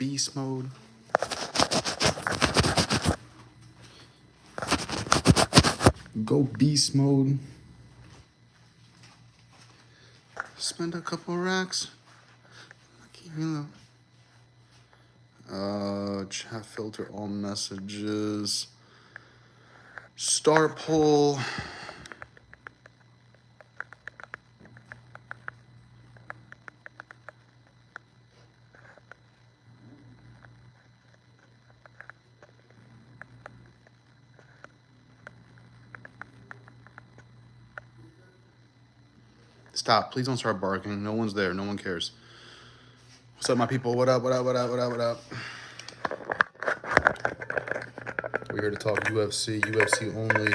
beast mode. Go beast mode. Spend a couple racks. Chat filter all messages. Start poll. Stop. Please don't start barking. No one's there. No one cares. What's up, my people? What up, what up, what up, what up, what up? We're here to talk UFC. UFC only.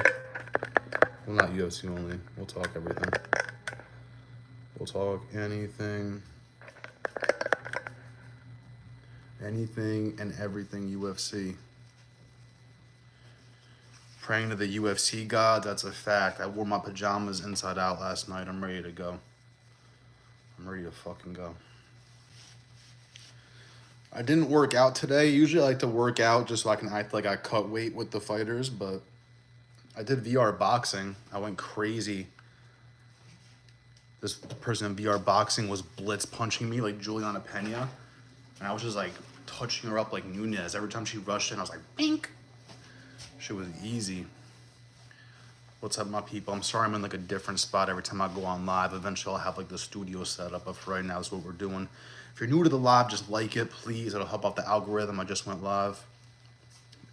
Well, not UFC only. We'll talk everything. We'll talk anything. Anything and everything UFC. Praying to the UFC god, that's a fact. I wore my pajamas inside out last night. I'm ready to go. I'm ready to fucking go. I didn't work out today. Usually I like to work out just so I can act like I cut weight with the fighters, but I did VR boxing. I went crazy. This person in VR boxing was blitz punching me like Juliana Pena. And I was just like touching her up like Nunez. Every time she rushed in, I was like, bink. Shit was easy. What's up, my people? I'm sorry I'm in like a different spot every time I go on live. Eventually I'll have like the studio set up, but for right now, that's what we're doing. If you're new to the live, just like it, please. It'll help out the algorithm. I just went live.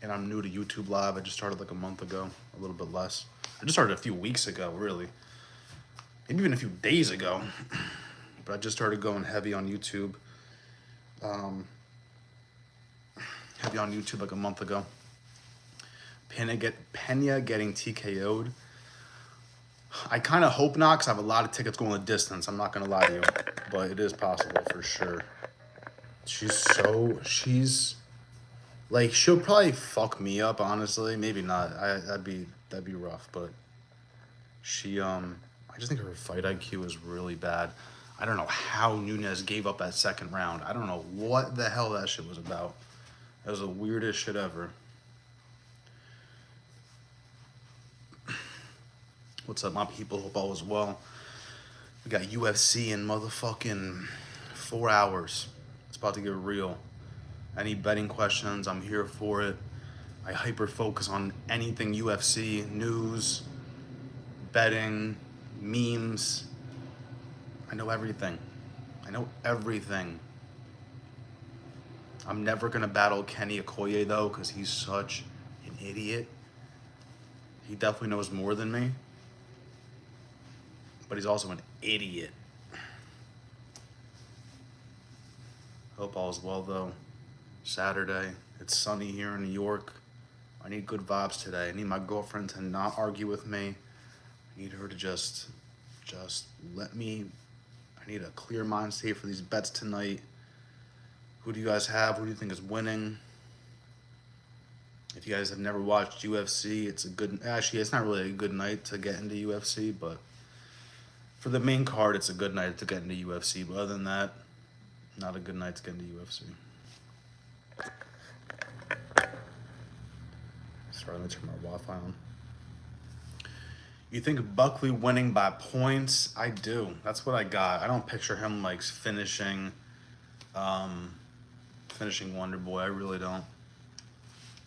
And I'm new to YouTube Live. I just started like a month ago, a little bit less. I just started a few weeks ago, really. Maybe even a few days ago. But I just started going heavy on YouTube. Heavy on YouTube like a month ago. Pena getting TKO'd. I kind of hope not, because I have a lot of tickets going the distance. I'm not going to lie to you. But it is possible for sure. She's like, she'll probably fuck me up, honestly. Maybe not. That'd be rough, but I just think her fight IQ is really bad. I don't know how Nunez gave up that second round. I don't know what the hell that shit was about. That was the weirdest shit ever. What's up, my people? Hope all is well. We got UFC in motherfucking 4 hours. It's about to get real. Any betting questions, I'm here for it. I hyper focus on anything UFC, news, betting, memes. I know everything. I know everything. I'm never gonna battle Kenny Okoye though, because he's such an idiot. He definitely knows more than me. But he's also an idiot. Hope all is well though. Saturday. It's sunny here in New York. I need good vibes today. I need my girlfriend to not argue with me. I need her to just let me. I need a clear mind state for these bets tonight. Who do you guys have? Who do you think is winning? If you guys have never watched UFC, it's a good. Actually, it's not really a good night to get into UFC, but for the main card, it's a good night to get into UFC. But other than that, not a good night to get into UFC. Sorry, let me turn my Wi-Fi on. You think Buckley winning by points? I do. That's what I got. I don't picture him like finishing Wonder Boy. I really don't.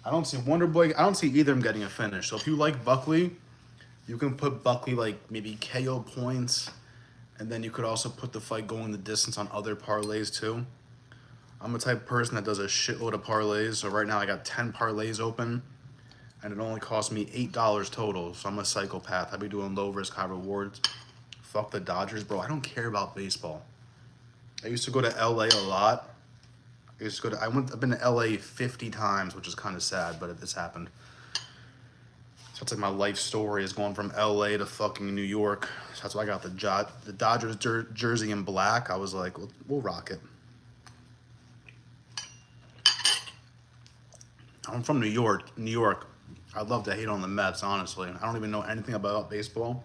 I don't see Wonder Boy. I don't see either of them getting a finish. So if you like Buckley, you can put Buckley like maybe KO points, and then you could also put the fight going the distance on other parlays too. I'm the type of person that does a shitload of parlays. So right now I got 10 parlays open, and it only cost me $8 total. So I'm a psychopath. I be doing low risk, high rewards. Fuck the Dodgers, bro. I don't care about baseball. I used to go to LA a lot. I've been to LA 50 times, which is kind of sad, but it's happened. So it's like my life story is going from LA to fucking New York. So that's why I got the Dodgers jersey in black. I was like, we'll rock it. I'm from New York. I'd love to hate on the Mets, honestly. I don't even know anything about baseball.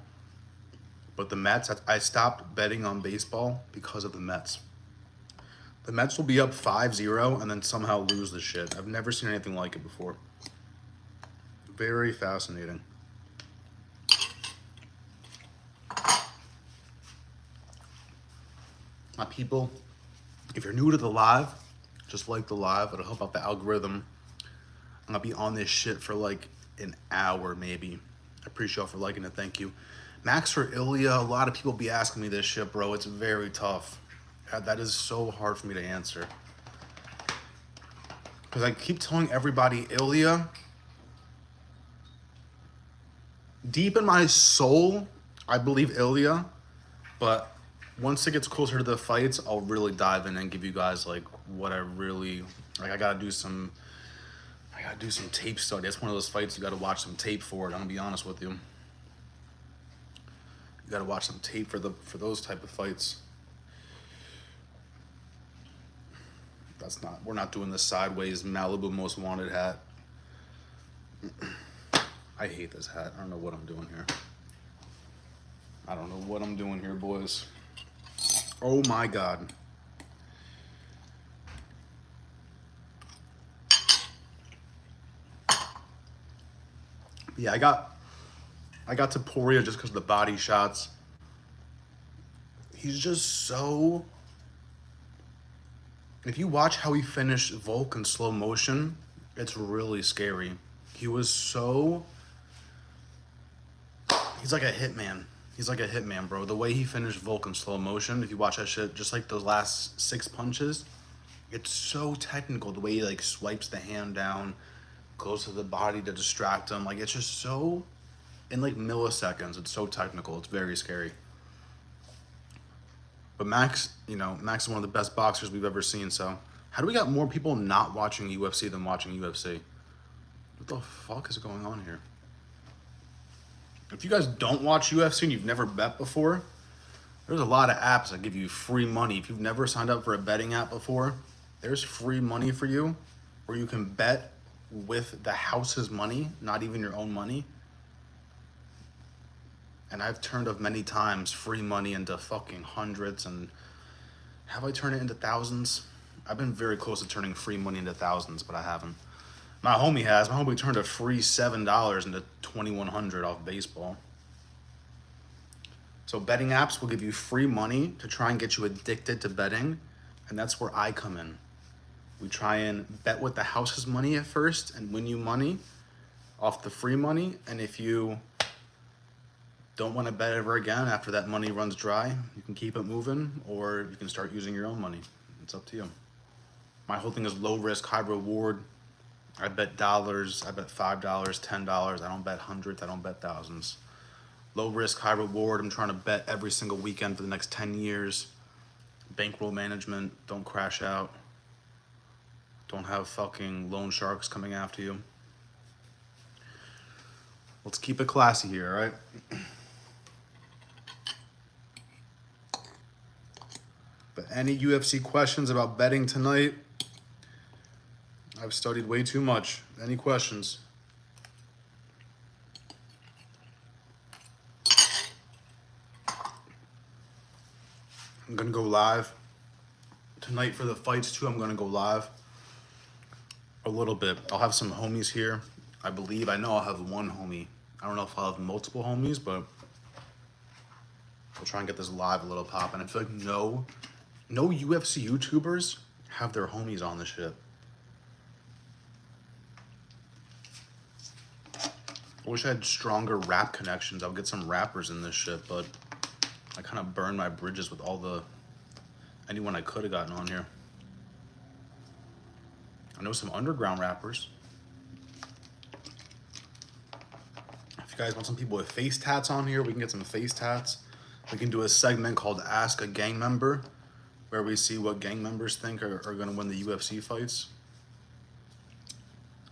But the Mets, I stopped betting on baseball because of the Mets. The Mets will be up 5-0 and then somehow lose the shit. I've never seen anything like it before. Very fascinating. My people, if you're new to the live, just like the live. It'll help out the algorithm. I'm gonna be on this shit for like an hour maybe. I appreciate y'all for liking it. Thank you. Max for Ilya. A lot of people be asking me this shit, bro. It's very tough. That is so hard for me to answer. Because I keep telling everybody, Ilya, deep in my soul, I believe Ilya, but once it gets closer to the fights, I'll really dive in and give you guys like what I really like. I gotta do some tape study. That's one of those fights you gotta watch some tape for it. I'm gonna be honest with you. You gotta watch some tape for those type of fights. We're not doing the sideways Malibu Most Wanted hat. I hate this hat. I don't know what I'm doing here. I don't know what I'm doing here, boys. Oh my God. Yeah, I got Taporia just because of the body shots. He's just so... If you watch how he finished Volk in slow motion, it's really scary. He was so... He's like a hitman. He's like a hitman, bro. The way he finished Volk in slow motion, if you watch that shit, just like those last 6 punches, it's so technical. The way he like swipes the hand down, goes to the body to distract him. Like, it's just so... In like milliseconds, it's so technical. It's very scary. But Max, Max is one of the best boxers we've ever seen. So how do we got more people not watching UFC than watching UFC? What the fuck is going on here? If you guys don't watch UFC and you've never bet before, there's a lot of apps that give you free money. If you've never signed up for a betting app before, there's free money for you where you can bet with the house's money, not even your own money. And I've turned up many times free money into fucking hundreds, and have I turned it into thousands? I've been very close to turning free money into thousands, but I haven't. My homie has. My homie turned a free $7 into $2,100 off baseball. So betting apps will give you free money to try and get you addicted to betting, and that's where I come in. We try and bet with the house's money at first and win you money off the free money, and if you don't want to bet ever again after that money runs dry, you can keep it moving, or you can start using your own money. It's up to you. My whole thing is low risk, high reward. I bet dollars, I bet $5, $10. I don't bet hundreds, I don't bet thousands. Low risk, high reward. I'm trying to bet every single weekend for the next 10 years. Bankroll management, don't crash out. Don't have fucking loan sharks coming after you. Let's keep it classy here, all right? But any UFC questions about betting tonight? I've studied way too much. Any questions? I'm gonna go live tonight for the fights too. I'm gonna go live a little bit. I'll have some homies here. I know I'll have one homie. I don't know if I'll have multiple homies, but we'll try and get this live a little pop. And I feel like no UFC YouTubers have their homies on this shit. I wish I had stronger rap connections. I would get some rappers in this shit, but I kind of burned my bridges with anyone I could have gotten on here. I know some underground rappers. If you guys want some people with face tats on here, we can get some face tats. We can do a segment called Ask a Gang Member, where we see what gang members think are going to win the UFC fights.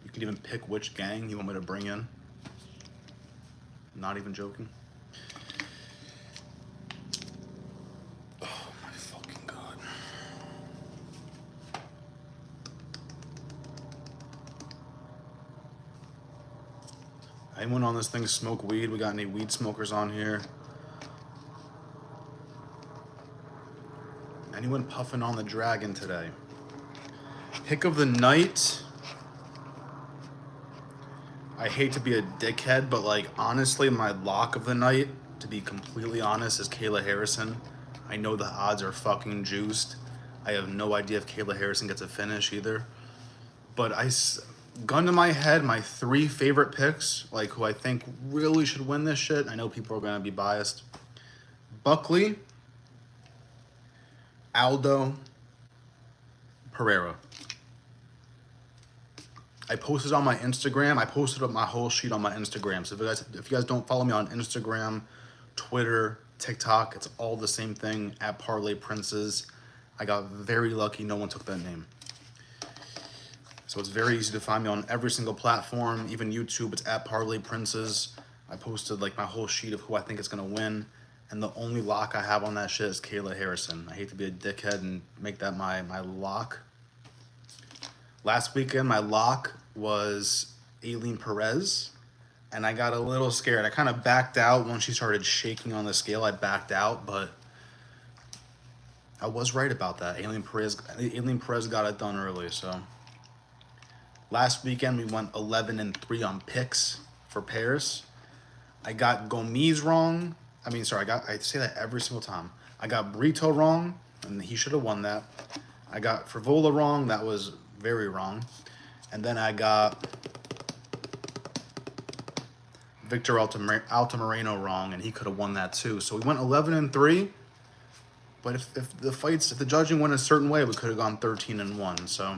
You can even pick which gang you want me to bring in. Not even joking. Oh my fucking God. Anyone on this thing smoke weed? We got any weed smokers on here? Anyone puffing on the dragon today? Pick of the night. I hate to be a dickhead, but like honestly, my lock of the night, to be completely honest, is Kayla Harrison. I know the odds are fucking juiced. I have no idea if Kayla Harrison gets a finish either. But gun to my head, my 3 favorite picks, like who I think really should win this shit. I know people are gonna be biased. Buckley, Aldo, Pereira. I posted on my Instagram. I posted up my whole sheet on my Instagram. So if you guys don't follow me on Instagram, Twitter, TikTok, it's all the same thing at Parlay Princes. I got very lucky. No one took that name. So it's very easy to find me on every single platform, even YouTube. It's at Parlay Princes. I posted like my whole sheet of who I think is gonna win, and the only lock I have on that shit is Kayla Harrison. I hate to be a dickhead and make that my lock. Last weekend, my lock was Aileen Perez, and I got a little scared. I kind of backed out when she started shaking on the scale. I backed out, but I was right about that. Aileen Perez got it done early. So last weekend we went 11-3 on picks for pairs. I got Gomes wrong. I say that every single time. I got Brito wrong, and he should have won that. I got Frivola wrong. That was very wrong. And then I got Victor Altamirano wrong, and he could have won that too. So we went 11-3. But if the judging went a certain way, we could have gone 13-1. So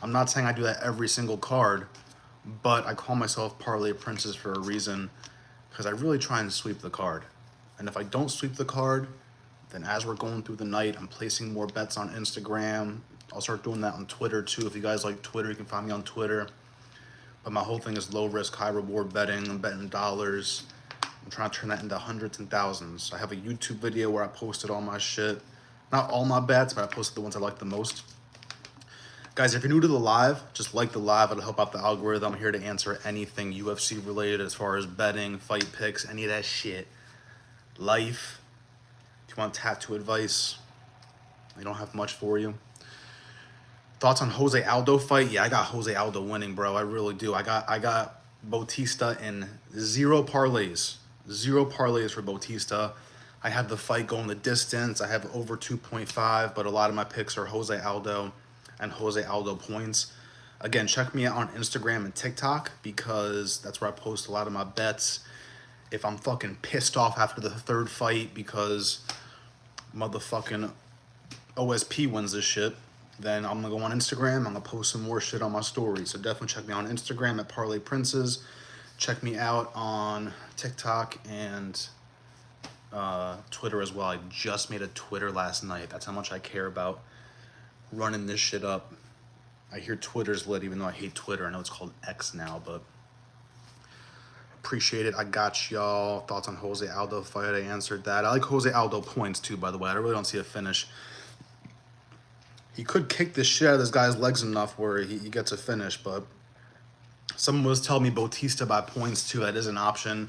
I'm not saying I do that every single card, but I call myself Parlay Princes for a reason, because I really try and sweep the card. And if I don't sweep the card, then as we're going through the night, I'm placing more bets on Instagram. I'll start doing that on Twitter too. If you guys like Twitter, you can find me on Twitter. But my whole thing is low risk, high reward betting. I'm betting dollars. I'm trying to turn that into hundreds and thousands. I have a YouTube video where I posted all my shit. Not all my bets, but I posted the ones I like the most. Guys, if you're new to the live, just like the live. It'll help out the algorithm. I'm here to answer anything UFC related as far as betting, fight picks, any of that shit. Life. If you want tattoo advice, I don't have much for you. Thoughts on Jose Aldo fight? Yeah, I got Jose Aldo winning, bro. I really do. I got Bautista in 0 parlays. 0 parlays for Bautista. I have the fight going the distance. I have over 2.5, but a lot of my picks are Jose Aldo and Jose Aldo points. Again, check me out on Instagram and TikTok, because that's where I post a lot of my bets. If I'm fucking pissed off after the 3rd fight because motherfucking OSP wins this shit, then I'm gonna go on Instagram. I'm gonna post some more shit on my story. So definitely check me on Instagram at Parlay Princes. Check me out on TikTok and Twitter as well. I just made a Twitter last night. That's how much I care about running this shit up. I hear Twitter's lit, even though I hate Twitter. I know it's called X now, but appreciate it. I got y'all. Thoughts on Jose Aldo fight? I answered that. I like Jose Aldo points too, by the way. I really don't see a finish. He could kick the shit out of this guy's legs enough where he gets a finish, but someone was telling me Bautista by points too. That is an option.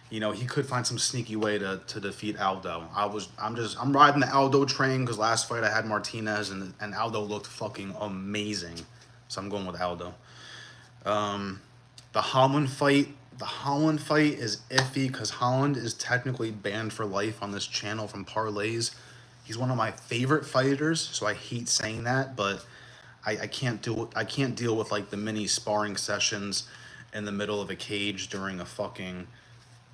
You know, he could find some sneaky way to defeat Aldo. I'm riding the Aldo train, because last fight I had Martinez and Aldo looked fucking amazing. So I'm going with Aldo. The Holland fight is iffy, because Holland is technically banned for life on this channel from parlays. He's one of my favorite fighters, so I hate saying that, but I can't deal with like the mini sparring sessions in the middle of a cage during a fucking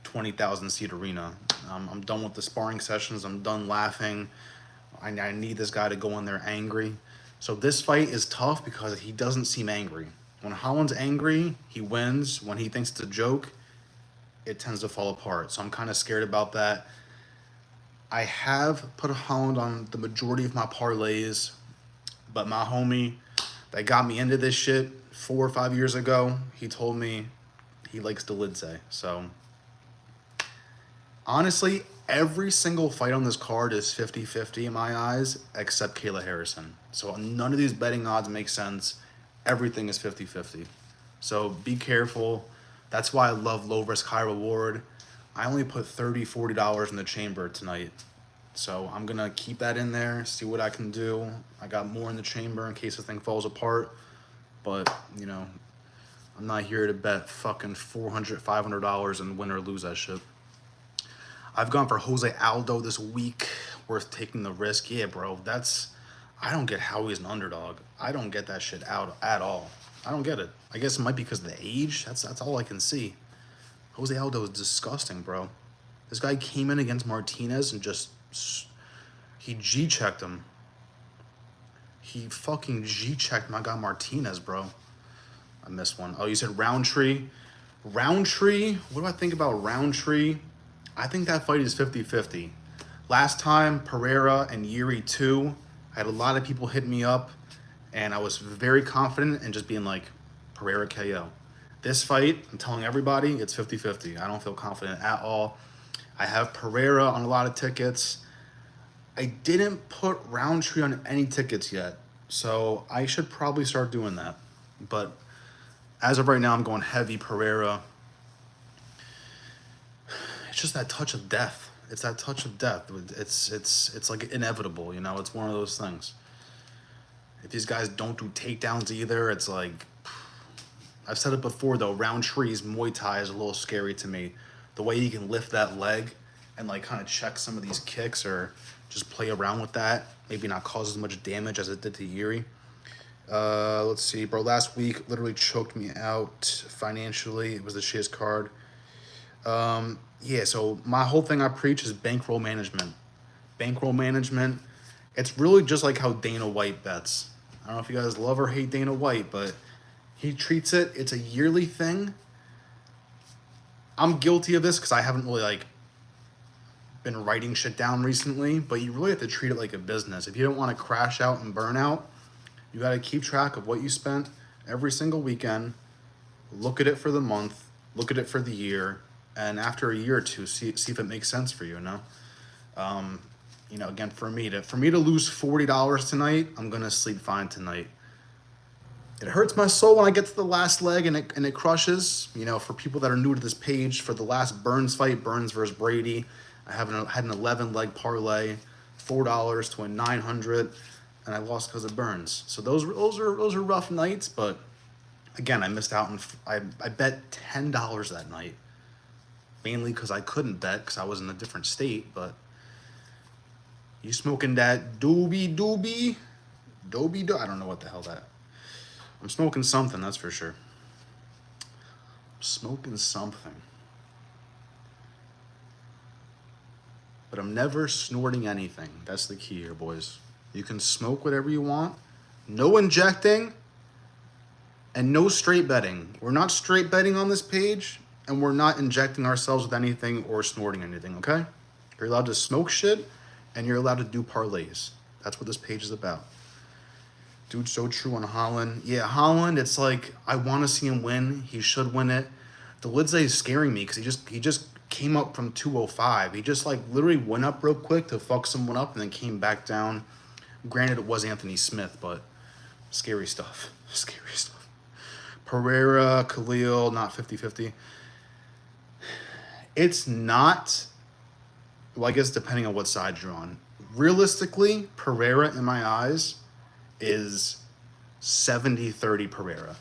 20,000 seat arena. I'm done with the sparring sessions. I'm done laughing. I need this guy to go in there angry. So this fight is tough because he doesn't seem angry. When Holland's angry, he wins. When he thinks it's a joke, it tends to fall apart. So I'm kind of scared about that. I have put a Holland on the majority of my parlays, but my homie that got me into this shit 4 or 5 years ago, he told me he likes Dolidze. So honestly, every single fight on this card is 50-50 in my eyes, except Kayla Harrison. So none of these betting odds make sense. Everything is 50-50. So be careful. That's why I love low risk, high reward. I only put $30, $40 in the chamber tonight. So I'm going to keep that in there, see what I can do. I got more in the chamber in case the thing falls apart. But, you know, I'm not here to bet fucking $400, $500 and win or lose that shit. I've gone for Jose Aldo this week. Worth taking the risk. Yeah, bro. I don't get how he's an underdog. I don't get that shit out at all. I don't get it. I guess it might be because of the age. That's all I can see. Jose Aldo is disgusting, bro. This guy came in against Martinez and he G-checked him. He fucking G-checked my guy Martinez, bro. I missed one. Oh, you said Roundtree. Roundtree? What do I think about Roundtree? I think that fight is 50-50. Last time, Pereira and Yuri 2, I had a lot of people hit me up, and I was very confident in just being like, Pereira KO. This fight, I'm telling everybody, it's 50-50. I don't feel confident at all. I have Pereira on a lot of tickets. I didn't put Roundtree on any tickets yet, so I should probably start doing that. But as of right now, I'm going heavy Pereira. It's just that touch of death. It's that touch of death. It's like inevitable, you know? It's one of those things. If these guys don't do takedowns either, it's like... I've said it before, though. Roundtree's Muay Thai is a little scary to me. The way he can lift that leg and, like, kind of check some of these kicks or just play around with that. Maybe not cause as much damage as it did to Yuri. Let's see, bro. Last week literally choked me out financially. It was the shittest card. Yeah, so my whole thing I preach is bankroll management. Bankroll management. It's really just like how Dana White bets. I don't know if you guys love or hate Dana White, but he treats it, it's a yearly thing. I'm guilty of this because I haven't really, like, been writing shit down recently, but you really have to treat it like a business. If you don't want to crash out and burn out, you got to keep track of what you spent every single weekend, look at it for the month, look at it for the year, and after a year or two, see if it makes sense for you, you know? You know, again, for me to lose $40 tonight, I'm going to sleep fine tonight. It hurts my soul when I get to the last leg and it crushes. You know, for people that are new to this page, for the last Burns fight, Burns versus Brady, I had an 11-leg parlay, $4 to win $900, and I lost because of Burns. So those are rough nights, but again, I missed out, and I bet $10 that night, mainly because I couldn't bet because I was in a different state. But you smoking that doobie? I don't know what the hell that. I'm smoking something, that's for sure. I'm smoking something. But I'm never snorting anything. That's the key here, boys. You can smoke whatever you want. No injecting. And no straight betting. We're not straight betting on this page. And we're not injecting ourselves with anything or snorting anything, okay? You're allowed to smoke shit. And you're allowed to do parlays. That's what this page is about. Dude, so true on Holland. Yeah, Holland, it's like, I want to see him win. He should win it. The Lidze is scaring me because he just came up from 205. He just, like, literally went up real quick to fuck someone up and then came back down. Granted, it was Anthony Smith, but scary stuff. Scary stuff. Pereira, Khalil, not 50-50. It's not... Well, I guess depending on what side you're on. Realistically, Pereira, in my eyes, is 70-30 Pereira.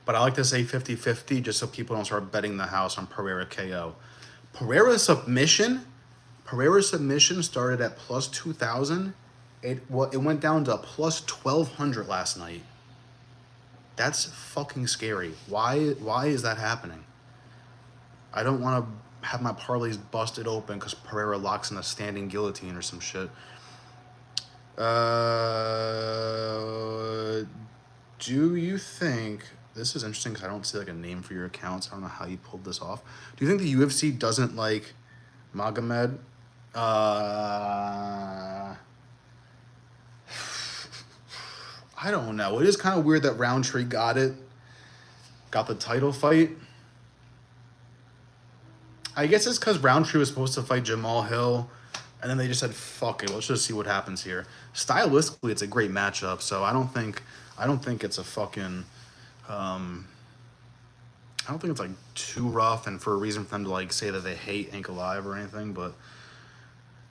But I like to say 50-50 just so people don't start betting the house on Pereira KO. Pereira submission started at plus 2,000. It went down to plus 1,200 last night. That's fucking scary. Why is that happening? I don't want to have my parlays busted open because Pereira locks in a standing guillotine or some shit. Do you think... This is interesting because I don't see, like, a name for your accounts. I don't know how you pulled this off. Do you think the UFC doesn't like Magomed? I don't know. It is kind of weird that Roundtree got the title fight. I guess it's because Roundtree was supposed to fight Jamal Hill, and then they just said, fuck it, let's just see what happens here. Stylistically, it's a great matchup, so I don't think it's a fucking... I don't think it's, like, too rough and for a reason for them to, like, say that they hate Ain't Alive or anything, but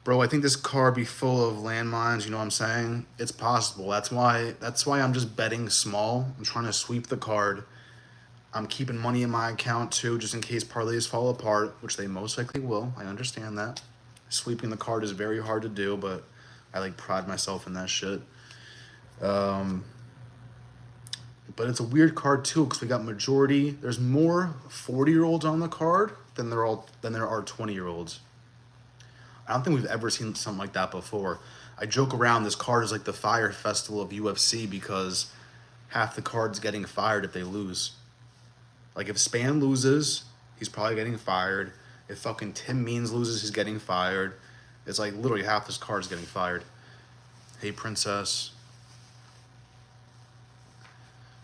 Bro, I think this card be full of landmines, you know what I'm saying? It's possible. That's why I'm just betting small. I'm trying to sweep the card. I'm keeping money in my account too, just in case parlays fall apart, which they most likely will. I understand that. Sweeping the card is very hard to do, but I like pride myself in that shit. Um, but it's a weird card too, because we got majority. There's more 40-year-olds on the card than there are 20-year-olds. I don't think we've ever seen something like that before. I joke around, this card is like the fire festival of UFC because half the cards getting fired if they lose. Like if Span loses, he's probably getting fired. If fucking Tim Means loses, he's getting fired. It's like literally half this card's getting fired. Hey, Princess.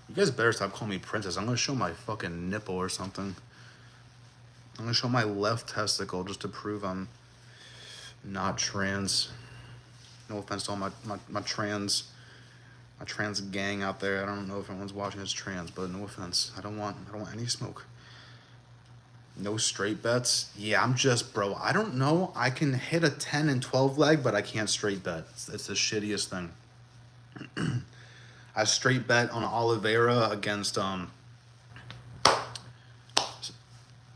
You guys better stop calling me Princess. I'm gonna show my fucking nipple or something. I'm gonna show my left testicle just to prove I'm not trans. No offense to all my trans gang out there. I don't know if anyone's watching as trans, but no offense. I don't want any smoke. No straight bets. Yeah, I'm just, bro, I don't know. I can hit a 10 and 12 leg, but I can't straight bet. It's the shittiest thing. I straight bet on Oliveira against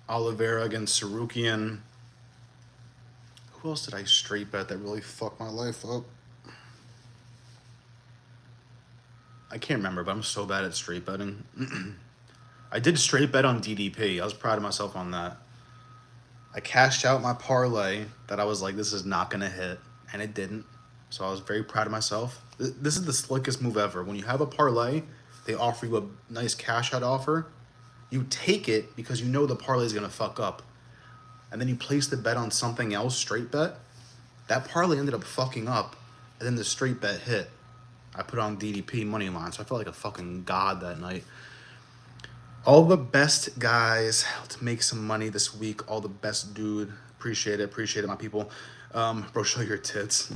Sarukian. Who else did I straight bet that really fucked my life up? I can't remember, but I'm so bad at straight betting. I did straight bet on DDP. I was proud of myself on that. I cashed out my parlay that I was like, this is not going to hit, and it didn't. So I was very proud of myself. This is the slickest move ever. When you have a parlay, they offer you a nice cash out offer. You take it because you know the parlay is going to fuck up. And then you place the bet on something else, straight bet. That parlay ended up fucking up, and then the straight bet hit. I put on DDP money line, so I felt like a fucking god that night. All the best guys to make some money this week. All the best, dude. Appreciate it, my people. Bro, show your tits.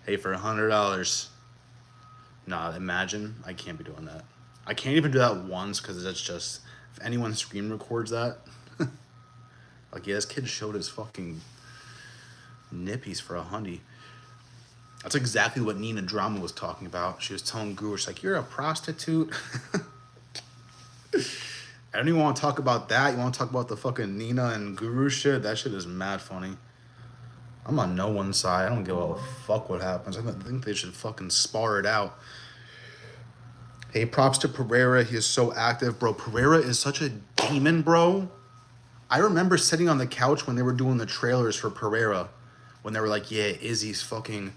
Hey, for $100. Nah, imagine. I can't be doing that. I can't even do that once because that's just, if anyone screen records that, like, yeah, this kid showed his fucking nippies for $100. That's exactly what Nina Drama was talking about. She was telling Guru, she's like, you're a prostitute. I don't even want to talk about that. You want to talk about the fucking Nina and Guru shit? That shit is mad funny. I'm on no one's side. I don't give a fuck what happens. I think they should fucking spar it out. Hey, props to Pereira. He is so active. Bro, Pereira is such a demon, bro. I remember sitting on the couch when they were doing the trailers for Pereira. When they were like, yeah, Izzy's fucking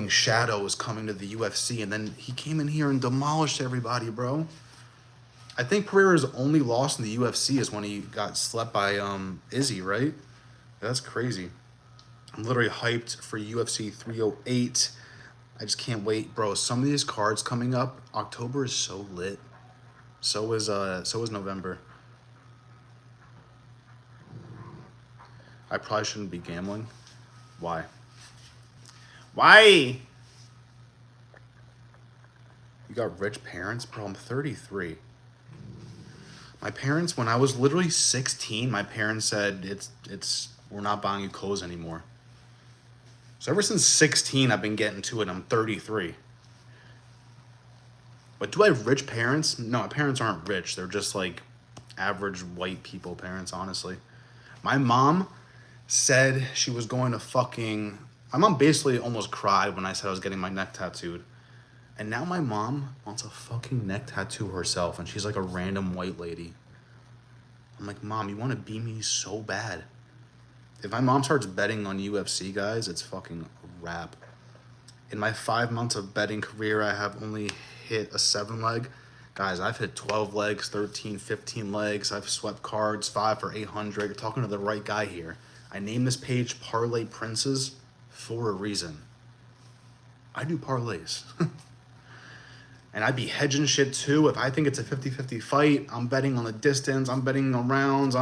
shadow is coming to the UFC. And then he came in here and demolished everybody, bro. I think Pereira's only loss in the UFC is when he got slept by Izzy, right? That's crazy. I'm literally hyped for UFC 308. I just can't wait, bro. Some of these cards coming up, October is so lit. So is November. I probably shouldn't be gambling. Why? Why? You got rich parents? Bro, I'm 33. My parents, when I was literally 16, my parents said, we're not buying you clothes anymore. So ever since 16, I've been getting to it. I'm 33. But do I have rich parents? No, my parents aren't rich. They're just like average white people parents, honestly. My mom said she was going to fucking... My mom basically almost cried when I said I was getting my neck tattooed. And now my mom wants a fucking neck tattoo herself, and she's like a random white lady. I'm like, Mom, you want to be me so bad. If my mom starts betting on UFC, guys, it's fucking a wrap. In my 5 months of betting career, I have only hit a 7 leg. Guys, I've hit 12 legs, 13, 15 legs. I've swept cards, 5 for 800. You're talking to the right guy here. I named this page Parlay Princes for a reason. I do parlays. And I'd be hedging shit too. If I think it's a 50-50 fight, I'm betting on the distance, I'm betting on rounds,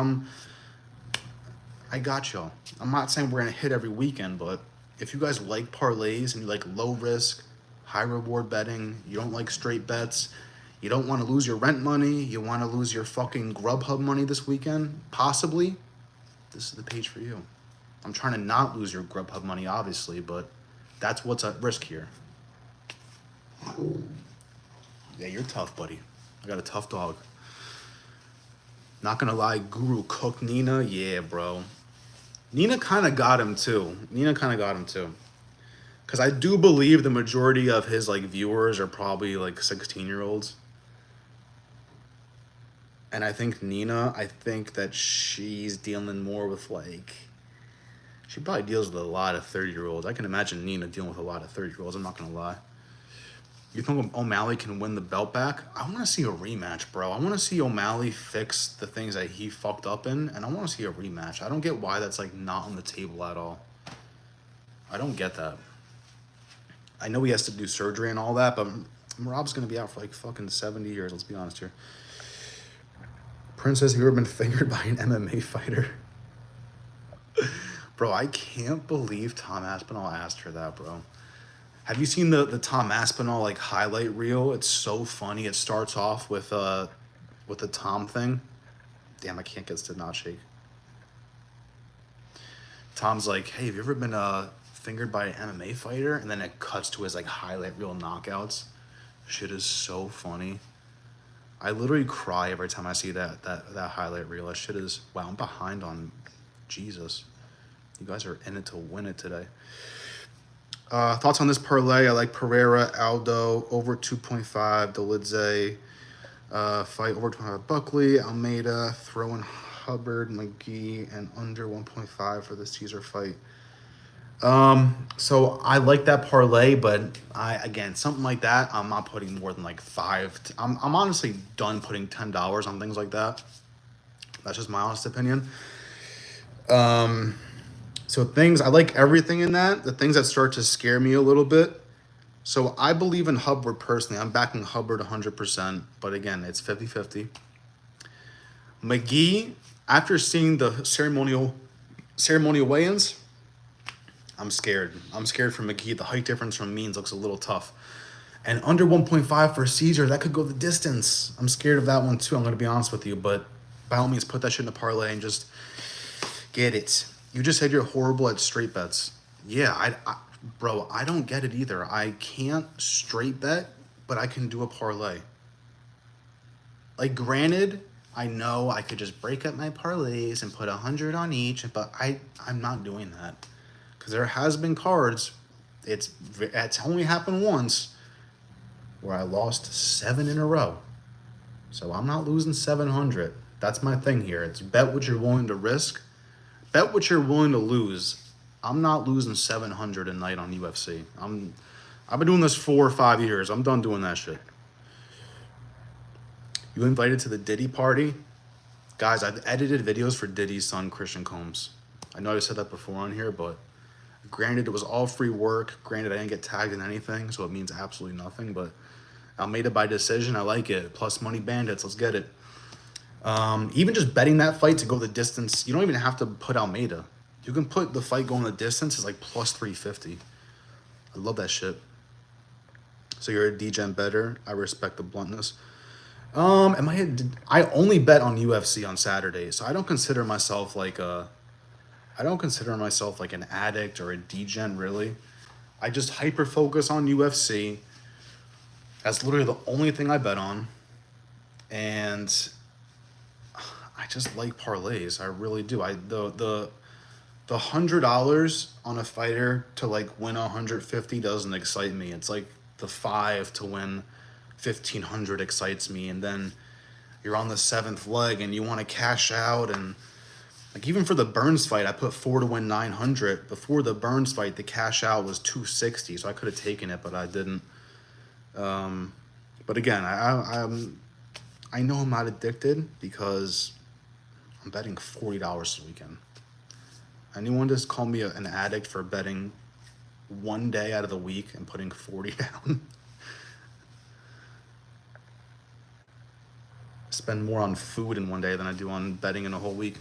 I got y'all. I'm not saying we're gonna hit every weekend, but if you guys like parlays and you like low risk, high reward betting, you don't like straight bets, you don't want to lose your rent money, you want to lose your fucking Grubhub money this weekend, possibly, this is the page for you. I'm trying to not lose your Grubhub money, obviously, but that's what's at risk here. Yeah, you're tough, buddy. I got a tough dog. Not gonna lie, Guru cooked Nina. Yeah, bro. Nina kind of got him too. Because I do believe the majority of his like viewers are probably like 16-year-olds. And I think I think that she's dealing more with like, she probably deals with a lot of 30-year-olds. I can imagine Nina dealing with a lot of 30-year-olds. I'm not gonna lie. You think O'Malley can win the belt back? I want to see a rematch, bro. I want to see O'Malley fix the things that he fucked up in, and I want to see a rematch. I don't get why that's like not on the table at all. I don't get that. I know he has to do surgery and all that, but Rob's gonna be out for like fucking 70 years. Let's be honest here. Princess, have you ever been fingered by an MMA fighter? Bro, I can't believe Tom Aspinall asked her that, bro. Have you seen the Tom Aspinall like highlight reel? It's so funny. It starts off with the Tom thing. Damn, I can't get this to not shake. Tom's like, hey, have you ever been fingered by an MMA fighter? And then it cuts to his like highlight reel knockouts. Shit is so funny. I literally cry every time I see that highlight reel. That shit is, wow, I'm behind on Jesus. You guys are in it to win it today. Thoughts on this parlay? I like Pereira, Aldo, over 2.5, Dolidze, fight over 25, Buckley, Almeida, throwing Hubbard, McGee, and under 1.5 for the Caesar fight. So I like that parlay, but again, something like that, I'm not putting more than like I'm honestly done putting $10 on things like that. That's just my honest opinion. So I like everything in that. The things that start to scare me a little bit. So I believe in Hubbard personally. I'm backing Hubbard 100%. But again, it's 50-50. McGee, after seeing the ceremonial weigh-ins, I'm scared. I'm scared for McGee. The height difference from Means looks a little tough. And under 1.5 for Caesar, that could go the distance. I'm scared of that one too. I'm going to be honest with you. But by all means, put that shit in a parlay and just get it. You just said you're horrible at straight bets. Yeah, bro, I don't get it either. I can't straight bet, but I can do a parlay. Like, granted, I know I could just break up my parlays and put 100 on each, but I'm not doing that. Because there has been cards, it's only happened once, where I lost 7 in a row. So I'm not losing 700. That's my thing here. It's bet what you're willing to risk. Bet what you're willing to lose. I'm not losing 700 a night on UFC. I've been doing this 4 or 5 years. I'm done doing that shit. You invited to the Diddy party? Guys, I've edited videos for Diddy's son, Christian Combs. I know I said that before on here, but granted, it was all free work. Granted, I didn't get tagged in anything, so it means absolutely nothing, but Almeida by decision. I like it. Plus money bandits. Let's get it. Even just betting that fight to go the distance, you don't even have to put Almeida. You can put the fight going the distance is like plus 350. I love that shit. So you're a D-Gen better. I respect the bluntness. I only bet on UFC on Saturday, so I don't consider myself like an addict or a D-Gen really. I just hyper focus on UFC. That's literally the only thing I bet on. And I just like parlays. I really do. The $100 on a fighter to like win 150 doesn't excite me. It's like the 5 to win 1,500 excites me, and then you're on the 7th leg and you want to cash out. And like, even for the Burns fight, I put 4 to win 900. Before the Burns fight, the cash out was 260, so I could have taken it, but I didn't. But again, I know I'm not addicted because I'm betting $40 this weekend. Anyone just call me an addict for betting one day out of the week and putting 40 down? Spend more on food in one day than I do on betting in a whole week.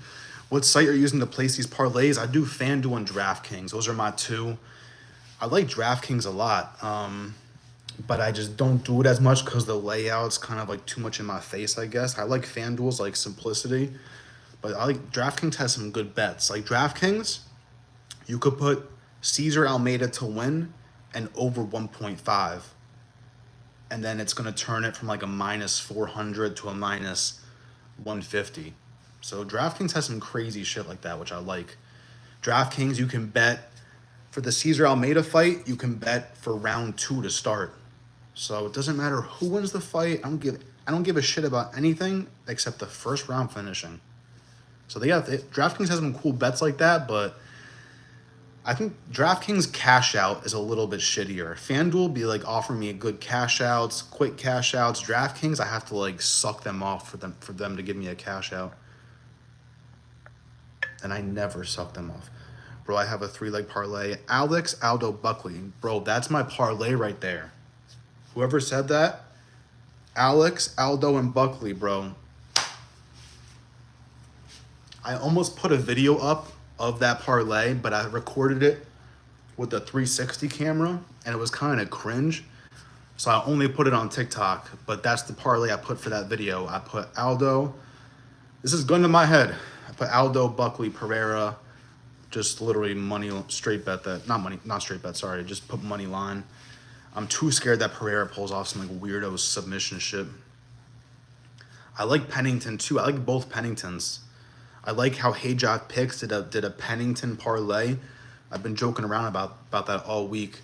What site are you using to place these parlays? I do FanDuel and DraftKings. Those are my two. I like DraftKings a lot, but I just don't do it as much because the layout's kind of like too much in my face, I guess. I like FanDuel's like simplicity, but I like DraftKings has some good bets. Like DraftKings, You could put Cesar Almeida to win and over 1.5. And then it's going to turn it from like a minus 400 to a minus 150. So DraftKings has some crazy shit like that, which I like. DraftKings, you can bet for the Cesar Almeida fight, you can bet for round 2 to start. So it doesn't matter who wins the fight. I don't give a shit about anything except the first round finishing. So DraftKings has some cool bets like that, but I think DraftKings cash out is a little bit shittier. FanDuel be like offering me good cash outs, quick cash outs. DraftKings, I have to like suck them off for them to give me a cash out. And I never suck them off. Bro, I have a 3-leg parlay. Alex Aldo Buckley. Bro, that's my parlay right there. Whoever said that, Alex, Aldo, and Buckley, bro. I almost put a video up of that parlay, but I recorded it with the 360 camera, and it was kind of cringe. So I only put it on TikTok, but that's the parlay I put for that video. I put Aldo. This is gun to my head. I put Aldo, Buckley, Pereira, just literally money straight bet that. Not straight bet, sorry. Just put money line. I'm too scared that Pereira pulls off some like weirdo submission shit. I like Pennington too. I like both Penningtons. I like how Hayjock Picks did a Pennington parlay. I've been joking around about that all week,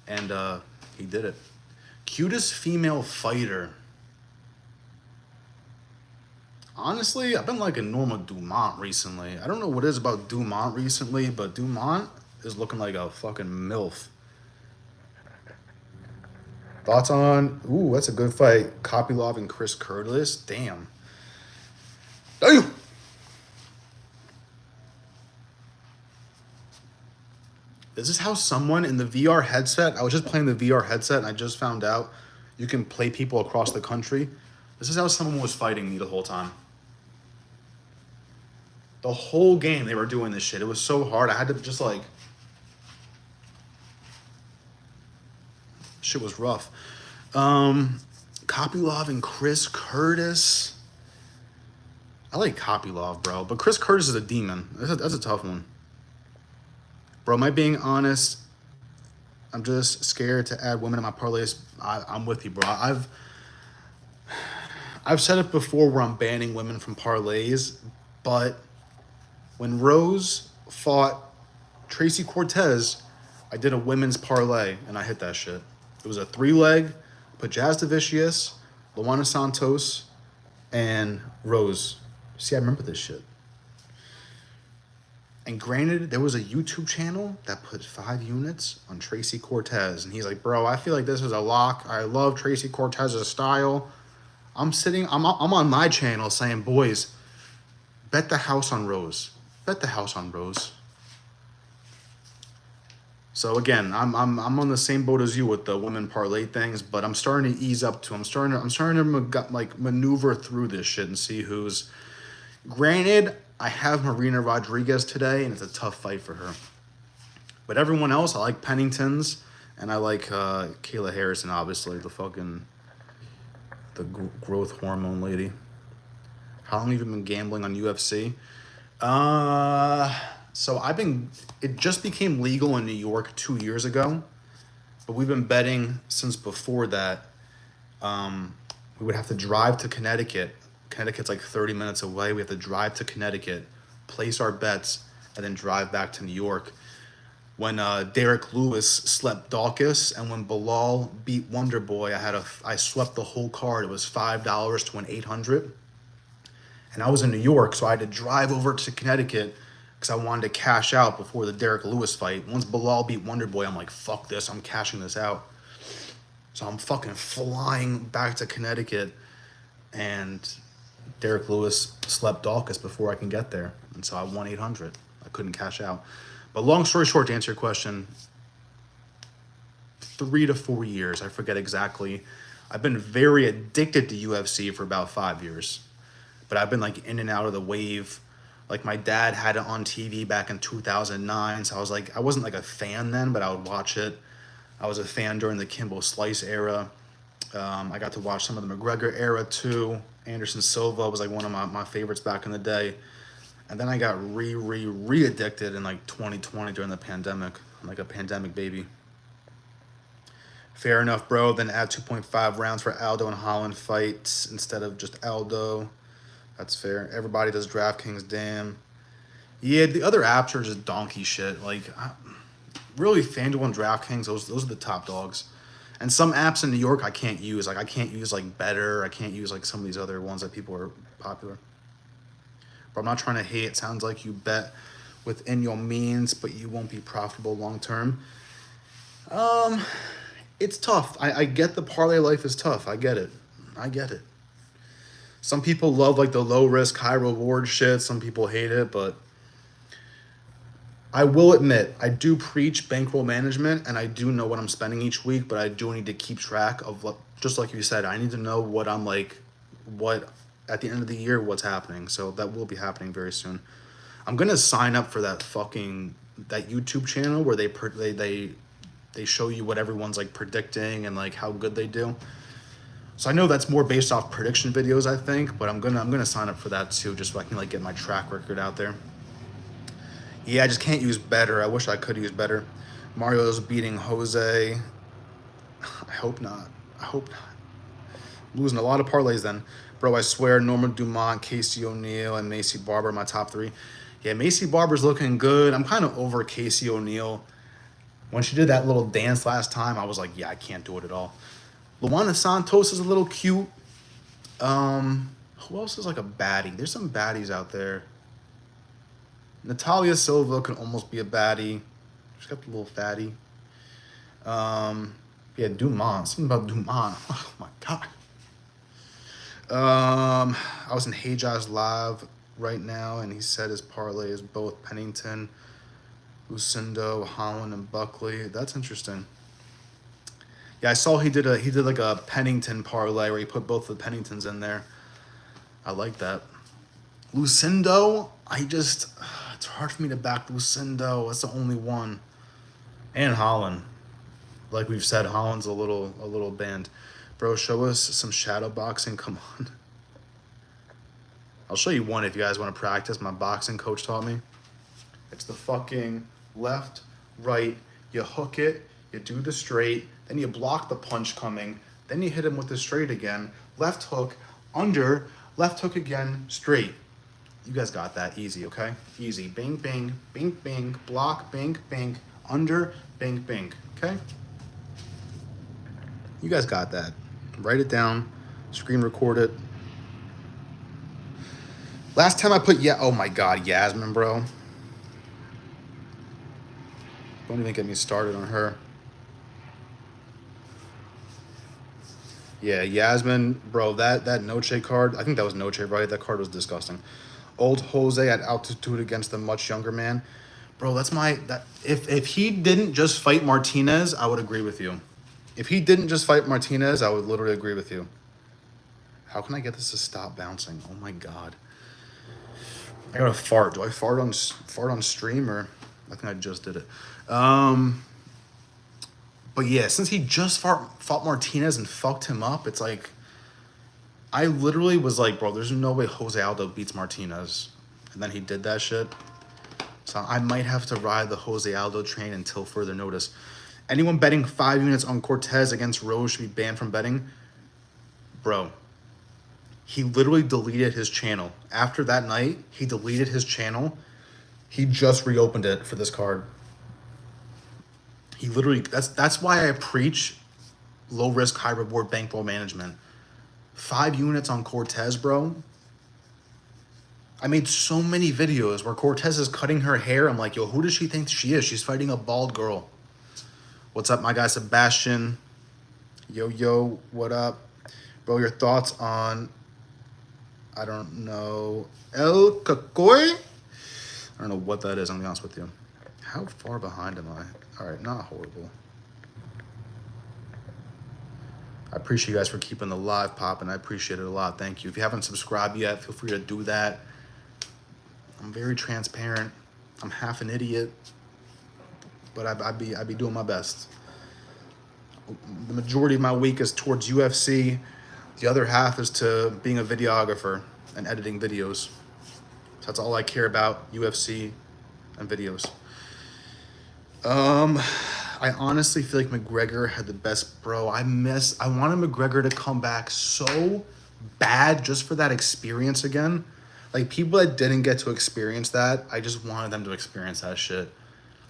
and he did it. Cutest female fighter. Honestly, I've been liking Norma Dumont recently. I don't know what it is about Dumont recently, but Dumont is looking like a fucking MILF. Thoughts on, ooh, that's a good fight. Kopylov and Chris Curtis. Damn. Damn! Is this how someone in the VR headset, I was just playing the VR headset and I just found out you can play people across the country. This is how someone was fighting me the whole time. The whole game they were doing this shit. It was so hard. I had to just like, shit was rough. Kopylov and Chris Curtis. I like Kopylov, bro. But Chris Curtis is a demon. That's a tough one. Bro, am I being honest? I'm just scared to add women in my parlays. I'm with you, bro. I've said it before where I'm banning women from parlays, but when Rose fought Tracy Cortez, I did a women's parlay, and I hit that shit. It was a 3-leg, put Jazz DeVicius, Luana Santos, and Rose. See, I remember this shit. And granted, there was a YouTube channel that put 5 units on Tracy Cortez. And he's like, bro, I feel like this is a lock. I love Tracy Cortez's style. I'm on my channel saying, boys, bet the house on Rose. Bet the house on Rose. So again, I'm on the same boat as you with the women parlay things, but I'm starting to ease up to. I'm starting to like maneuver through this shit and see who's. Granted, I have Marina Rodriguez today, and it's a tough fight for her. But everyone else, I like Pennington's, and I like Kayla Harrison, obviously, the growth hormone lady. How long have you been gambling on UFC? So it just became legal in New York 2 years ago, but we've been betting since before that. We would have to drive to Connecticut. Connecticut's like 30 minutes away. We have to drive to Connecticut, place our bets, and then drive back to New York. When Derek Lewis slept Dawkins, and when Bilal beat Wonder Boy, I swept the whole card. It was $5 to win 800. And I was in New York, so I had to drive over to Connecticut because I wanted to cash out before the Derek Lewis fight. Once Bilal beat Wonder Boy, I'm like, fuck this, I'm cashing this out. So I'm fucking flying back to Connecticut, and Derek Lewis slept Dawkins before I can get there. And so I won 800. I couldn't cash out. But long story short, to answer your question, 3 to 4 years, I forget exactly. I've been very addicted to UFC for about 5 years. But I've been like in and out of the wave. Like my dad had it on TV back in 2009. So I wasn't like a fan then, but I would watch it. I was a fan during the Kimbo Slice era. I got to watch some of the McGregor era too. Anderson Silva was like one of my favorites back in the day. And then I got re-addicted in like 2020 during the pandemic. I'm like a pandemic baby. Fair enough, bro. Then add 2.5 rounds for Aldo and Holland fights instead of just Aldo. That's fair. Everybody does DraftKings, damn. Yeah, the other apps are just donkey shit. Like, really, FanDuel and DraftKings, those are the top dogs. And some apps in New York I can't use. Like, I can't use, like, Better. I can't use, like, some of these other ones that people are popular. But I'm not trying to hate. It sounds like you bet within your means, but you won't be profitable long term. It's tough. I get the parlay life is tough. I get it. Some people love like the low risk, high reward shit. Some people hate it, but I will admit I do preach bankroll management and I do know what I'm spending each week, but I do need to keep track of what, just like you said, I need to know what I'm like, what at the end of the year, what's happening. So that will be happening very soon. I'm gonna sign up for that YouTube channel where they show you what everyone's like predicting and like how good they do. So I know that's more based off prediction videos, I think, but I'm gonna sign up for that too, just so I can like get my track record out there. Yeah, I just can't use Better. I wish I could use Better. Mario's beating Jose. I hope not. Losing a lot of parlays then. Bro, I swear Norma Dumont, Casey O'Neill, and Macy Barber are my top 3. Yeah, Macy Barber's looking good. I'm kind of over Casey O'Neill. When she did that little dance last time, I was like, yeah, I can't do it at all. Luana Santos is a little cute. Who else is like a baddie? There's some baddies out there. Natalia Silva can almost be a baddie. She's got the little fatty. Yeah, Dumont. Something about Dumont. Oh my god. I was in Hejaz Live right now, and he said his parlay is both Pennington, Lucindo, Holland, and Buckley. That's interesting. Yeah, I saw he did like a Pennington parlay where he put both the Penningtons in there. I like that. Lucindo, it's hard for me to back Lucindo. That's the only one. And Holland. Like we've said, Holland's a little banned. Bro, show us some shadow boxing. Come on. I'll show you one if you guys want to practice. My boxing coach taught me. It's the fucking left, right. You hook it. You do the straight. Then you block the punch coming. Then you hit him with the straight again. Left hook, under. Left hook again, straight. You guys got that. Easy, okay? Easy. Bing, bing, bing, bing. Block, bing, bing. Under, bing, bing. Okay? You guys got that. Write it down. Screen record it. Last time I put, oh my God, Yasmin, bro. Don't even get me started on her. Yeah, Yasmin, bro, that Noche card, I think that was Noche, right? That card was disgusting. Old Jose at altitude against the much younger man. Bro, if he didn't just fight Martinez, I would agree with you. If he didn't just fight Martinez, I would literally agree with you. How can I get this to stop bouncing? Oh my God. I gotta fart. Do I fart on stream, or I think I just did it. But yeah, since he just fought Martinez and fucked him up, it's like, I literally was like, bro, there's no way Jose Aldo beats Martinez. And then he did that shit. So I might have to ride the Jose Aldo train until further notice. Anyone betting 5 units on Cortez against Rose should be banned from betting. Bro, he literally deleted his channel. After that night, he deleted his channel. He just reopened it for this card. He literally, that's why I preach low risk, high reward bankroll management. 5 units on Cortez, bro. I made so many videos where Cortez is cutting her hair. I'm like, yo, who does she think she is? She's fighting a bald girl. What's up, my guy Sebastian? Yo, what up? Bro, your thoughts on, I don't know, El Cacoy? I don't know what that is, I'm gonna be honest with you. How far behind am I? All right, not horrible. I appreciate you guys for keeping the live popping. I appreciate it a lot. Thank you. If you haven't subscribed yet, feel free to do that. I'm very transparent. I'm half an idiot, but I'd be doing my best. The majority of my week is towards UFC. The other half is to being a videographer and editing videos. That's all I care about, UFC and videos. I honestly feel like McGregor had the best, bro. I wanted McGregor to come back so bad just for that experience again. Like, people that didn't get to experience that, I just wanted them to experience that shit.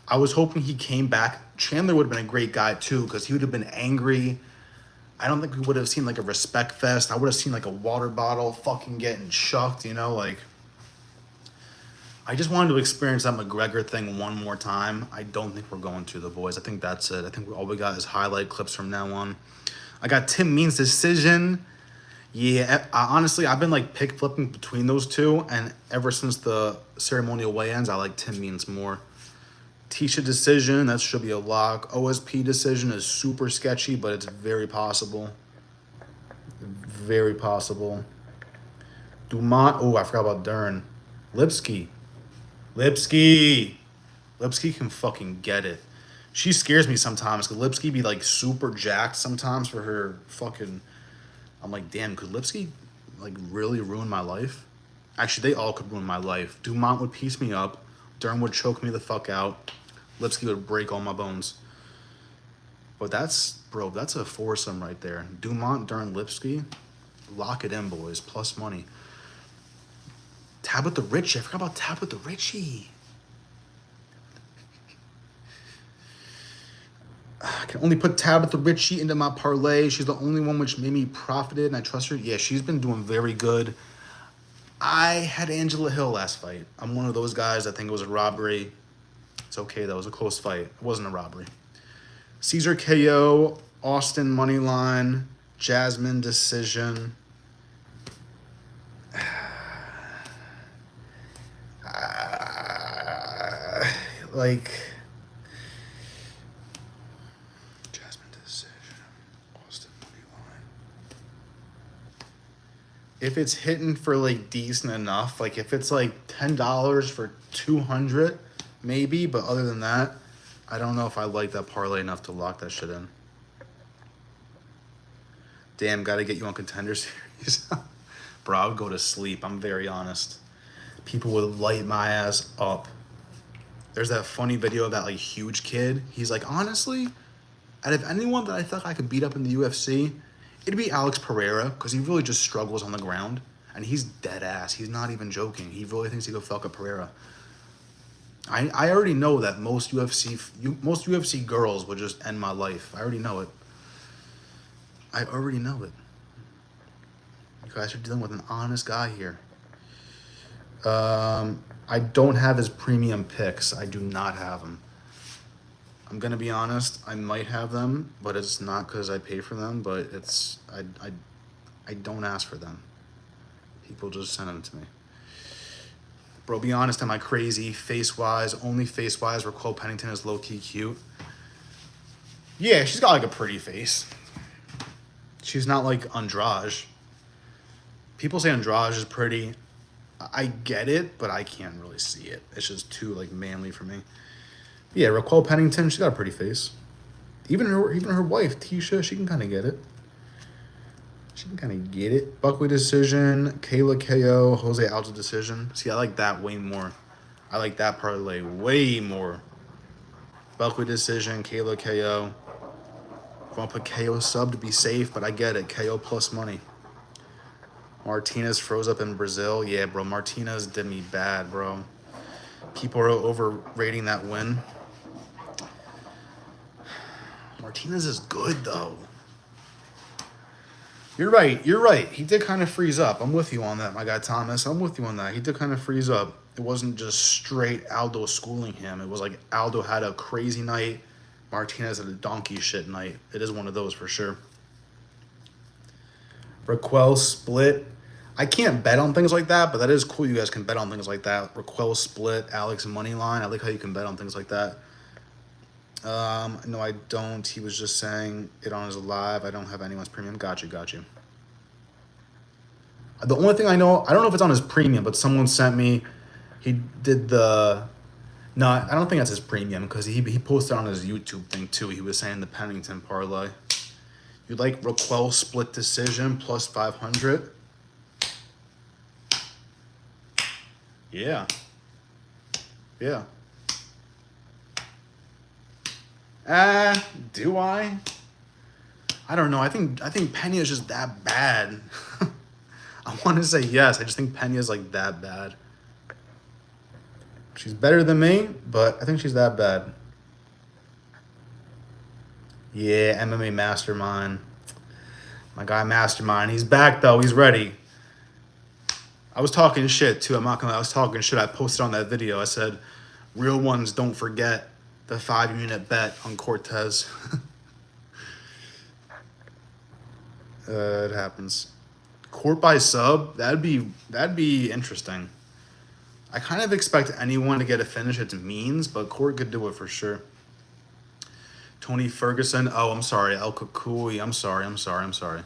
I was hoping he came back. Chandler would have been a great guy too, because he would have been angry. I don't think we would have seen like a respect fest. I would have seen like a water bottle fucking getting chucked, you know, like. I just wanted to experience that McGregor thing one more time. I don't think we're going to, the boys. I think that's it. I think all we got is highlight clips from now on. I got Tim Means decision. Yeah, honestly, I've been like pick flipping between those two, and ever since the ceremonial weigh-ins, I like Tim Means more. Tisha decision, that should be a lock. OSP decision is super sketchy, but it's very possible. Very possible. Dumont, oh, I forgot about Dern. Lipsky can fucking get it. She scares me sometimes, because Lipsky be like super jacked sometimes for her fucking. I'm like, damn, could Lipsky like really ruin my life? Actually, they all could ruin my life. Dumont would piece me up. Dern would choke me the fuck out. Lipsky would break all my bones. But that's a foursome right there. Dumont, Dern, Lipsky. Lock it in, boys. Plus money. Tabitha Ritchie. I forgot about Tabitha Ritchie. I can only put Tabitha Ritchie into my parlay. She's the only one which made me profited, and I trust her. Yeah, she's been doing very good. I had Angela Hill last fight. I'm one of those guys that think it was a robbery. It's okay, though. It was a close fight. It wasn't a robbery. Caesar KO, Austin moneyline, Jasmine decision. Like, Jasmine decision, Austin moneyline. If it's hitting for like decent enough, like if it's like $10 for 200, maybe. But other than that, I don't know if I like that parlay enough to lock that shit in. Damn, gotta get you on Contender Series. Bro, I would go to sleep. I'm very honest. People would light my ass up. There's that funny video of that like huge kid. He's like, honestly, out of anyone that I thought I could beat up in the UFC, it'd be Alex Pereira, because he really just struggles on the ground. And he's dead ass. He's not even joking. He really thinks he could fuck up Pereira. I already know that most UFC girls would just end my life. I already know it. You guys are dealing with an honest guy here. I don't have his premium picks. I do not have them. I'm gonna be honest. I might have them, but it's not because I pay for them. But it's I don't ask for them. People just send them to me. Bro, be honest. Am I crazy? Face-wise, only face-wise, Raquel Pennington is low-key cute. Yeah, she's got like a pretty face. She's not like Andrade. People say Andrade is pretty. I get it, but I can't really see it. It's just too like manly for me. Yeah, Raquel Pennington, she's got a pretty face. Even her wife, Tisha, she can kind of get it. Buckley decision, Kayla KO, Jose Aldo decision. See, I like that way more. I like that parlay way more. Buckley decision, Kayla KO. I want to put KO sub to be safe, but I get it. KO plus money. Martinez froze up in Brazil. Yeah, bro. Martinez did me bad, bro. People are overrating that win. Martinez is good, though. You're right. He did kind of freeze up. I'm with you on that, my guy Thomas. I'm with you on that. He did kind of freeze up. It wasn't just straight Aldo schooling him. It was like Aldo had a crazy night. Martinez had a donkey shit night. It is one of those for sure. Raquel split. I can't bet on things like that, but that is cool. You guys can bet on things like that. Raquel split, Alex moneyline. I like how you can bet on things like that. No, I don't. He was just saying it on his live. I don't have anyone's premium. Got you. The only thing I don't know if it's on his premium, but someone sent me, he did the, no, I don't think that's his premium, because he posted on his YouTube thing too. He was saying the Pennington parlay. You like Raquel split decision plus 500? Yeah. Yeah. Do I? I don't know. I think Pena is just that bad. I want to say yes. I just think Pena is like that bad. She's better than me, but I think she's that bad. Yeah, MMA Mastermind. My guy Mastermind. He's back though. He's ready. I was talking shit too. I'm not gonna. I was talking shit. I posted on that video. I said, "Real ones don't forget the 5-unit bet on Cortez." It happens. Court by sub. That'd be interesting. I kind of expect anyone to get a finish at means, but Court could do it for sure. Tony Ferguson. Oh, I'm sorry. El Kukui. I'm sorry.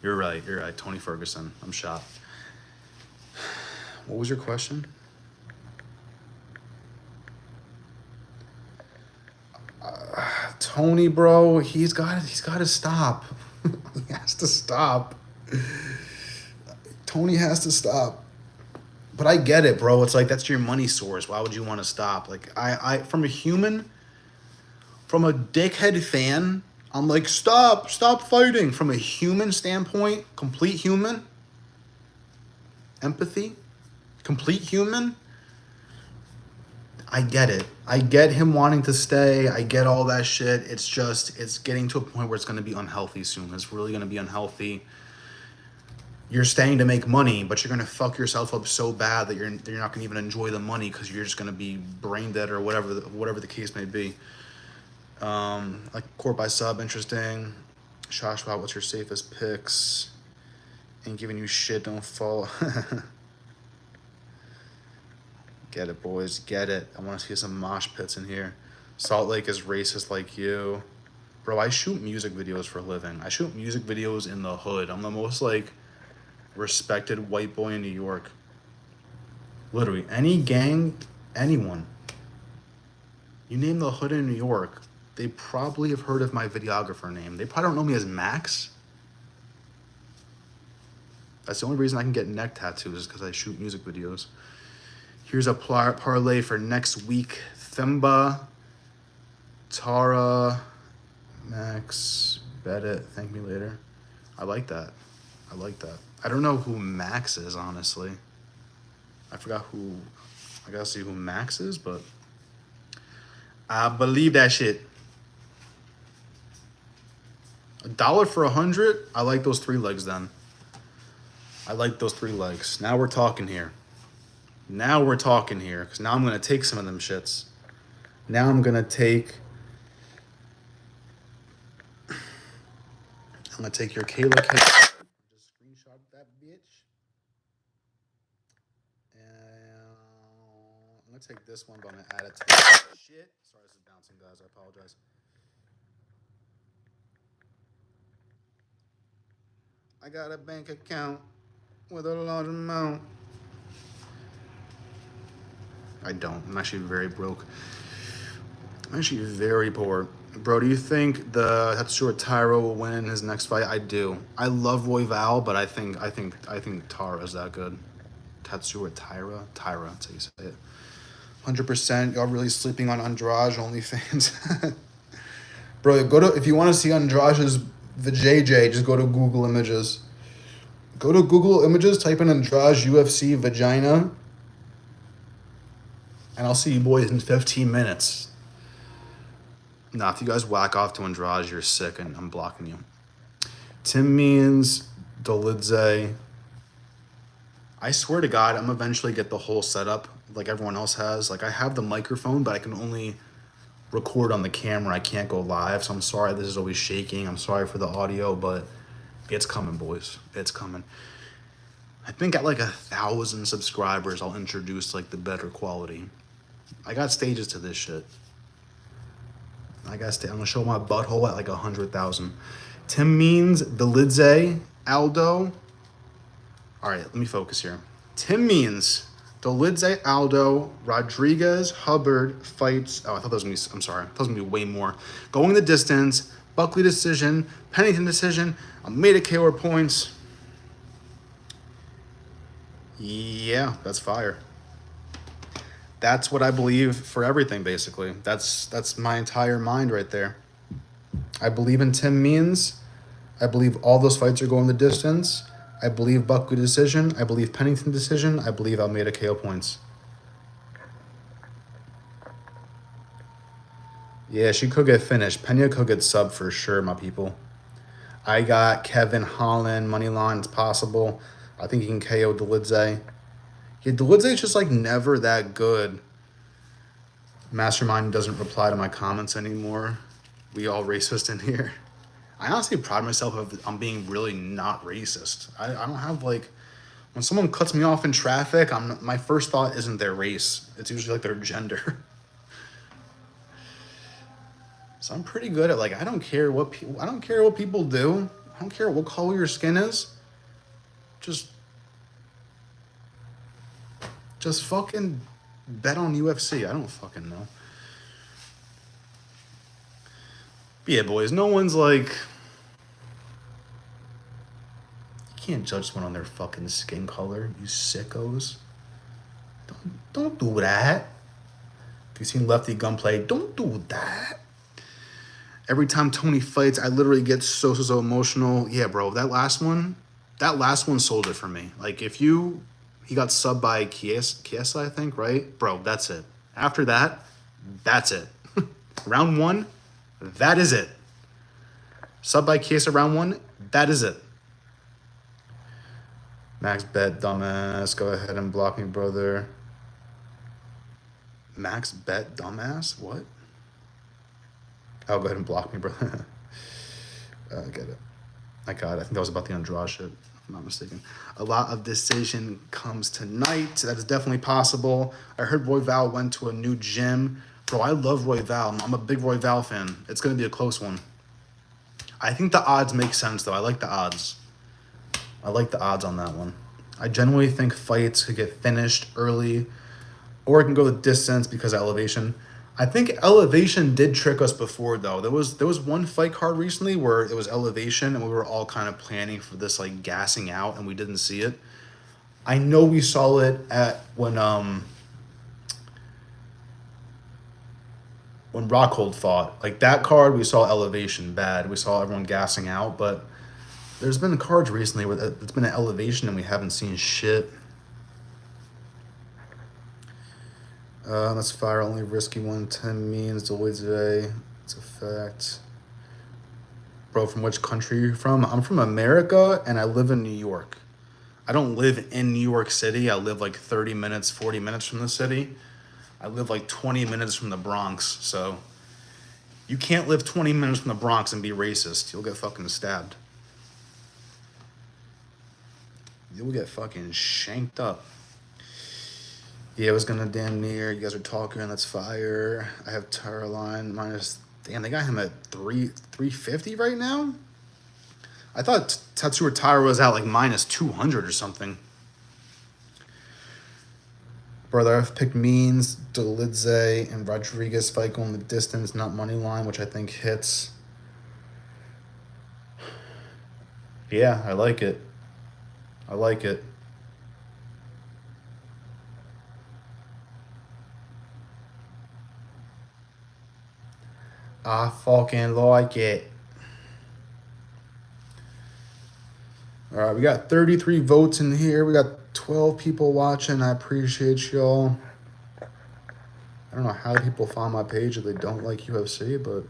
You're right. Tony Ferguson. I'm shot. What was your question? Tony, bro, he's got to stop. He has to stop. Tony has to stop. But I get it, bro. It's like that's your money source. Why would you want to stop? Like I from a dickhead fan, I'm like, stop fighting. From a human standpoint, complete human, empathy, complete human, I get it. I get him wanting to stay. I get all that shit. It's just, it's getting to a point where it's going to be unhealthy soon. It's really going to be unhealthy. You're staying to make money, but you're going to fuck yourself up so bad that you're not going to even enjoy the money because you're just going to be brain dead or whatever the case may be. Like Court by sub, interesting. Shashwat, what's your safest picks? Ain't giving you shit, don't fall. Get it, boys. Get it. I want to see some mosh pits in here. Salt Lake is racist like you. Bro, I shoot music videos for a living. I shoot music videos in the hood. I'm the most, like, respected white boy in New York. Literally. Any gang, anyone. You name the hood in New York, they probably have heard of my videographer name. They probably don't know me as Max. That's the only reason I can get neck tattoos is because I shoot music videos. Here's a parlay for next week. Themba, Tara, Max, bet it, thank me later. I like that. I don't know who Max is, honestly. I gotta see who Max is, but I believe that shit. $1 for 100? I like those 3 legs then. I like those 3 legs. Now we're talking here. Because now I'm going to take some of them shits. Now I'm going to take your Kayla kit. Just screenshot that bitch. And I'm going to take this one, but I'm going to add it to the shit. Sorry, this is bouncing, guys. I apologize. I got a bank account with a large amount. I don't. I'm actually very broke. I'm actually very poor. Bro, do you think the Tatsuro Tyro will win his next fight? I do. I love Royval, but I think Tara's that good. Tatsuro Tyra? Tyra, that's how you say it. 100%. Y'all really sleeping on Andrade OnlyFans. Bro, if you want to see Andrade's vajayjay, just go to Google Images. Go to Google Images, type in Andrade UFC vagina, and I'll see you boys in 15 minutes. Nah, if you guys whack off to Andrade, you're sick, and I'm blocking you. Tim Means, Dolidze. I swear to God, I'm eventually get the whole setup like everyone else has. Like, I have the microphone, but I can only record on the camera. I can't go live, so I'm sorry this is always shaking. I'm sorry for the audio, but it's coming, boys. It's coming. I think at like 1,000 subscribers, I'll introduce like the better quality. I got stages to this shit. I'm gonna show my butthole at like 100,000. Tim Means, Dolidze, Aldo. All right, let me focus here. Tim Means, Dolidze, Aldo, Rodriguez, Hubbard fights. Oh, I thought that was gonna be. I'm sorry. I thought it was gonna be way more. Going the distance. Buckley decision. Pennington decision. Almeida KO points. Yeah, that's fire. That's what I believe for everything, basically. That's my entire mind right there. I believe in Tim Means. I believe all those fights are going the distance. I believe Buckley decision. I believe Pennington decision. I believe Almeida KO points. Yeah, she could get finished. Pena could get sub for sure, my people. I got Kevin Holland, money line, it's possible. I think he can KO Delidze. Yeah, Delidze is just like never that good. Mastermind doesn't reply to my comments anymore. We all racist in here. I honestly pride myself on being really not racist. I don't have like, when someone cuts me off in traffic, my first thought isn't their race. It's usually like their gender. So I'm pretty good at like, I don't care what people do. I don't care what color your skin is. Just fucking bet on UFC. I don't fucking know. But yeah, boys, no one's like, you can't judge someone on their fucking skin color, you sickos. Don't do that. If you've seen Lefty Gunplay, don't do that. Every time Tony fights, I literally get so emotional. Yeah, bro, that last one sold it for me. Like, he got subbed by Chiesa, I think, right? Bro, that's it. After that, that's it. Round 1, that is it. Sub by Chiesa round 1, that is it. Max bet, dumbass. Go ahead and block me, brother. Max bet, dumbass? What? Oh, go ahead and block me, brother. I get it. I got it. I think that was about the Andrade shit, if I'm not mistaken. A lot of decision comes tonight. That is definitely possible. I heard Royval went to a new gym. Bro, I love Royval. I'm a big Royval fan. It's going to be a close one. I think the odds make sense, though. I like the odds. I like the odds on that one. I generally think fights could get finished early, or it can go the distance because of elevation. I think elevation did trick us before, though. There was one fight card recently where it was elevation, and we were all kind of planning for this like gassing out, and we didn't see it. I know we saw it at when Rockhold fought. Like that card, we saw elevation bad. We saw everyone gassing out, but there's been cards recently where it's been an elevation and we haven't seen shit. That's fire. Only risky 110 means delay today. It's a fact. Bro, from which country are you from? I'm from America and I live in New York. I don't live in New York City. I live like 30 minutes, 40 minutes from the city. I live like 20 minutes from the Bronx. So you can't live 20 minutes from the Bronx and be racist. You'll get fucking stabbed. You'll get fucking shanked up. Yeah, it was gonna damn near. You guys are talking. That's fire. I have Tyroline minus. Damn, they got him at 350 right now. I thought Tatsuro Tyro was at like minus 200 or something. Brother, I've picked Means, Delidze, and Rodriguez fight going the distance, not money line, which I think hits. Yeah, I like it. I like it. I fucking like it. All right, we got 33 votes in here. We got 12 people watching. I appreciate y'all. I don't know how people find my page if they don't like UFC, but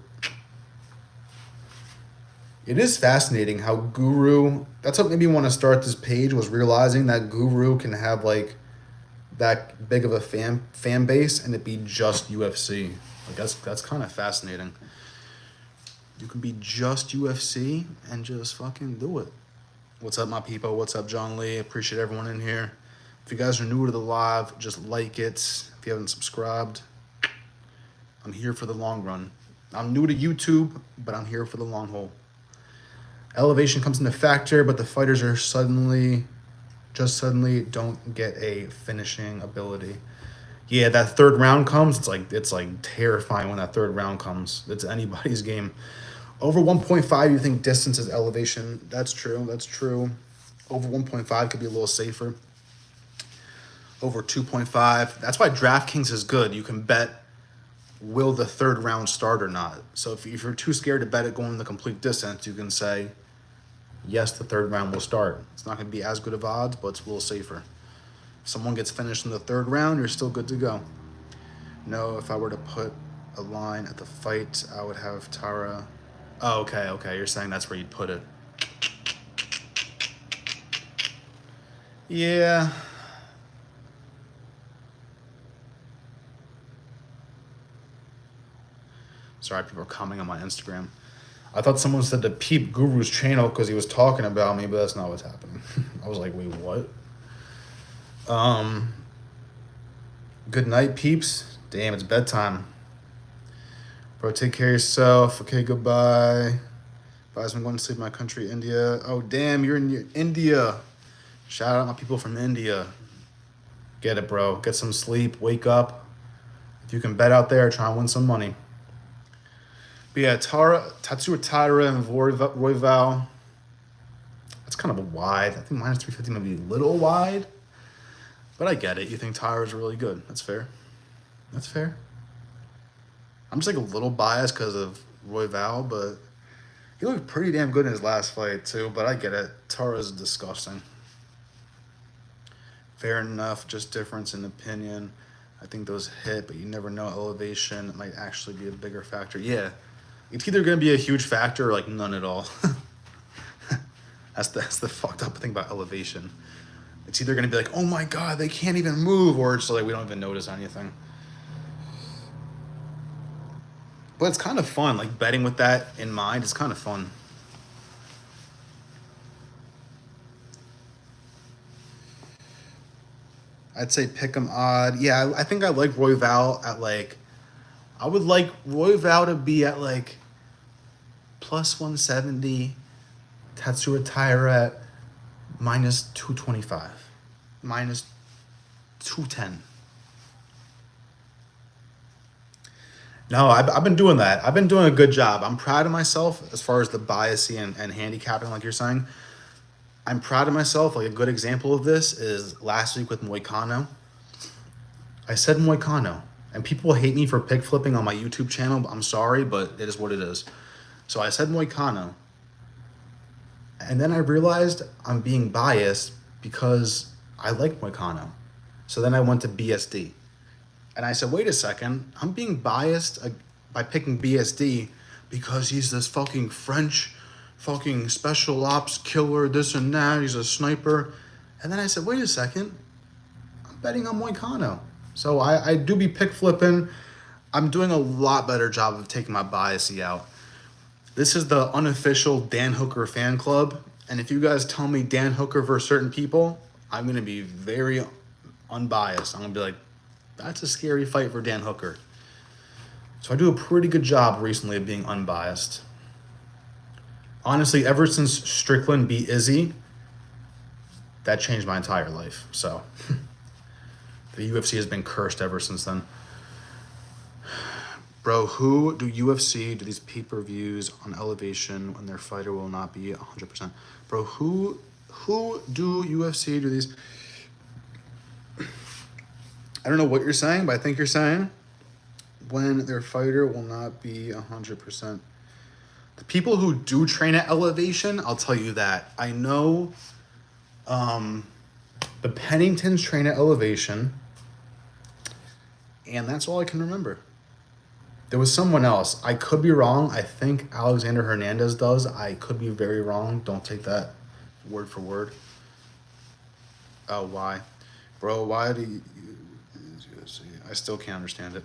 it is fascinating how Guru, that's what made me want to start this page, was realizing that Guru can have like that big of a fan base and it be just UFC. Like that's kind of fascinating. You can be just UFC and just fucking do it. What's up, my people? What's up, John Lee? Appreciate everyone in here. If you guys are new to the live, just like it. If you haven't subscribed, I'm here for the long run. I'm new to YouTube, but I'm here for the long haul. Elevation comes into factor, but the fighters are suddenly don't get a finishing ability. Yeah, that third round comes, it's like terrifying when that third round comes. It's anybody's game. Over 1.5, you think distance is elevation. That's true. Over 1.5 could be a little safer. over 2.5. That's why DraftKings is good. You can bet, will the third round start or not? So if you're too scared to bet it going the complete distance, you can say, yes, the third round will start. It's not going to be as good of odds, but it's a little safer. If someone gets finished in the third round, you're still good to go. No, if I were to put a line at the fight, I would have Tara. Oh, okay. You're saying that's where you'd put it. Yeah. Sorry, people are commenting on my Instagram. I thought someone said to peep Guru's channel because he was talking about me, but that's not what's happening. I was like, wait, what? Good night, peeps. Damn, it's bedtime. Bro, take care of yourself. Okay, goodbye. Advise me going to sleep in my country, India. Oh, damn, you're in India. Shout out my people from India. Get it, bro. Get some sleep. Wake up. If you can bet out there, try and win some money. But yeah, Tatsuro Taira and Royval. That's kind of a wide. I think minus 350 might be a little wide. But I get it. You think Taira's really good. That's fair. That's fair. I'm just like a little biased because of Royval, but he looked pretty damn good in his last fight too. But I get it. Tara's disgusting. Fair enough. Just difference in opinion. I think those hit, but you never know. Elevation might actually be a bigger factor. Yeah. It's either going to be a huge factor or like none at all. That's the fucked up thing about elevation. It's either going to be like, oh my God, they can't even move, or it's like we don't even notice anything. But it's kind of fun, like betting with that in mind. It's kind of fun. I'd say pick 'em odd. Yeah, I think I like Royval at like, I would like Royval to be at like plus 170, Tatsuro Taira at minus 225, minus 210. No, I've been doing that. I've been doing a good job. I'm proud of myself as far as the biasy and handicapping, like you're saying. I'm proud of myself. Like a good example of this is last week with Moicano. I said Moicano, and people hate me for pick flipping on my YouTube channel. I'm sorry, but it is what it is. So I said Moicano. And then I realized I'm being biased because I like Moicano. So then I went to BSD. And I said, wait a second, I'm being biased by picking BSD because he's this fucking French fucking special ops killer, this and that, he's a sniper. And then I said, wait a second, I'm betting on Moicano. So I do be pick flipping. I'm doing a lot better job of taking my biasy out. This is the unofficial Dan Hooker fan club. And if you guys tell me Dan Hooker versus certain people, I'm going to be very unbiased. I'm going to be like, that's a scary fight for Dan Hooker. So I do a pretty good job recently of being unbiased. Honestly, ever since Strickland beat Izzy, that changed my entire life. So the UFC has been cursed ever since then. Bro, who do UFC do these pay-per-views on elevation when their fighter will not be 100%? Bro, who do UFC do these? I don't know what you're saying, but I think you're saying when their fighter will not be 100%. The people who do train at elevation, I'll tell you that. I know the Penningtons train at elevation, and that's all I can remember. There was someone else. I could be wrong. I think Alexander Hernandez does. I could be very wrong. Don't take that word for word. Oh, why? Bro, why do you... I still can't understand it.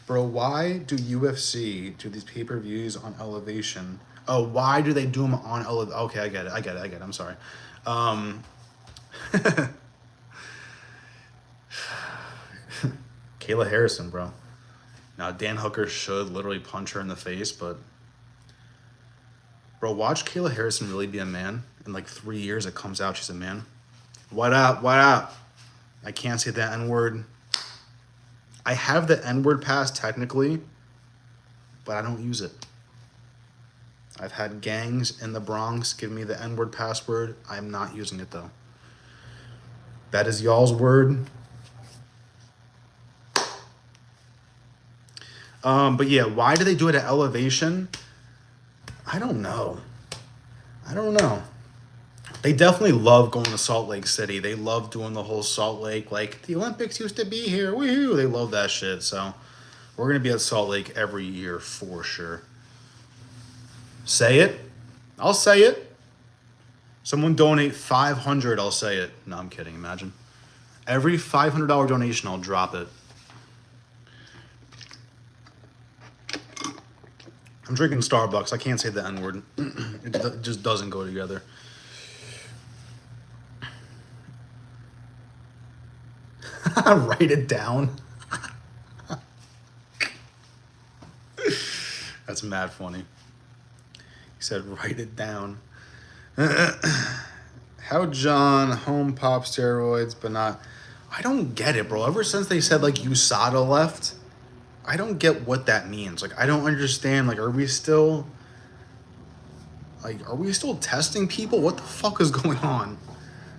Bro, why do UFC do these pay-per-views on elevation? Oh, why do they do them on elevation? Okay, I get it. I'm sorry. Kayla Harrison, bro. Now, Dan Hooker should literally punch her in the face, but... Bro, watch Kayla Harrison really be a man. In like 3 years, it comes out she's a man. What up? What up? I can't say the N-word. I have the N-word pass technically, but I don't use it. I've had gangs in the Bronx give me the N-word password. I'm not using it though. That is y'all's word. But yeah, why do they do it at elevation? I don't know. They definitely love going to Salt Lake City. They love doing the whole Salt Lake, like, the Olympics used to be here. Woohoo! They love that shit. So we're going to be at Salt Lake every year for sure. Say it. I'll say it. Someone donate $500, I'll say it. No, I'm kidding. Imagine. Every $500 donation, I'll drop it. I'm drinking Starbucks. I can't say the N-word. It just doesn't go together. Write it down. That's mad funny. He said, write it down. How John home pop steroids, but not... I don't get it, bro. Ever since they said, like, USADA left, I don't get what that means. Like, I don't understand. Like, are we still testing people? What the fuck is going on?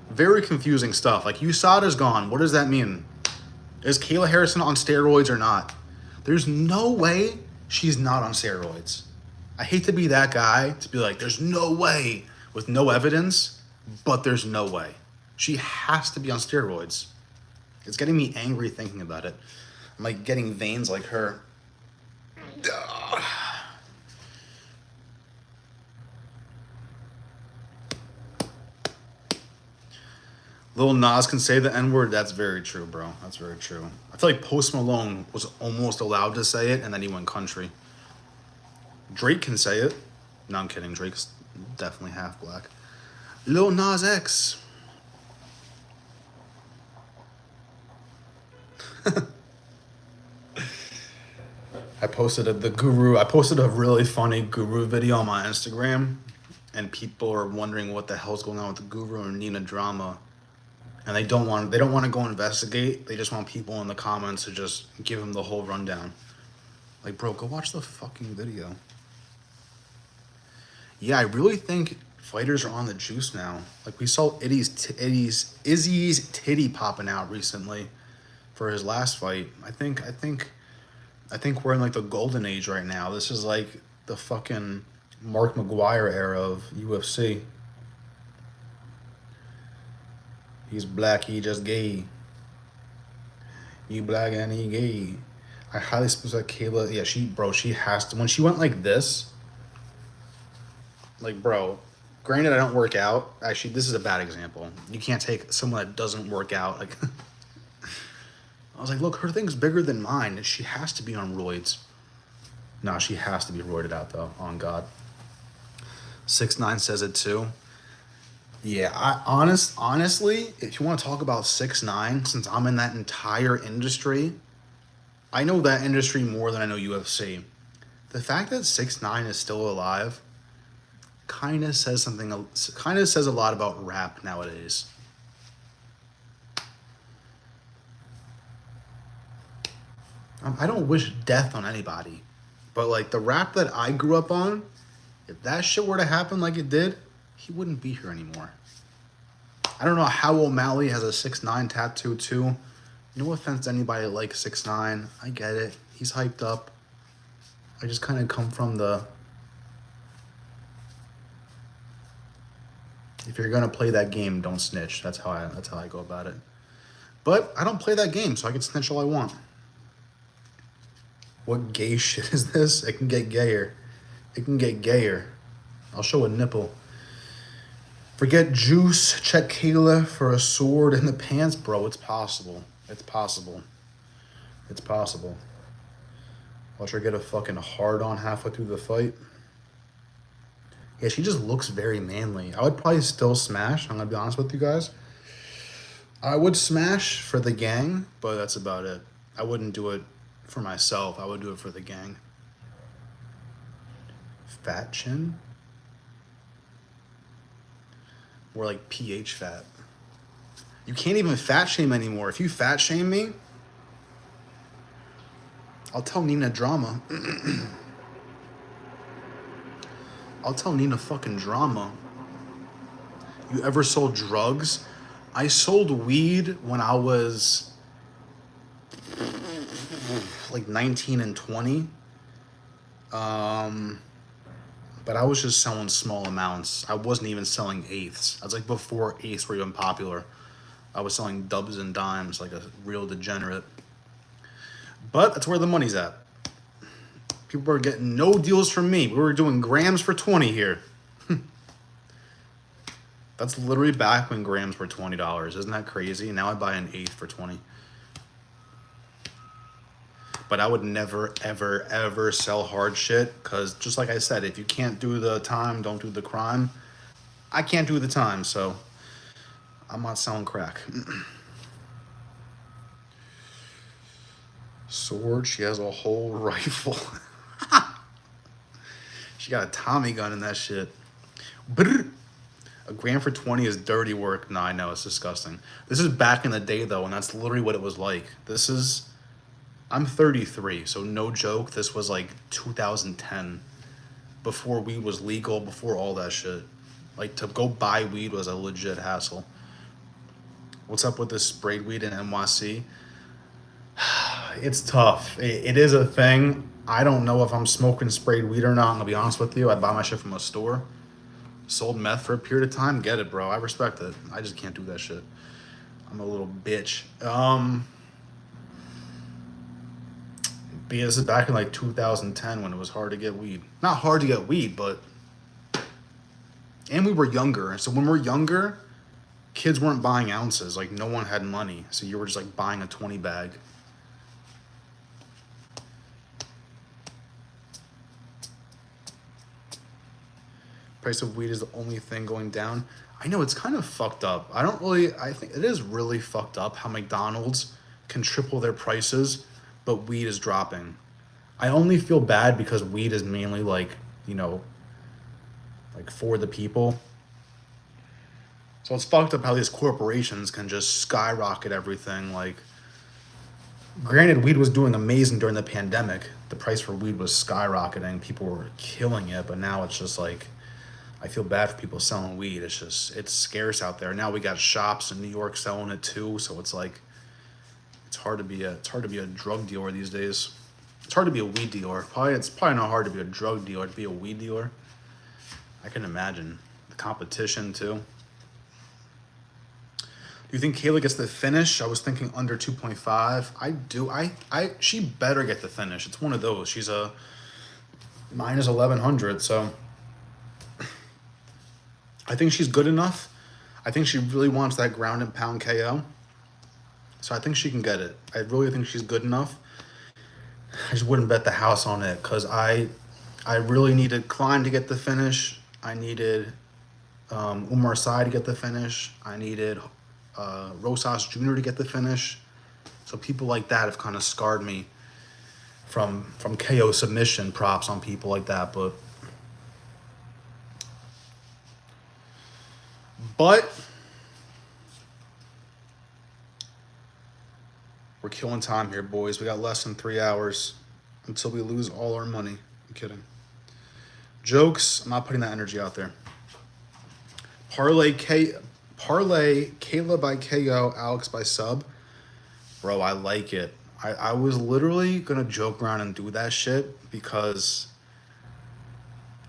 Very confusing stuff. Like, USADA's gone. What does that mean? Is Kayla Harrison on steroids or not? There's no way she's not on steroids. I hate to be that guy to be like, there's no way with no evidence, but there's no way. She has to be on steroids. It's getting me angry thinking about it. I'm like getting veins like her. Lil Nas can say the N-word. That's very true, bro. That's very true. I feel like Post Malone was almost allowed to say it, and then he went country. Drake can say it. No, I'm kidding. Drake's definitely half black. Lil Nas X. I posted a really funny Guru video on my Instagram, and people are wondering what the hell's going on with the Guru and Nina drama. And they don't want to go investigate. They just want people in the comments to just give them the whole rundown. Like, bro, go watch the fucking video. Yeah, I really think fighters are on the juice now. Like, we saw Izzy's titty popping out recently for his last fight. I think we're in like the golden age right now. This is like the fucking Mark McGuire era of UFC. He's black, he just gay. You black and he gay. I highly suspect Kayla, yeah, she has to. When she went like this, like, bro, granted I don't work out. Actually, this is a bad example. You can't take someone that doesn't work out. Like, I was like, look, her thing's bigger than mine. She has to be on roids. No, she has to be roided out, though, on God. 6ix9ine says it, too. Yeah, honestly, if you want to talk about 6ix9ine, since I'm in that entire industry, I know that industry more than I know UFC. The fact that 6ix9ine is still alive kind of says a lot about rap nowadays. I don't wish death on anybody, but like the rap that I grew up on, if that shit were to happen like it did, he wouldn't be here anymore. I don't know how O'Malley has a 6ix9ine tattoo too. No offense to anybody that likes 6ix9ine. I get it. He's hyped up. I just kind of come from the... If you're gonna play that game, don't snitch. That's how I go about it. But I don't play that game, so I can snitch all I want. What gay shit is this? It can get gayer. It can get gayer. I'll show a nipple. Forget juice. Check Kayla for a sword in the pants. Bro, it's possible. It's possible. It's possible. Watch her get a fucking hard-on halfway through the fight. Yeah, she just looks very manly. I would probably still smash. I'm going to be honest with you guys. I would smash for the gang, but that's about it. I wouldn't do it for myself. I would do it for the gang. Fat chin? More like pH fat. You can't even fat shame anymore. If you fat shame me, I'll tell Nina drama. I'll tell Nina fucking drama. You ever sold drugs? I sold weed when I was like 19 and 20. But I was just selling small amounts. I wasn't even selling eighths. I was like before eighths were even popular. I was selling dubs and dimes like a real degenerate. But that's where the money's at. People are getting no deals from me. We were doing grams for 20 here. That's literally back when grams were $20. Isn't that crazy? Now I buy an eighth for 20. But I would never, ever, ever sell hard shit because just like I said, if you can't do the time, don't do the crime. I can't do the time, so I'm not selling crack. Sword, she has a whole rifle. She got a Tommy gun in that shit. Brr. A gram for 20 is dirty work. No, I know, it's disgusting. This is back in the day, though, and that's literally what it was like. I'm 33, so no joke, this was like 2010. Before weed was legal, before all that shit. Like, to go buy weed was a legit hassle. What's up with this sprayed weed in NYC? It's tough. It is a thing. I don't know if I'm smoking sprayed weed or not. I'm gonna be honest with you. I buy my shit from a store. Sold meth for a period of time. Get it, bro. I respect it. I just can't do that shit. I'm a little bitch. Because this is back in like 2010 when it was hard to get weed. Not hard to get weed, but... And we were younger. So when we're younger, kids weren't buying ounces. Like, no one had money. So you were just like buying a 20 bag. Price of weed is the only thing going down. I know, it's kind of fucked up. I think it is really fucked up how McDonald's can triple their prices, but weed is dropping. I only feel bad because weed is mainly like, like for the people. So it's fucked up how these corporations can just skyrocket everything. Like, granted, weed was doing amazing during the pandemic. The price for weed was skyrocketing. People were killing it, but now it's just like, I feel bad for people selling weed. It's scarce out there. Now we got shops in New York selling it too, so it's like it's hard to be a drug dealer these days. It's hard to be a weed dealer. It's probably not hard to be a drug dealer, to be a weed dealer. I can imagine the competition too. Do you think Kayla gets the finish? I was thinking under 2.5. I do. She better get the finish. It's one of those. She's a minus 1100, so I think she's good enough. I think she really wants that ground and pound KO. So I think she can get it. I really think she's good enough. I just wouldn't bet the house on it because I really needed Klein to get the finish. I needed Umar Sy to get the finish. I needed Rosas Jr. to get the finish. So people like that have kind of scarred me from KO submission props on people like that. But we're killing time here, boys. We got less than 3 hours until we lose all our money. I'm kidding. Jokes. I'm not putting that energy out there. Parlay Kayla by KO, Alex by sub. Bro, I like it. I was literally going to joke around and do that shit because...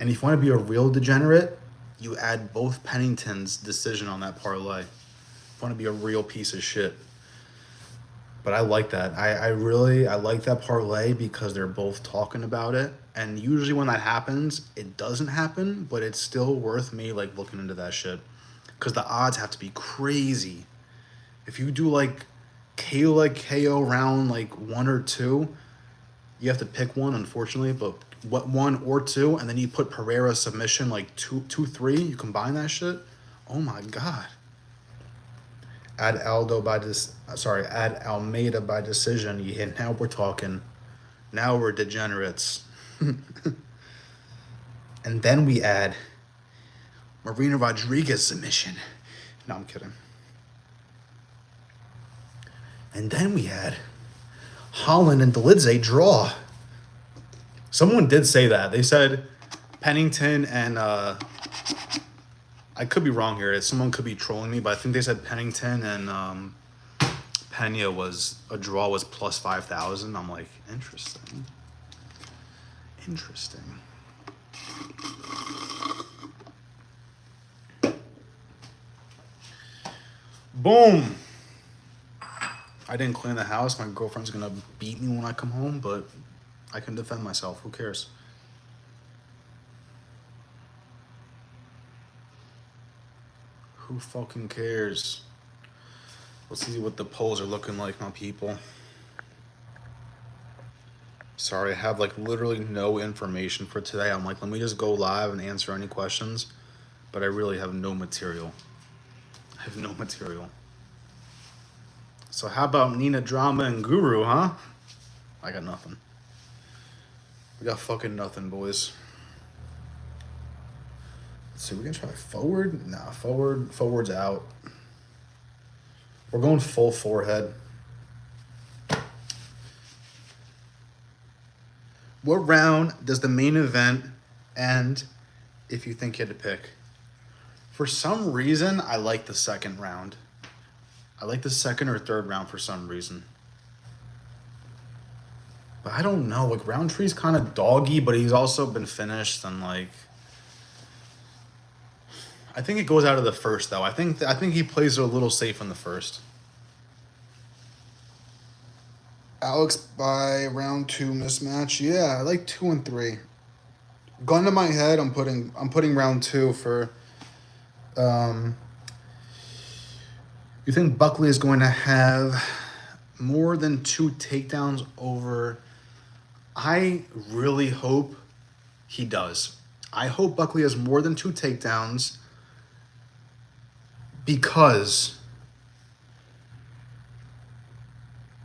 And if you want to be a real degenerate, you add both Pennington's decision on that parlay. If you want to be a real piece of shit. But I like that. I like that parlay because they're both talking about it. And usually when that happens, it doesn't happen, but it's still worth me like looking into that shit. Because the odds have to be crazy. If you do like Kayla KO round like 1 or 2, you have to pick one, unfortunately, but what 1 or 2, and then you put Pereira submission like 2-3, you combine that shit. Oh my god. Add Almeida by decision. Yeah, now we're talking. Now we're degenerates. And then we add Marina Rodriguez submission. No, I'm kidding. And then we add Holland and Delidze draw. Someone did say that. They said Pennington and I could be wrong here. Someone could be trolling me, but I think they said Pennington and Pena was a draw was plus 5,000. I'm like, interesting. Interesting. Boom. I didn't clean the house. My girlfriend's gonna beat me when I come home, but I can defend myself. Who cares? Who fucking cares? Let's see what the polls are looking like, my people. Sorry, I have like literally no information for today. I'm like, let me just go live and answer any questions, but I really have no material. I have no material. So how about Nina Drama and Guru, huh? I got nothing. We got fucking nothing, boys. Let's see, we can try forward? Nah, forward's out. We're going full forehead. What round does the main event end if you think you had to pick? For some reason, I like the second round. I like the second or third round for some reason. But I don't know. Like, Roundtree's kind of doggy, but he's also been finished. And, like, I think it goes out of the first, though. I think he plays it a little safe in the first. Alex by round 2 mismatch. Yeah, I like 2 and 3. Gun to my head, I'm putting round 2 for. You think Buckley is going to have more than 2 takedowns over? I really hope he does. I hope Buckley has more than 2 takedowns because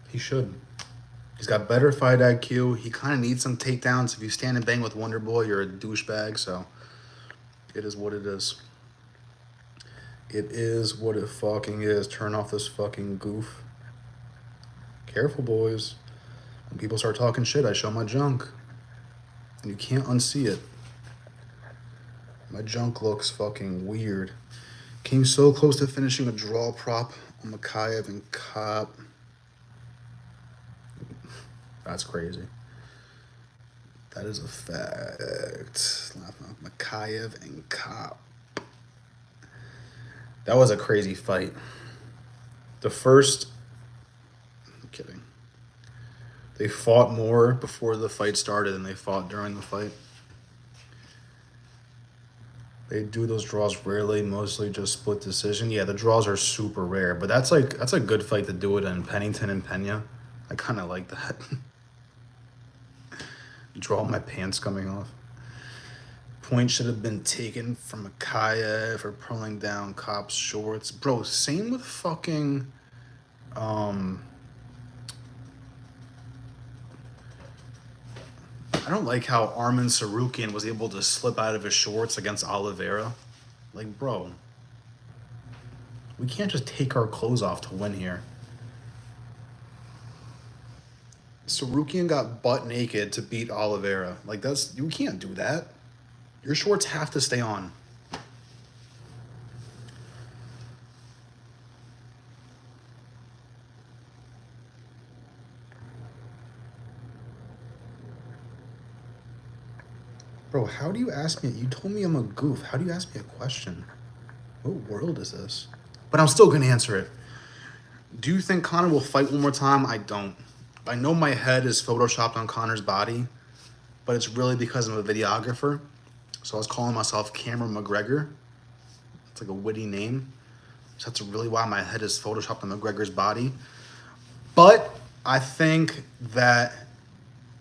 he should. He's got better fight IQ. He kind of needs some takedowns. If you stand and bang with Wonder Boy, you're a douchebag. So it is what it is. It is what it fucking is. Turn off this fucking goof. Careful, boys. When people start talking shit, I show my junk. And you can't unsee it. My junk looks fucking weird. Came so close to finishing a draw prop on Makayev and Kopp. That's crazy. That is a fact. Makayev and Kopp. That was a crazy fight. The first... I'm kidding. They fought more before the fight started than they fought during the fight. They do those draws rarely, mostly just split decision. Yeah, the draws are super rare, but that's a good fight to do it in. Pennington and Pena. I kind of like that. Draw my pants coming off. Point should have been taken from Makayev for pulling down Kopp's shorts. Bro, same with fucking... I don't like how Arman Sarukian was able to slip out of his shorts against Oliveira. Like, bro, we can't just take our clothes off to win here. Sarukian got butt naked to beat Oliveira. Like, you can't do that. Your shorts have to stay on. Bro, how do you ask me? You told me I'm a goof. How do you ask me a question? What world is this? But I'm still going to answer it. Do you think Conor will fight one more time? I don't. I know my head is photoshopped on Conor's body, but it's really because I'm a videographer. So I was calling myself Cameron McGregor. It's like a witty name. So that's really why my head is photoshopped on McGregor's body. But I think that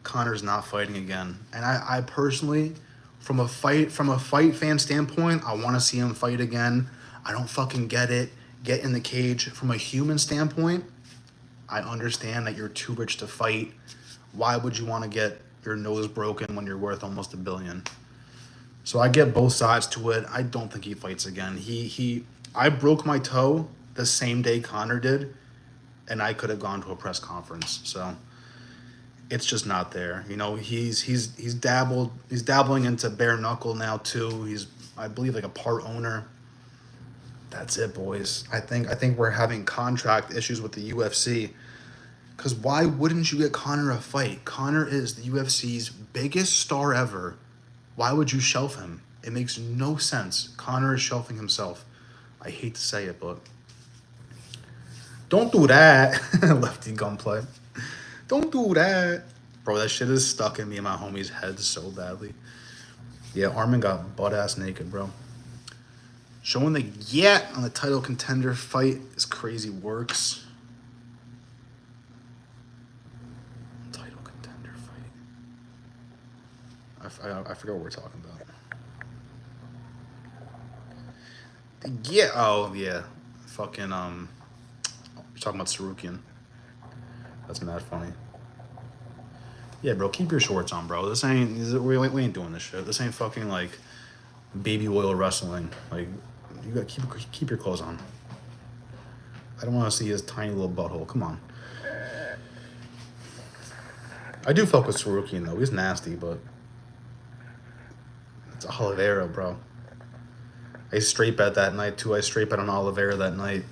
Conor's not fighting again. And I personally, from a fight fan standpoint, I want to see him fight again. I don't fucking get it. Get in the cage. From a human standpoint, I understand that you're too rich to fight. Why would you want to get your nose broken when you're worth almost $1 billion? So I get both sides to it. I don't think he fights again. I broke my toe the same day Conor did, and I could have gone to a press conference. So it's just not there. You know, he's dabbling into bare knuckle now too. He's, I believe, like a part owner. That's it, boys. I think we're having contract issues with the UFC. Because why wouldn't you get Conor a fight? Conor is the UFC's biggest star ever. Why would you shelf him? It makes no sense. Conor is shelving himself. I hate to say it, but don't do that. Lefty gunplay. Don't do that. Bro, that shit is stuck in me and my homie's head so badly. Yeah, Armin got butt-ass naked, bro. Showing the yet on the title contender fight is crazy works. Title contender fight. I forgot what we're talking about. Yeah, oh, yeah. Fucking, you're talking about Sarukian. That's mad funny. Yeah, bro, keep your shorts on, bro. We ain't doing this shit. This ain't fucking, like, baby oil wrestling. Like, you gotta keep your clothes on. I don't want to see his tiny little butthole. Come on. I do fuck with Sarukian, though. He's nasty, but it's Oliveira, bro. I straight bet that night, too. I straight bet on Oliveira that night.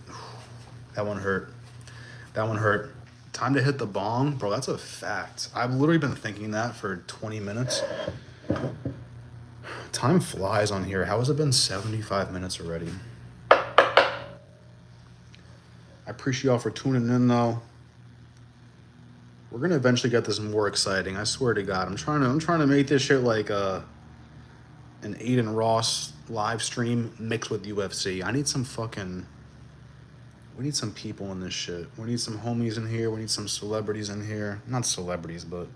That one hurt. That one hurt. Time to hit the bong? Bro, that's a fact. I've literally been thinking that for 20 minutes. Time flies on here. How has it been 75 minutes already? I appreciate y'all for tuning in, though. We're gonna eventually get this more exciting. I swear to God, I'm trying to make this shit like an Aiden Ross live stream mixed with UFC. I need some fucking. We need some people in this shit. We need some homies in here. We need some celebrities in here. Not celebrities, but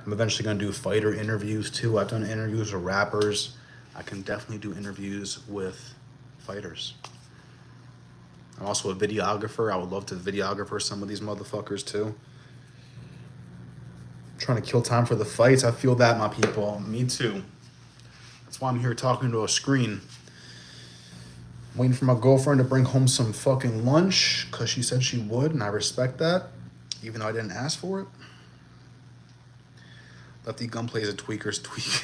I'm eventually going to do fighter interviews too. I've done interviews with rappers. I can definitely do interviews with fighters. I'm also a videographer. I would love to videographer some of these motherfuckers too. I'm trying to kill time for the fights. I feel that, my people. Me too. That's why I'm here talking to a screen. Waiting for my girlfriend to bring home some fucking lunch because she said she would, and I respect that, even though I didn't ask for it. Lefty Gunplay is a tweaker's tweak.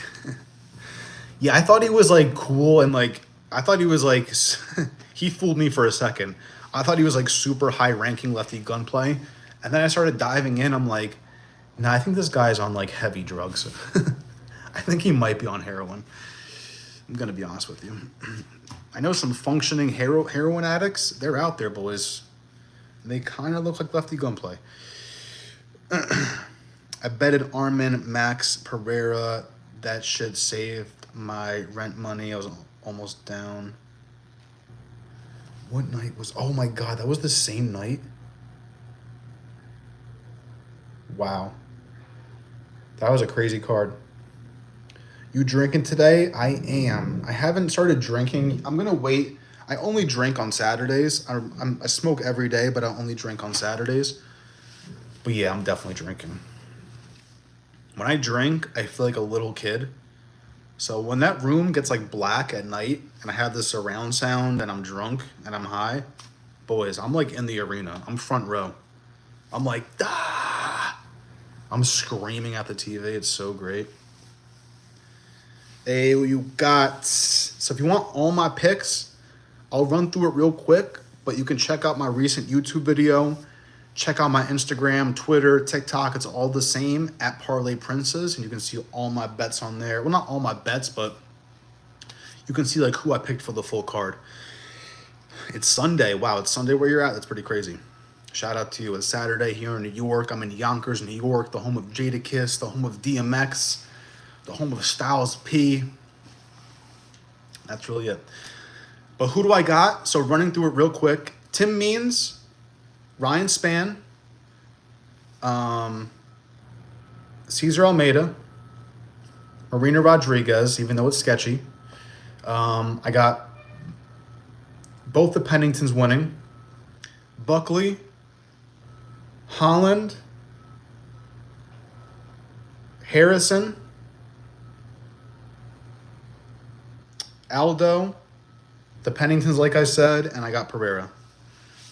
Yeah, I thought he was, like, cool and, like, I thought he was, like, he fooled me for a second. I thought he was, like, super high-ranking Lefty Gunplay, and then I started diving in. I'm like, nah, I think this guy's on, like, heavy drugs. I think he might be on heroin. I'm going to be honest with you. I know some functioning heroin addicts. They're out there, boys. They kind of look like Lefty Gunplay. I betted Armin Max Pereira. That shit saved my rent money. I was almost down. What night was... Oh, my God. That was the same night? Wow. That was a crazy card. You drinking today? I am. I haven't started drinking. I'm going to wait. I only drink on Saturdays. I smoke every day, but I only drink on Saturdays. But yeah, I'm definitely drinking. When I drink, I feel like a little kid. So when that room gets like black at night and I have the surround sound and I'm drunk and I'm high, boys, I'm like in the arena. I'm front row. I'm like, ah! I'm screaming at the TV. It's so great. Hey, you got... So if you want all my picks, I'll run through it real quick, but you can check out my recent YouTube video. Check out my Instagram, Twitter, TikTok. It's all the same, at Parlay Princes, and you can see all my bets on there. Well, not all my bets, but you can see like who I picked for the full card. It's Sunday. Wow, it's Sunday where you're at. That's pretty crazy. Shout out to you. It's Saturday here in New York. I'm in Yonkers, New York, the home of Jadakiss, the home of DMX, the home of Styles P. That's really it. But who do I got? So running through it real quick. Tim Means, Ryan Spann, Cesar Almeida, Marina Rodriguez, even though it's sketchy. I got both the Penningtons winning. Buckley, Holland, Harrison, Aldo, the Penningtons, like I said, and I got Pereira.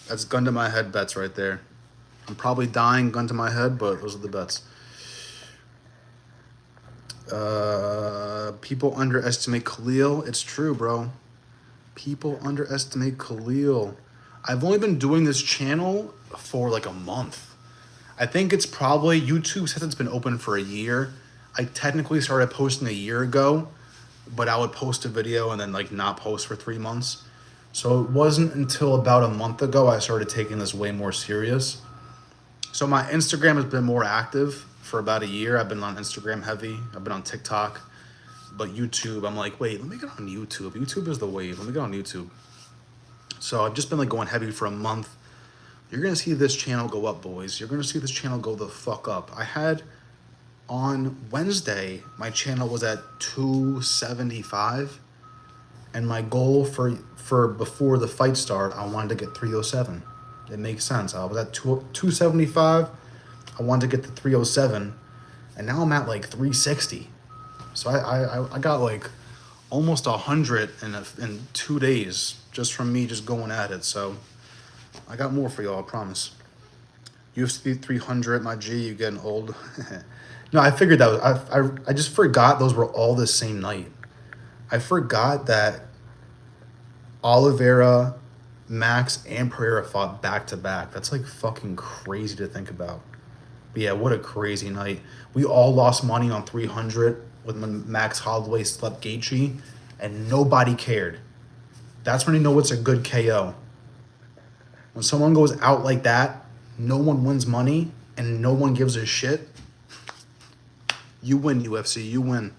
That's gun to my head bets right there. I'm probably dying gun to my head, but those are the bets. People underestimate Khalil. It's true, bro. People underestimate Khalil. I've only been doing this channel for like a month. I think it's probably, YouTube says it's been open for a year. I technically started posting a year ago, but I would post a video and then like not post for 3 months. So it wasn't until about a month ago I started taking this way more serious. So my Instagram has been more active for about a year. I've been on Instagram heavy. I've been on TikTok. But YouTube, I'm like, wait, let me get on YouTube. YouTube is the wave. Let me get on YouTube. So I've just been like going heavy for a month. You're going to see this channel go up, boys. You're going to see this channel go the fuck up. I had on Wednesday, my channel was at 275. And my goal for before the fight start, I wanted to get 307. It makes sense. I was at 275. I wanted to get to 307. And now I'm at like 360. So I got like almost 100 in 2 days just from me just going at it. So I got more for y'all, I promise. UFC 300, my G, you getting old. No, I figured that was, I just forgot those were all the same night. I forgot that Oliveira, Max, and Pereira fought back to back. That's like fucking crazy to think about. But yeah, what a crazy night. We all lost money on 300 when Max Holloway slept Gaethje, and nobody cared. That's when you know it's a good KO. When someone goes out like that, no one wins money, and no one gives a shit. You win, UFC. You win.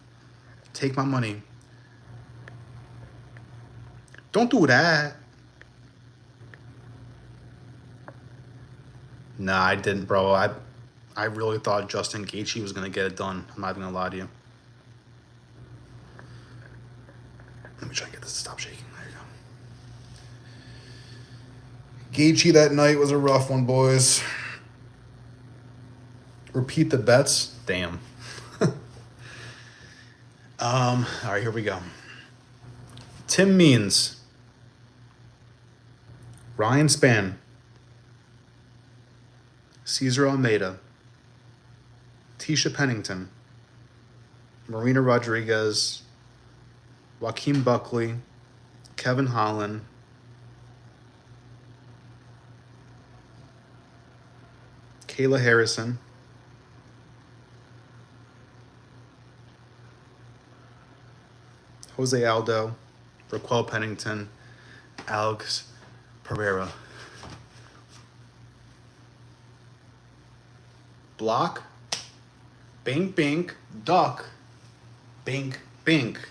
Take my money. Don't do that. Nah, I didn't, bro. I really thought Justin Gaethje was going to get it done. I'm not even going to lie to you. Let me try and get this to stop shaking. There you go. Gaethje that night was a rough one, boys. Repeat the bets? Damn. All right, here we go. Tim Means. Ryan Spann. Cesar Almeida. Tisha Pennington. Marina Rodriguez. Joaquin Buckley. Kevin Holland. Kayla Harrison. Jose Aldo. Raquel Pennington. Alex Pereira. Block. Bink, bink. Duck. Bink, bink.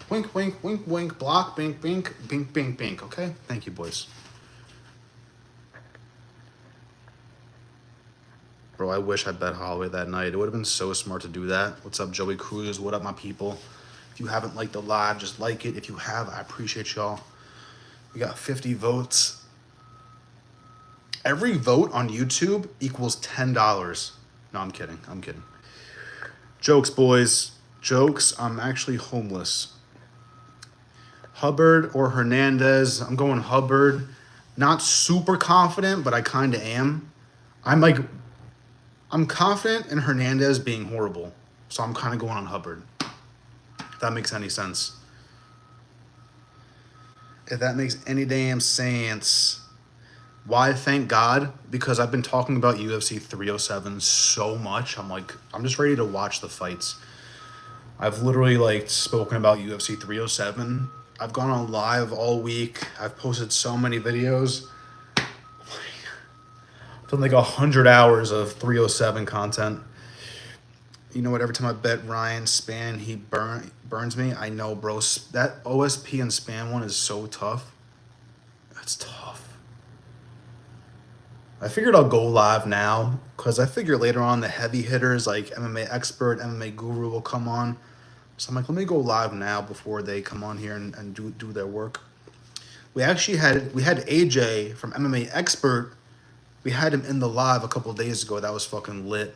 Wink, wink, wink, wink. Block, bink, bink. Bink, bink, bink. Okay? Thank you, boys. Bro, I wish I bet Holloway that night. It would have been so smart to do that. What's up, Joey Cruz? What up, my people? If you haven't liked the live, just like it. If you have, I appreciate y'all. We got 50 votes. Every vote on YouTube equals $10. No, I'm kidding. I'm kidding. Jokes, boys. Jokes. I'm actually homeless. Hubbard or Hernandez. I'm going Hubbard. Not super confident, but I kind of am. I'm confident in Hernandez being horrible. So I'm kind of going on Hubbard. If that makes any sense. If that makes any damn sense. Why? Thank God. Because I've been talking about UFC 307 so much. I'm just ready to watch the fights. I've literally spoken about UFC 307. I've gone on live all week. I've posted so many videos. I've done 100 hours of 307 content. You know what? Every time I bet Ryan Spann, he burns me. I know, bro. That OSP and Spann one is so tough. That's tough. I figured I'll go live now because I figure later on the heavy hitters like MMA Expert, MMA Guru will come on. So I'm like, let me go live now before they come on here and do their work. We had AJ from MMA Expert. We had him in the live a couple of days ago. That was fucking lit.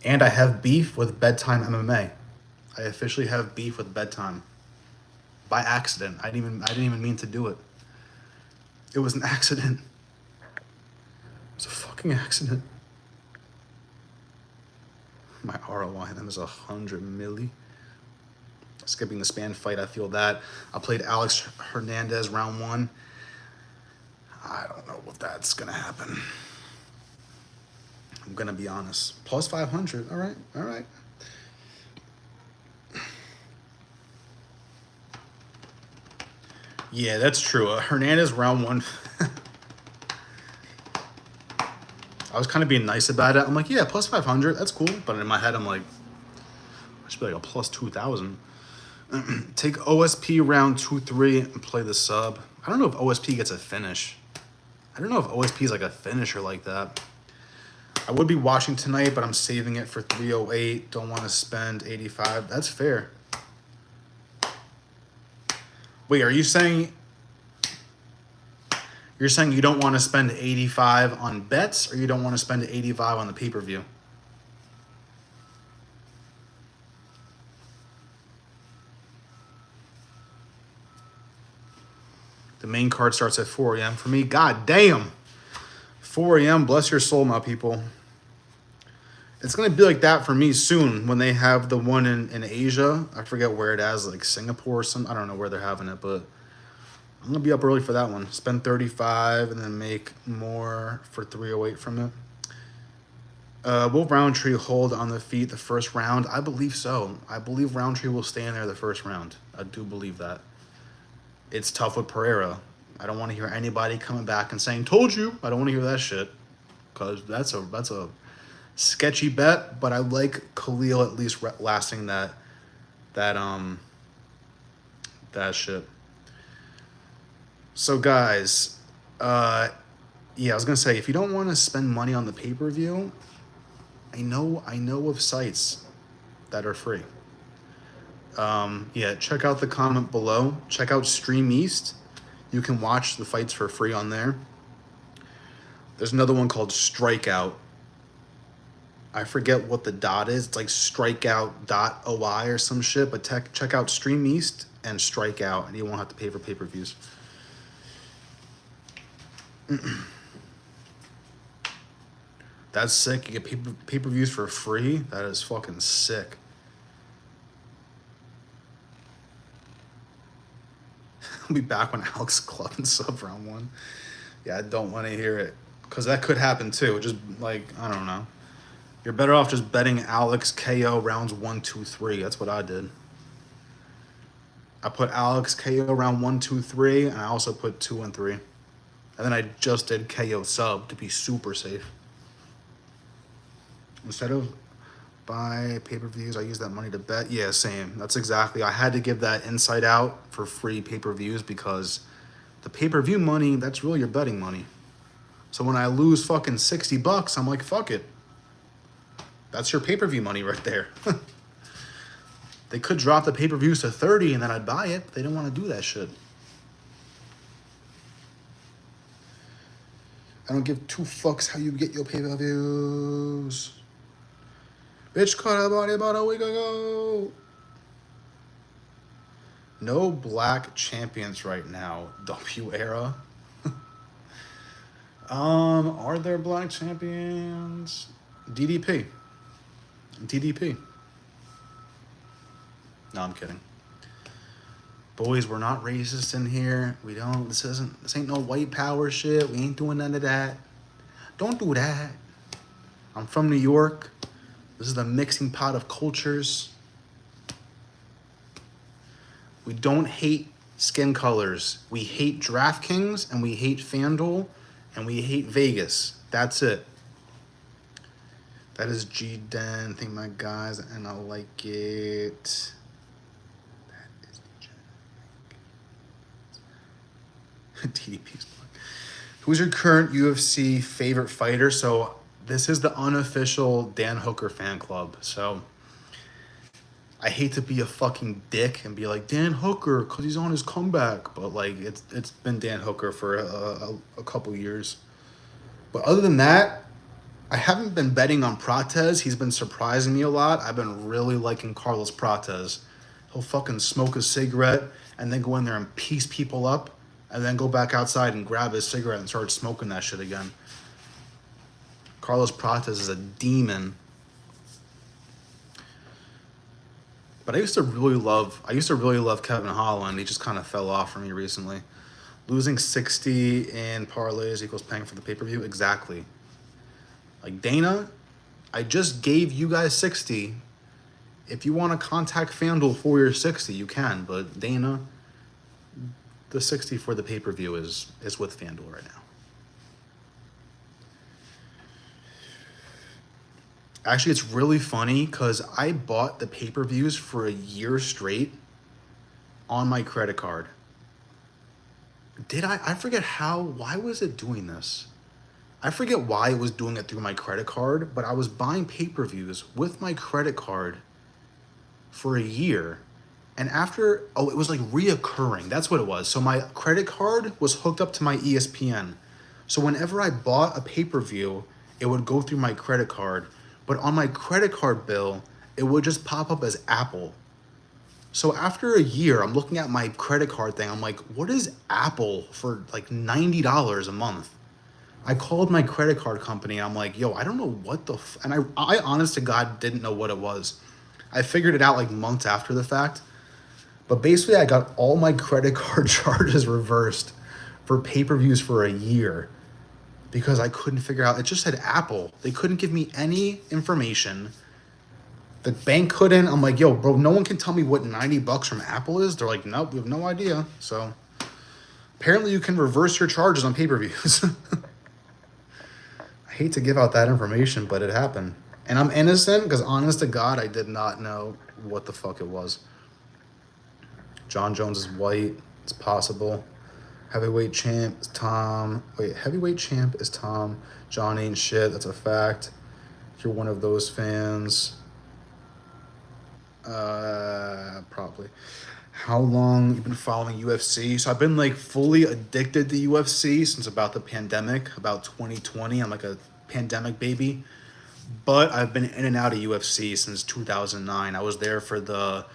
And I have beef with Bedtime MMA. I officially have beef with Bedtime. By accident. I didn't even mean to do it. It was an accident. It was a fucking accident. My ROI on them is 100 milli. skipping the Span fight. I feel that. I played Alex Hernandez round 1. I don't know if that's going to happen. I'm going to be honest. Plus 500. All right. All right. Yeah, that's true. Hernandez round 1. I was kind of being nice about it. I'm like, yeah, plus 500. That's cool. But in my head, I'm like, I should be like a plus 2,000. Take OSP round 2-3 and play the sub. I don't know if OSP gets a finish. I don't know if OSP is like a finisher like that. I would be watching tonight, but I'm saving it for 308. Don't want to spend 85. That's fair. Wait, are you saying you're saying you don't want to spend 85 on bets, or you don't want to spend 85 on the pay-per-view? The main card starts at 4 a.m. for me. God damn. 4 a.m. Bless your soul, my people. It's going to be like that for me soon when they have the one in Asia. I forget where it is, like Singapore or something. I don't know where they're having it, but I'm going to be up early for that one. Spend 35 and then make more for 308 from it. Will Roundtree hold on the feet the first round? I believe so. I believe Roundtree will stay in there the first round. I do believe that. It's tough with Pereira. I don't want to hear anybody coming back and saying, told you. I don't want to hear that shit. Because that's a sketchy bet, but I like Khalil at least lasting that shit. So guys, yeah, I was gonna say, if you don't want to spend money on the pay-per-view, I know of sites that are free. Yeah, check out the comment below. Check out Stream East. You can watch the fights for free on there. There's another one called Strikeout. I forget what the dot is. It's like strikeout.oi or some shit, but check out Stream East and Strikeout, and you won't have to pay for pay-per-views. That's sick. You get pay-per-views for free. That is fucking sick. I'll be back when Alex Club and sub round 1. Yeah, I don't want to hear it. Because that could happen too. Just like, I don't know. You're better off just betting Alex KO rounds 1, 2, 3. That's what I did. I put Alex KO round 1, 2, 3, and I also put 2 and 3. And then I just did KO sub to be super safe. Instead of buy pay-per-views, I use that money to bet. Yeah, same. That's exactly. I had to give that insight out for free pay-per-views because the pay-per-view money, that's really your betting money. So when I lose fucking $60, I'm like, fuck it. That's your pay-per-view money right there. They could drop the pay-per-views to 30 and then I'd buy it, but they don't want to do that shit. I don't give two fucks how you get your pay-per-views. Bitch caught a body about a week ago. No black champions right now. W era. Are there black champions? DDP. No, I'm kidding. Boys, we're not racist in here. This ain't no white power shit. We ain't doing none of that. Don't do that. I'm from New York. This is the mixing pot of cultures. We don't hate skin colors. We hate DraftKings and we hate FanDuel and we hate Vegas. That's it. That is G-Den. Thank my guys, and I like it. That is DDP's block. Who's your current UFC favorite fighter? So this is the unofficial Dan Hooker fan club. So I hate to be a fucking dick and be like, Dan Hooker, because he's on his comeback. But, like, it's been Dan Hooker for a couple years. But other than that, I haven't been betting on Prates. He's been surprising me a lot. I've been really liking Carlos Prates. He'll fucking smoke a cigarette and then go in there and piece people up and then go back outside and grab his cigarette and start smoking that shit again. Carlos Prates is a demon. But I used to really love Kevin Holland. He just kind of fell off for me recently. Losing 60 in parlays equals paying for the pay-per-view? Exactly. Like Dana, I just gave you guys 60. If you want to contact FanDuel for your 60, you can. But Dana, the 60 for the pay-per-view is with FanDuel right now. Actually, it's really funny because I bought the pay-per-views for a year straight on my credit card. Did I? I forget how. Why was it doing this? I forget why it was doing it through my credit card, but I was buying pay-per-views with my credit card for a year. And after, it was like reoccurring. That's what it was. So my credit card was hooked up to my ESPN. So whenever I bought a pay-per-view, it would go through my credit card. But on my credit card bill, it would just pop up as Apple. So after a year, I'm looking at my credit card thing. I'm like, what is Apple for like $90 a month? I called my credit card company. I'm like, yo, I don't know what the and I honest to God didn't know what it was. I figured it out like months after the fact. But basically, I got all my credit card charges reversed for pay-per-views for a year because I couldn't figure out. It just said Apple. They couldn't give me any information. The bank couldn't. I'm like, yo, bro, no one can tell me what $90 from Apple is. They're like, nope, we have no idea. So apparently you can reverse your charges on pay-per-views. I hate to give out that information, but it happened. And I'm innocent because honest to God, I did not know what the fuck it was. John Jones is white. It's possible. Heavyweight champ is Tom. Wait, heavyweight champ is Tom. John ain't shit. That's a fact. If you're one of those fans, probably. How long you been following UFC? So I've been like fully addicted to UFC since about the pandemic, about 2020. I'm like a pandemic baby. But I've been in and out of UFC since 2009. I was there for the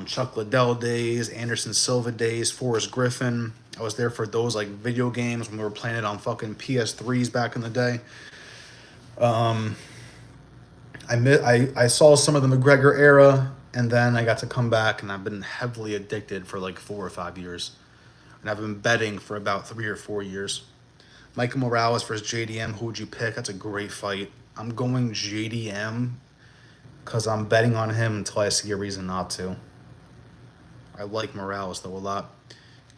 Chuck Liddell days, Anderson Silva days, Forrest Griffin. I was there for those like video games when we were playing it on fucking PS3s back in the day. I saw some of the McGregor era, and then I got to come back, and I've been heavily addicted for like 4 or 5 years. And I've been betting for about 3 or 4 years. Michael Morales versus JDM, who would you pick? That's a great fight. I'm going JDM because I'm betting on him until I see a reason not to. I like Morales, though, a lot.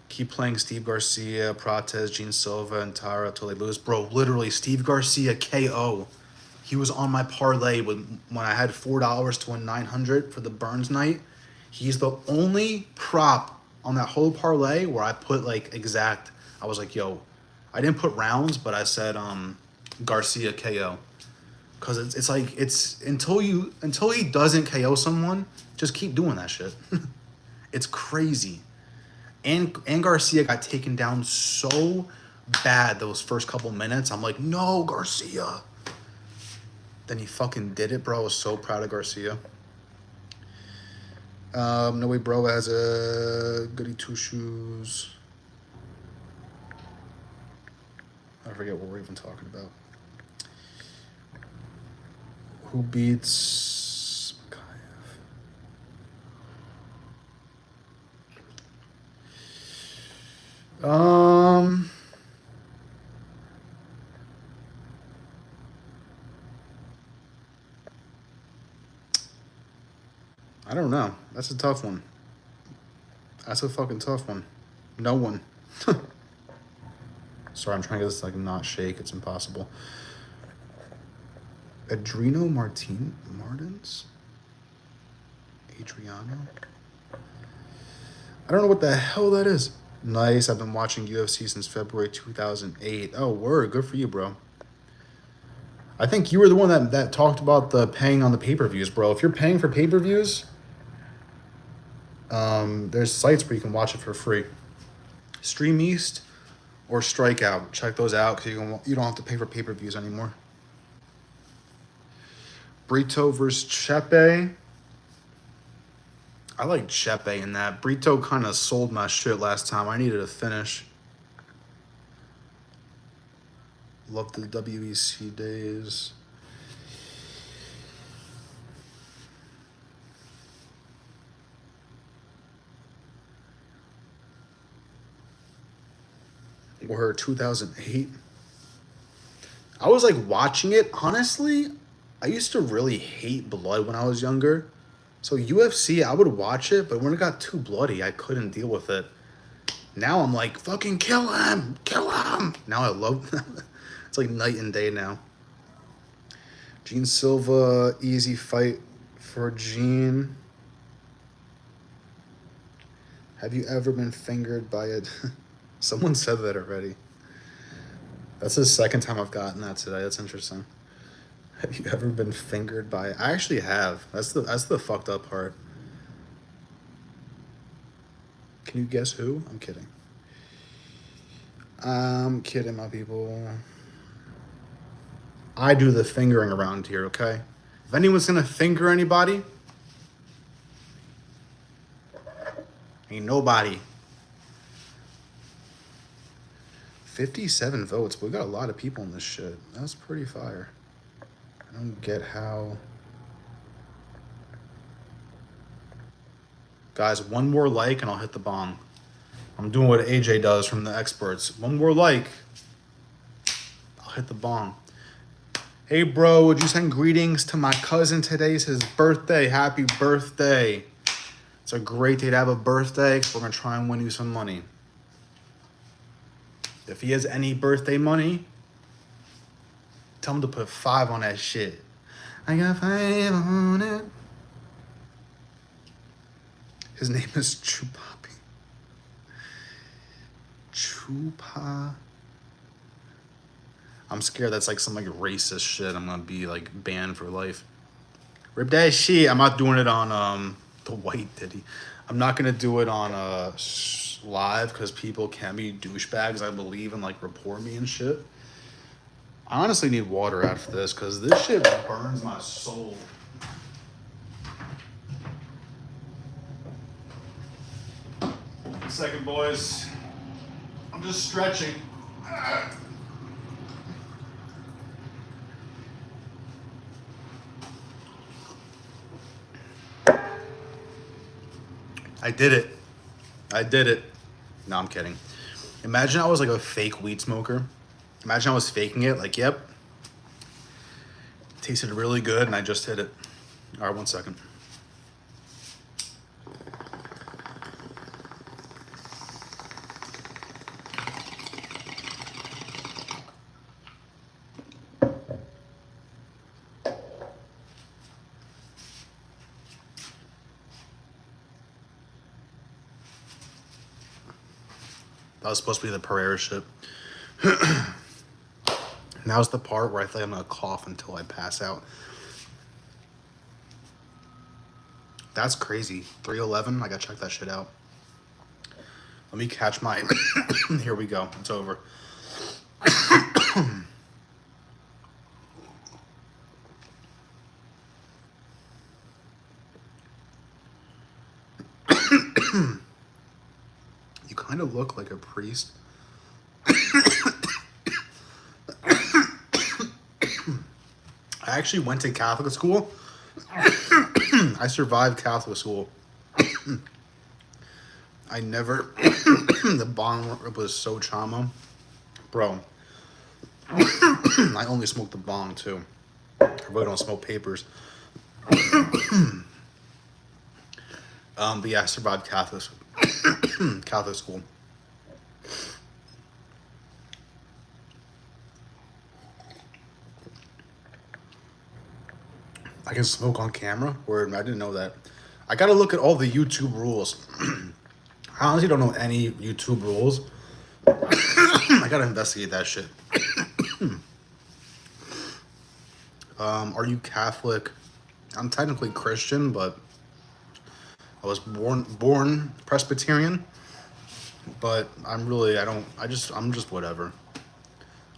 Keep playing Steve Garcia, Prates, Gene Silva, and Tara till they lose. Bro, literally, Steve Garcia KO. He was on my parlay when I had $4 to win 900 for the Burns night. He's the only prop on that whole parlay where I put like exact. I was like, yo, I didn't put rounds, but I said Garcia KO. Cause it's like until he doesn't KO someone, just keep doing that shit. It's crazy. And Garcia got taken down so bad those first couple minutes. I'm like, no, Garcia. Then he fucking did it, bro. I was so proud of Garcia. No way, bro has a goody two shoes. I forget what we're even talking about. Who beats Makayev? I don't know. That's a tough one. That's a fucking tough one. No one. Sorry, I'm trying to get this like not shake. It's impossible. Adriano Martins? Adriano? I don't know what the hell that is. Nice. I've been watching UFC since February 2008. Oh, word. Good for you, bro. I think you were the one that talked about the paying on the pay-per-views, bro. If you're paying for pay-per-views, there's sites where you can watch it for free. Stream East or Strikeout. Check those out because you don't have to pay for pay-per-views anymore. Brito versus Chepe. I like Chepe in that. Brito kind of sold my shit last time. I needed a finish. Love the WEC days. or 2008. I was like watching it. Honestly, I used to really hate blood when I was younger. So UFC, I would watch it, but when it got too bloody, I couldn't deal with it. Now I'm like, fucking kill him, kill him. Now I love it's like night and day now. Gene Silva, easy fight for Gene. Have you ever been fingered by a... Someone said that already. That's the second time I've gotten that today. That's interesting. Have you ever been fingered by... I actually have. That's the fucked up part. Can you guess who? I'm kidding. I'm kidding, my people. I do the fingering around here, okay? If anyone's gonna finger anybody, ain't nobody. 57 votes. We got a lot of people in this shit. That's pretty fire. I don't get how... Guys, one more like and I'll hit the bong. I'm doing what AJ does from the experts. One more like, I'll hit the bong. Hey, bro, would you send greetings to my cousin? Today's his birthday. Happy birthday. It's a great day to have a birthday. We're going to try and win you some money. If he has any birthday money, tell him to put 5 on that shit. I got 5 on it. His name is Chupapi. Chupa. I'm scared that's like some like racist shit. I'm gonna be like banned for life. Rip that shit. I'm not doing it on the white Diddy. I'm not gonna do it on live because people can be douchebags, I believe, and like report me and shit. I honestly need water after this because this shit burns my soul. One second, boys. I'm just stretching. I did it. I did it. No, I'm kidding. Imagine I was like a fake weed smoker. Imagine I was faking it. Like, yep. Tasted really good and I just hit it. All right, 1 second. That was supposed to be the Pereira shit. Now's the part where I think I'm gonna cough until I pass out. That's crazy. 311. I gotta check that shit out. Let me catch my... Here we go. It's over. You kind of look like a priest. I actually went to Catholic school. I survived Catholic school. I never... The bong was so trauma. Bro. I only smoked the bong, too. I really don't smoke papers. But yeah, I survived Catholic school. I can smoke on camera? Word, I didn't know that. I gotta look at all the YouTube rules. I honestly don't know any YouTube rules. I gotta investigate that shit. Are you Catholic? I'm technically Christian, but I was born Presbyterian. But I'm just whatever.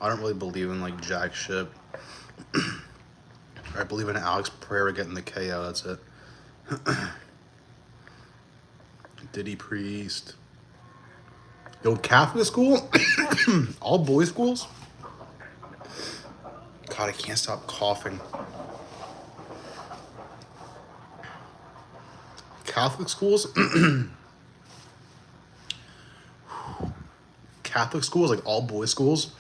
I don't really believe in like jack shit. I believe in Alex Pereira getting the KO, that's it. Diddy Priest. Yo, Catholic school? All boys schools? God, I can't stop coughing. Catholic schools? Catholic schools, like all boys schools,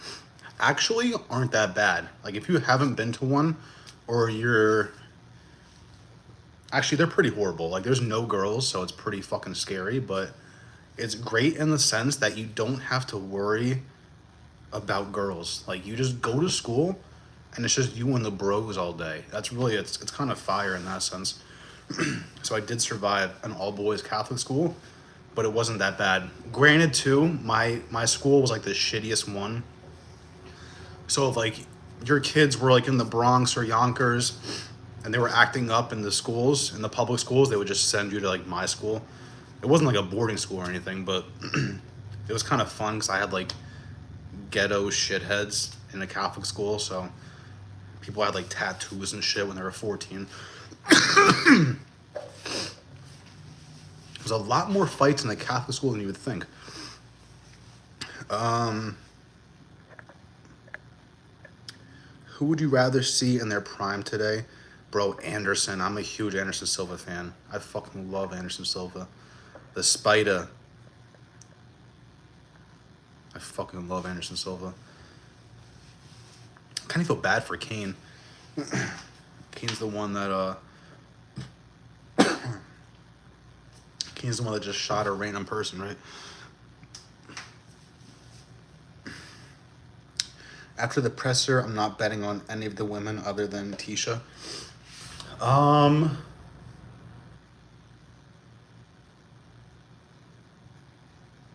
actually aren't that bad. Like if you haven't been to one, or you're actually they're pretty horrible. Like there's no girls, so it's pretty fucking scary. But it's great in the sense that you don't have to worry about girls. Like you just go to school, and it's just you and the bros all day. That's really it's kind of fire in that sense. So I did survive an all boys Catholic school, but it wasn't that bad. Granted, too, my school was like the shittiest one. So if like your kids were like in the Bronx or Yonkers, and they were acting up in the schools, in the public schools, they would just send you to like my school. It wasn't like a boarding school or anything, but it was kind of fun because I had like ghetto shitheads in a Catholic school, so people had like tattoos and shit when they were 14. There's a lot more fights in a Catholic school than you would think. Who would you rather see in their prime today? Bro, Anderson. I'm a huge Anderson Silva fan. I fucking love Anderson Silva. The Spider. I fucking love Anderson Silva. I kind of feel bad for Kane. Kane's the one that Kane's the one that just shot a random person, right? After the presser, I'm not betting on any of the women other than Tisha.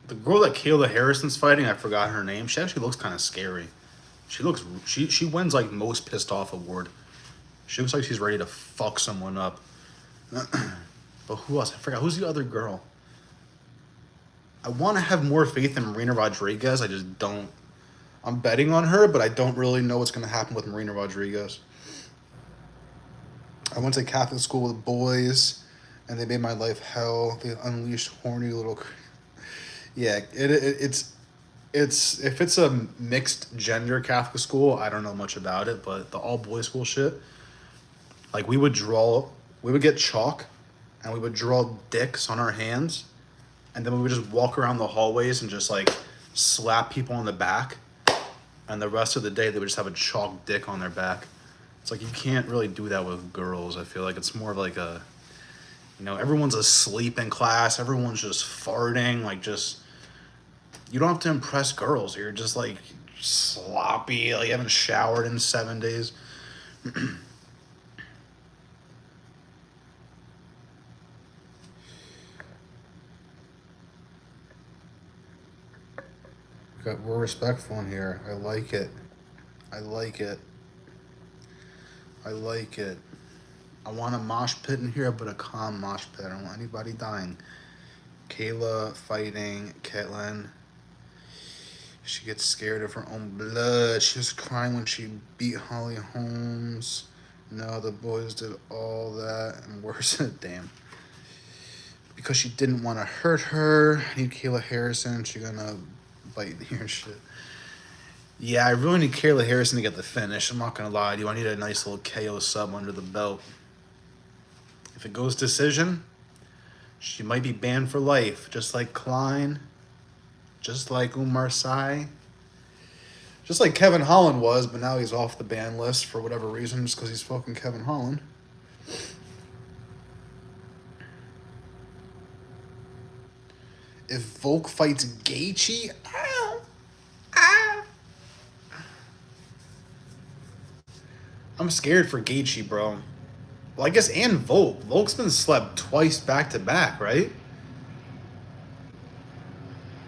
The girl that Kayla Harrison's fighting, I forgot her name. She actually looks kind of scary. She wins like most pissed off award. She looks like she's ready to fuck someone up. But who else? I forgot. Who's the other girl? I want to have more faith in Marina Rodriguez. I just don't. I'm betting on her, but I don't really know what's going to happen with Marina Rodriguez. I went to Catholic school with boys, and they made my life hell. They unleashed horny little... Yeah, it's if it's a mixed gender Catholic school, I don't know much about it, but the all boys school shit, like we would get chalk, and we would draw dicks on our hands, and then we would just walk around the hallways and just like slap people on the back, and the rest of the day they would just have a chalk dick on their back. It's like you can't really do that with girls. I feel like it's more of like a, everyone's asleep in class, everyone's just farting, like just, you don't have to impress girls. You're just like sloppy, like you haven't showered in 7 days. We're respectful in here. I like it. I like it. I like it. I want a mosh pit in here, but a calm mosh pit. I don't want anybody dying. Kayla fighting Caitlyn. She gets scared of her own blood. She was crying when she beat Holly Holmes. No, the boys did all that and worse. Damn. Because she didn't want to hurt her. I need Kayla Harrison. She's gonna bite here and shit. Yeah, I really need Kayla Harrison to get the finish. I'm not gonna lie to you. I need a nice little KO sub under the belt. If it goes decision, she might be banned for life, just like Klein, just like Umar Sy, just like Kevin Holland was, but now he's off the ban list for whatever reason, just because he's fucking Kevin Holland. If Volk fights Gaethje, I'm scared for Gaethje, bro. Well, I guess and Volk. Volk's been slept twice back to back, right?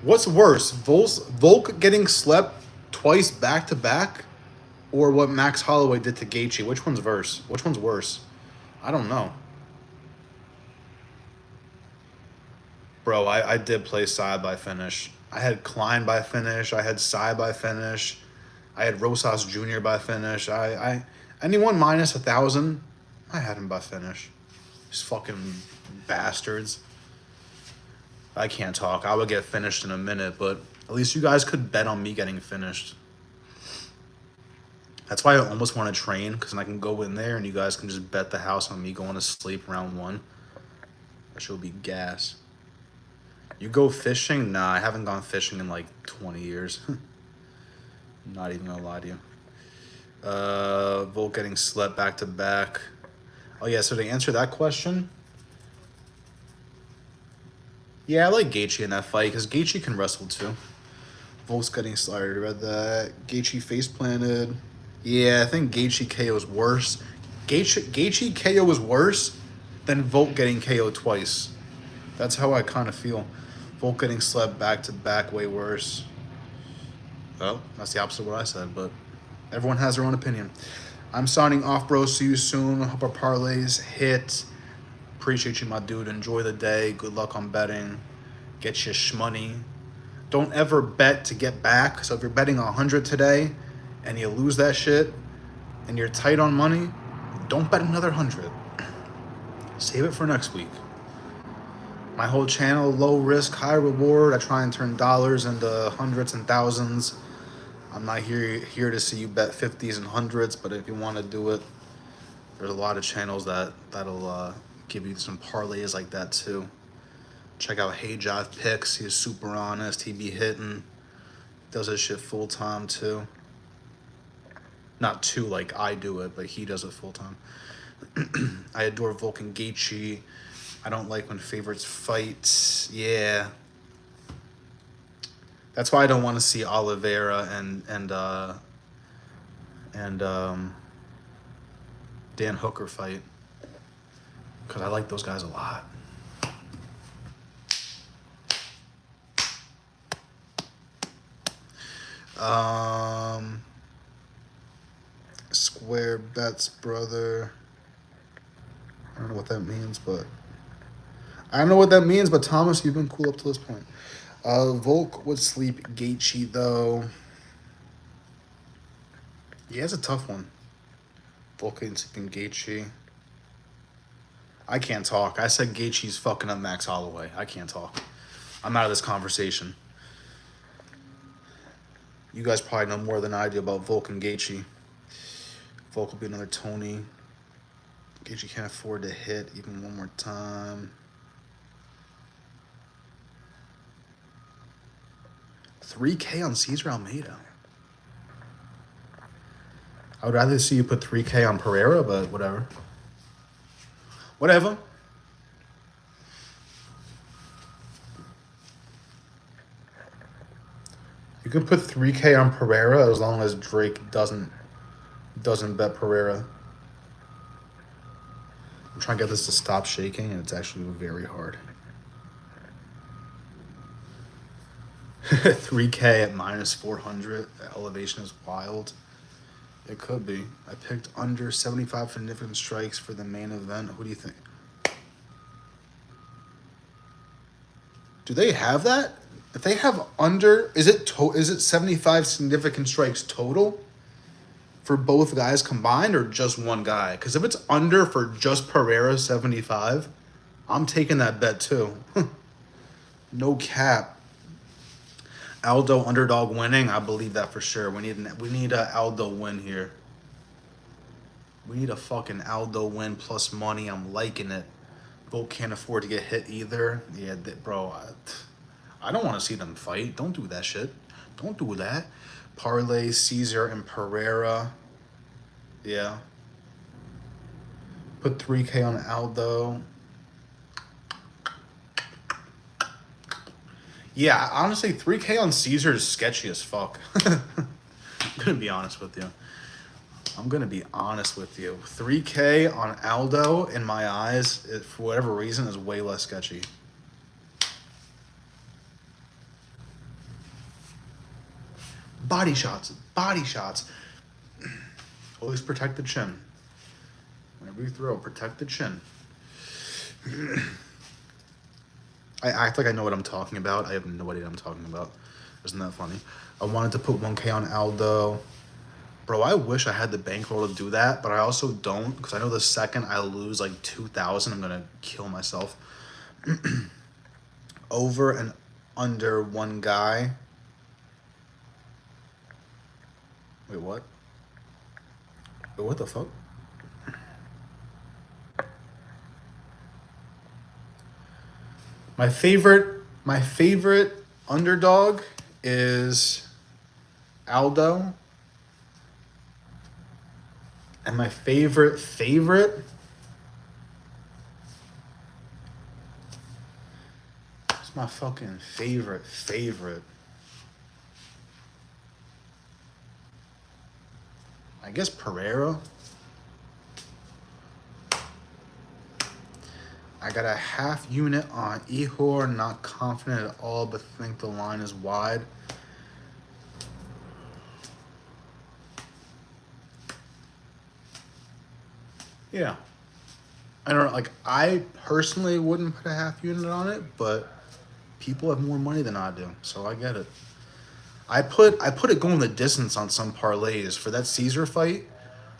What's worse, Volk getting slept twice back to back, or what Max Holloway did to Gaethje? Which one's worse? Which one's worse? I don't know. Bro, I did play Sy by finish. I had Klein by finish. I had Sy by finish. I had Rosas Jr. by finish. Anyone minus 1,000, I had him by finish. These fucking bastards. I can't talk. I would get finished in a minute, but at least you guys could bet on me getting finished. That's why I almost want to train, because then I can go in there and you guys can just bet the house on me going to sleep round one. That should be gas. You go fishing? Nah, I haven't gone fishing in like 20 years. Not even gonna lie to you. Volt getting slept back to back. Oh yeah, so to answer that question, yeah, I like Gaethje in that fight because Gaethje can wrestle too. Volt's getting slider. Read that. Gaethje face planted. Yeah, I think Gaethje KO is worse. Gaethje KO is worse than Volt getting KO twice. That's how I kind of feel. Volt getting slept back to back way worse. Oh, that's the opposite of what I said, but everyone has their own opinion. I'm signing off, bro. See you soon. Hope our parlays hit. Appreciate you, my dude. Enjoy the day. Good luck on betting. Get your shmoney. Don't ever bet to get back. So if you're betting 100 today and you lose that shit and you're tight on money, don't bet another 100. Save it for next week. My whole channel, low risk, high reward. I try and turn dollars into hundreds and thousands. I'm not here to see you bet 50s and hundreds, but if you want to do it, there's a lot of channels that'll give you some parlays like that too. Check out Hey Jive Picks. He's super honest. He be hitting. Does his shit full time too. Not too like I do it, but he does it full time. I adore Vulcan Gaethje. I don't like when favorites fight. Yeah. That's why I don't want to see Oliveira and Dan Hooker fight. Because I like those guys a lot. Square bets, brother. I don't know what that means, but Thomas, you've been cool up to this point. Volk would sleep Gaethje though. Yeah, it's a tough one. Volk ain't sleeping Gaethje. I can't talk. I said Gaethje's fucking up Max Holloway. I can't talk. I'm out of this conversation. You guys probably know more than I do about Volk and Gaethje. Volk will be another Tony. Gaethje can't afford to hit even one more time. 3K on Cesar Almeida. I would rather see you put 3K on Pereira, but whatever. Whatever. You can put 3K on Pereira as long as Drake doesn't bet Pereira. I'm trying to get this to stop shaking, and it's actually very hard. 3K at minus 400. The elevation is wild. It could be. I picked under 75 significant strikes for the main event. Who do you think? Do they have that? If they have under, is it 75 significant strikes total for both guys combined or just one guy? Because if it's under for just Pereira 75, I'm taking that bet too. No cap. Aldo underdog winning, I believe that for sure. We need a Aldo win here. We need a fucking Aldo win plus money. I'm liking it. Volk can't afford to get hit either. Yeah, bro, I don't want to see them fight. Don't do that shit. Don't do that. Parlay, Caesar, and Pereira. Yeah. Put 3K on Aldo. Yeah, honestly, 3K on Caesar is sketchy as fuck. I'm going to be honest with you. 3K on Aldo, in my eyes, for whatever reason, is way less sketchy. Body shots. Always protect the chin. Whenever you throw, protect the chin. I act like I know what I'm talking about. I have no idea what I'm talking about. Isn't that funny? I wanted to put 1K on Aldo. Bro, I wish I had the bankroll to do that, but I also don't, because I know the second I lose like 2,000, I'm going to kill myself. Over and under one guy. Wait, what? Wait, what the fuck? My favorite My favorite underdog is Aldo. And my favorite it's my fucking favorite. I guess Pereira. I got a half unit on Ihor, not confident at all, but think the line is wide. Yeah. I don't know, like, I personally wouldn't put a half unit on it, but people have more money than I do, so I get it. I put it going the distance on some parlays for that Caesar fight.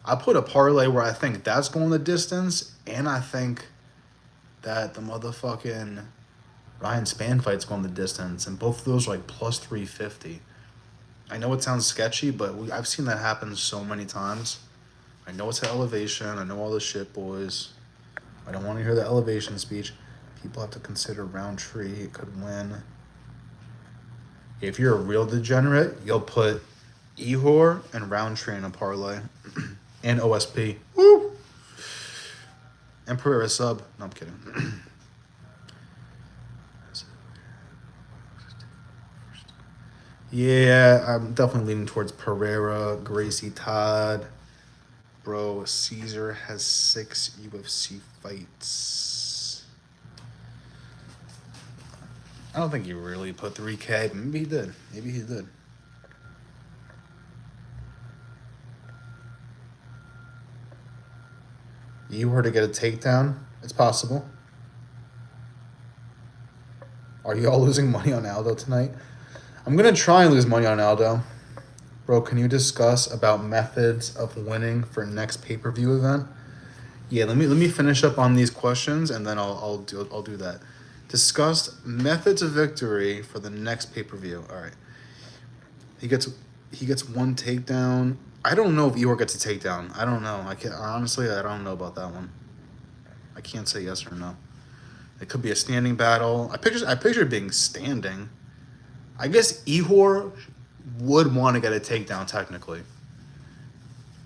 I put a parlay where I think that's going the distance, and I think that the motherfucking Ryan Spann fight's going the distance, and both of those are like plus 350. I know it sounds sketchy, but I've seen that happen so many times. I know it's an elevation. I know all the shit, boys. I don't want to hear the elevation speech. People have to consider Roundtree. It could win. If you're a real degenerate, you'll put Ihor and Roundtree in a parlay. And OSP. Woo! And Pereira sub. No, I'm kidding. Yeah, I'm definitely leaning towards Pereira, Gracie Todd. Bro, Caesar has 6 UFC fights. I don't think he really put 3K, but maybe he did. Maybe he did. You were to get a takedown? It's possible. Are you all losing money on Aldo tonight? I'm going to try and lose money on Aldo. Bro, can you discuss about methods of winning for next pay-per-view event? Yeah, let me finish up on these questions and then I'll do that. Discuss methods of victory for the next pay-per-view. All right. He gets one takedown. I don't know if Eeyore gets a takedown. I don't know. I don't know about that one. I can't say yes or no. It could be a standing battle. I picture it being standing. I guess Ihor would want to get a takedown technically.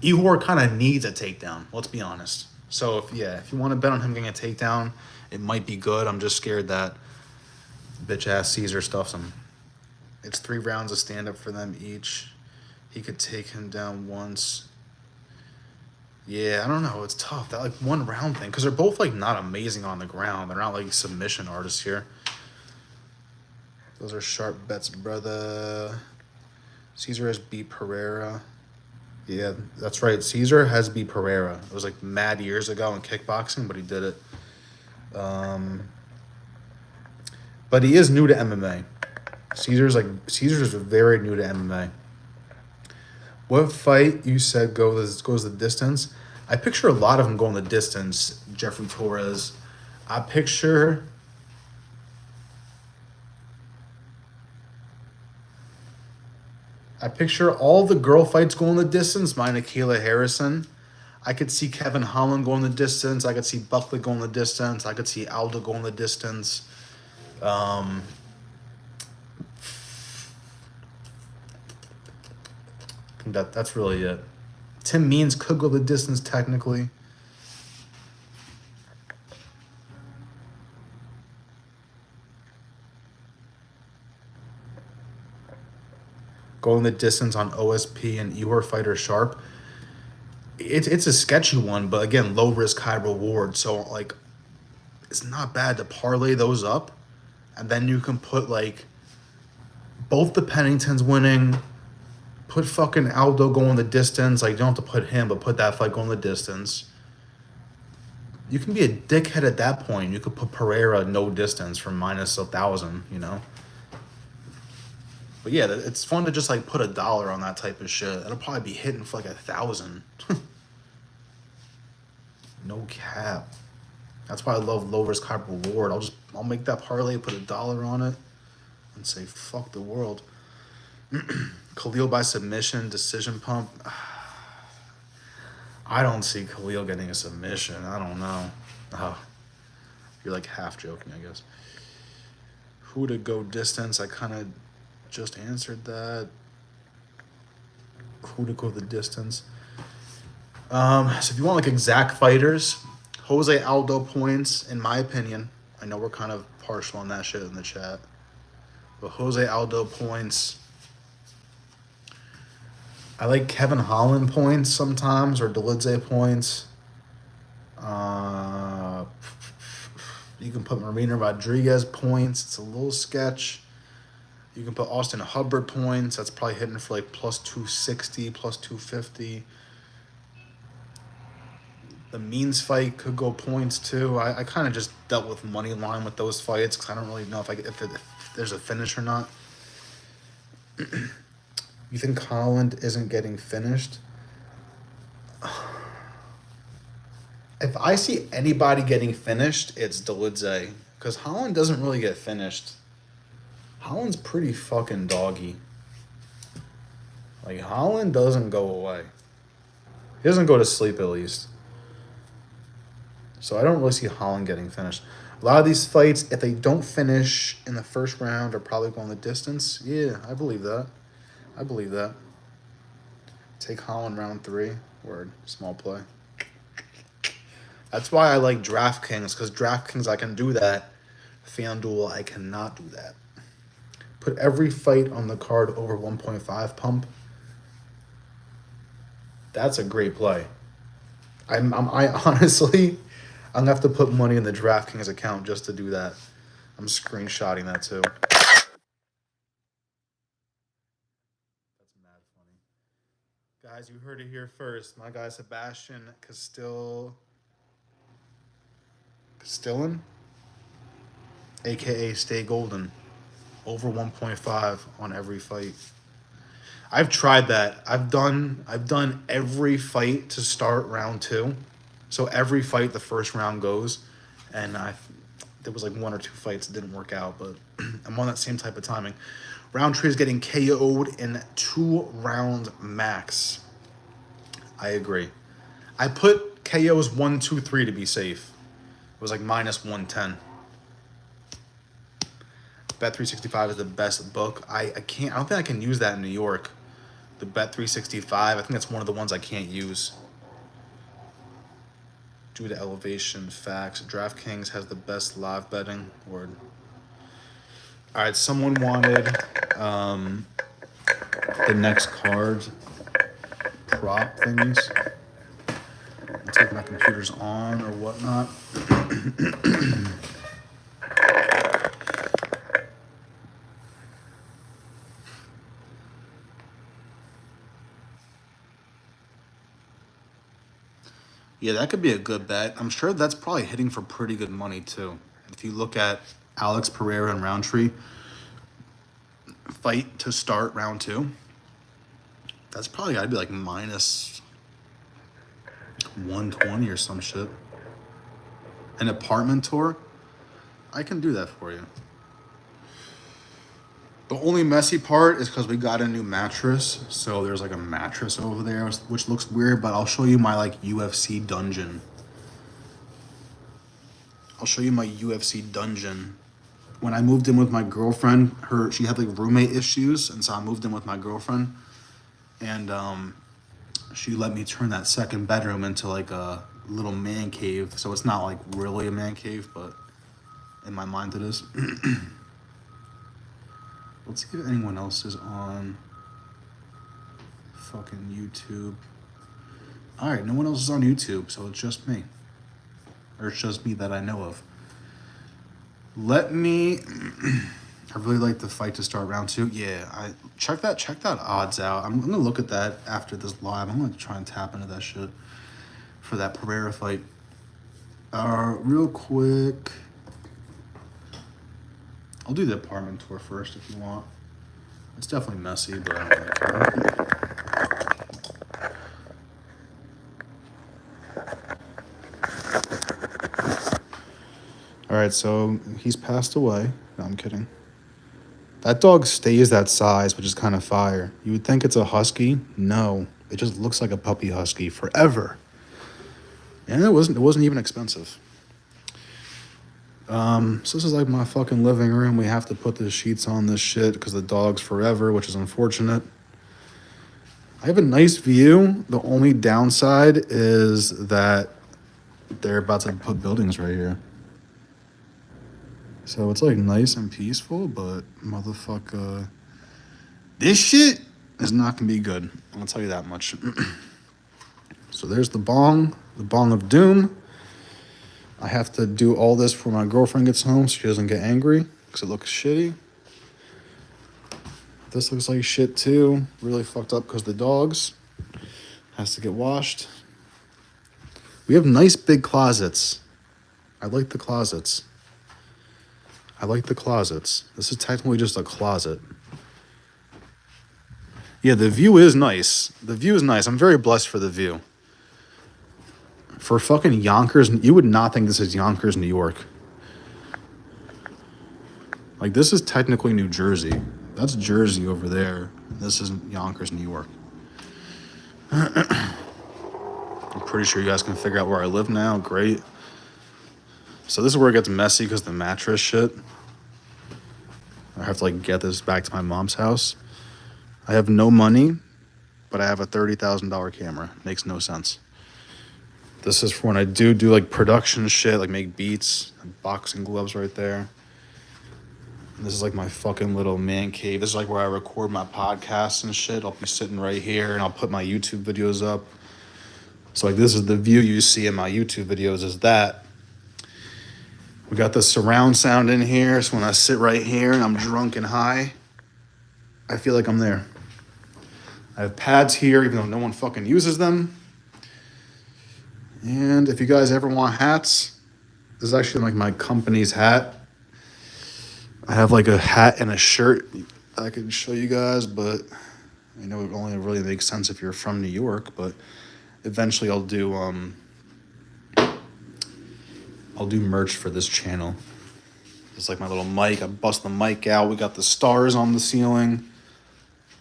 Ihor kind of needs a takedown, let's be honest. So if you want to bet on him getting a takedown, it might be good. I'm just scared that bitch ass Caesar stuffs him. It's 3 rounds of stand up for them each. He could take him down once. Yeah, I don't know. It's tough. That like 1 round thing, because they're both like not amazing on the ground. They're not like submission artists here. Those are sharp bets, brother. Caesar has beat Pereira. Yeah, that's right. Caesar has beat Pereira. It was like mad years ago in kickboxing, but he did it. But he is new to MMA. Caesar's very new to MMA. What fight you said goes the distance? I picture a lot of them going the distance. Jeffrey Torres. I picture all the girl fights going the distance, minus Kayla Harrison. I could see Kevin Holland going the distance. I could see Buckley going the distance. I could see Aldo going the distance. That's really it. Tim Means could go the distance technically. Going the distance on OSP and Ihor Fighter Sharp. It's a sketchy one, but again, low risk, high reward. So like, it's not bad to parlay those up, and then you can put like both the Penningtons winning. Put fucking Aldo going the distance. Like, you don't have to put him, but put that fight going the distance. You can be a dickhead at that point. You could put Pereira no distance from minus 1,000, you know? But yeah, it's fun to just like put $1 on that type of shit. It'll probably be hitting for like 1,000. No cap. That's why I love low risk, high reward. I'll make that parlay, put $1 on it, and say fuck the world. Khalil by submission, decision pump. I don't see Khalil getting a submission. I don't know. Oh, you're like half joking, I guess. Who to go distance? I kind of just answered that. Who to go the distance? So if you want like exact fighters, Jose Aldo points, in my opinion. I know we're kind of partial on that shit in the chat. But Jose Aldo points. I like Kevin Holland points sometimes, or Dolidze points. You can put Marina Rodriguez points. It's a little sketch. You can put Austin Hubbard points. That's probably hitting for like plus 260, plus 250. The Means fight could go points too. I kind of just dealt with money line with those fights because I don't really know if there's a finish or not. You think Holland isn't getting finished? If I see anybody getting finished, it's Dolidze. Because Holland doesn't really get finished. Holland's pretty fucking doggy. Like, Holland doesn't go away. He doesn't go to sleep, at least. So I don't really see Holland getting finished. A lot of these fights, if they don't finish in the first round, are probably going the distance. Yeah, I believe that. I believe that. Take Holland round 3. Word. Small play. That's why I like DraftKings, because DraftKings I can do that. FanDuel, I cannot do that. Put every fight on the card over 1.5 pump. That's a great play. I honestly, I'm gonna have to put money in the DraftKings account just to do that. I'm screenshotting that too. That's mad funny. Guys, you heard it here first. My guy Sebastian Castillon, aka Stay Golden, over 1.5 on every fight. I've tried that. I've done every fight to start round 2. So every fight the first round goes, and there was like 1 or 2 fights that didn't work out, but I'm on that same type of timing. Roundtree is getting KO'd in 2 rounds max. I agree. I put KOs 1, 2, 3 to be safe. It was like minus 110. Bet365 is the best book. I don't think I can use that in New York. The Bet365, I think that's one of the ones I can't use. Due to elevation, facts. DraftKings has the best live betting. Word. All right, someone wanted the next card prop things. I'll take my computers on or whatnot. Yeah, that could be a good bet. I'm sure that's probably hitting for pretty good money too. If you look at Alex Pereira and Roundtree fight to start round 2, that's probably got to be like minus 120 or some shit. An apartment tour, I can do that for you. The only messy part is because we got a new mattress. So there's like a mattress over there, which looks weird, but I'll show you my like UFC dungeon. I'll show you my UFC dungeon. When I moved in with my girlfriend, she had like roommate issues, and so I moved in with my girlfriend, and she let me turn that second bedroom into like a little man cave. So it's not like really a man cave, but in my mind it is. Let's see if anyone else is on fucking YouTube. All right, no one else is on YouTube, so it's just me. Or it's just me that I know of. I really like the fight to start round 2. Yeah, check that odds out. I'm gonna look at that after this live. I'm gonna try and tap into that shit for that Pereira fight. Real quick. I'll do the apartment tour first if you want. It's definitely messy, but I don't really care. All right, so he's passed away. No, I'm kidding. That dog stays that size, which is kind of fire. You would think it's a husky. No, it just looks like a puppy husky forever. And it wasn't even expensive. So this is like my fucking living room. We have to put the sheets on this shit because the dog's forever, which is unfortunate. I have a nice view. The only downside is that they're about to put buildings right here. So it's like nice and peaceful, but motherfucker, this shit is not gonna be good. I'll tell you that much. So there's the bong of doom. I have to do all this before my girlfriend gets home so she doesn't get angry because it looks shitty. This looks like shit too. Really fucked up because the dogs. Has to get washed. We have nice big closets. I like the closets. This is technically just a closet. Yeah, the view is nice. I'm very blessed for the view. For fucking Yonkers, you would not think this is Yonkers, New York. Like, this is technically New Jersey. That's Jersey over there. This isn't Yonkers, New York. I'm pretty sure you guys can figure out where I live now. Great. So this is where it gets messy because the mattress shit. I have to, like, get this back to my mom's house. I have no money, but I have a $30,000 camera. Makes no sense. This is for when I do like production shit, like make beats, boxing gloves right there. And this is like my fucking little man cave. This is like where I record my podcasts and shit. I'll be sitting right here and I'll put my YouTube videos up. So like this is the view you see in my YouTube videos is that. We got the surround sound in here. So when I sit right here and I'm drunk and high, I feel like I'm there. I have pads here even though no one fucking uses them. And if you guys ever want hats, this is actually like my company's hat. I have like a hat and a shirt I can show you guys, but I know it only really makes sense if you're from New York, but eventually I'll do merch for this channel. It's like my little mic. I bust the mic out. We got the stars on the ceiling.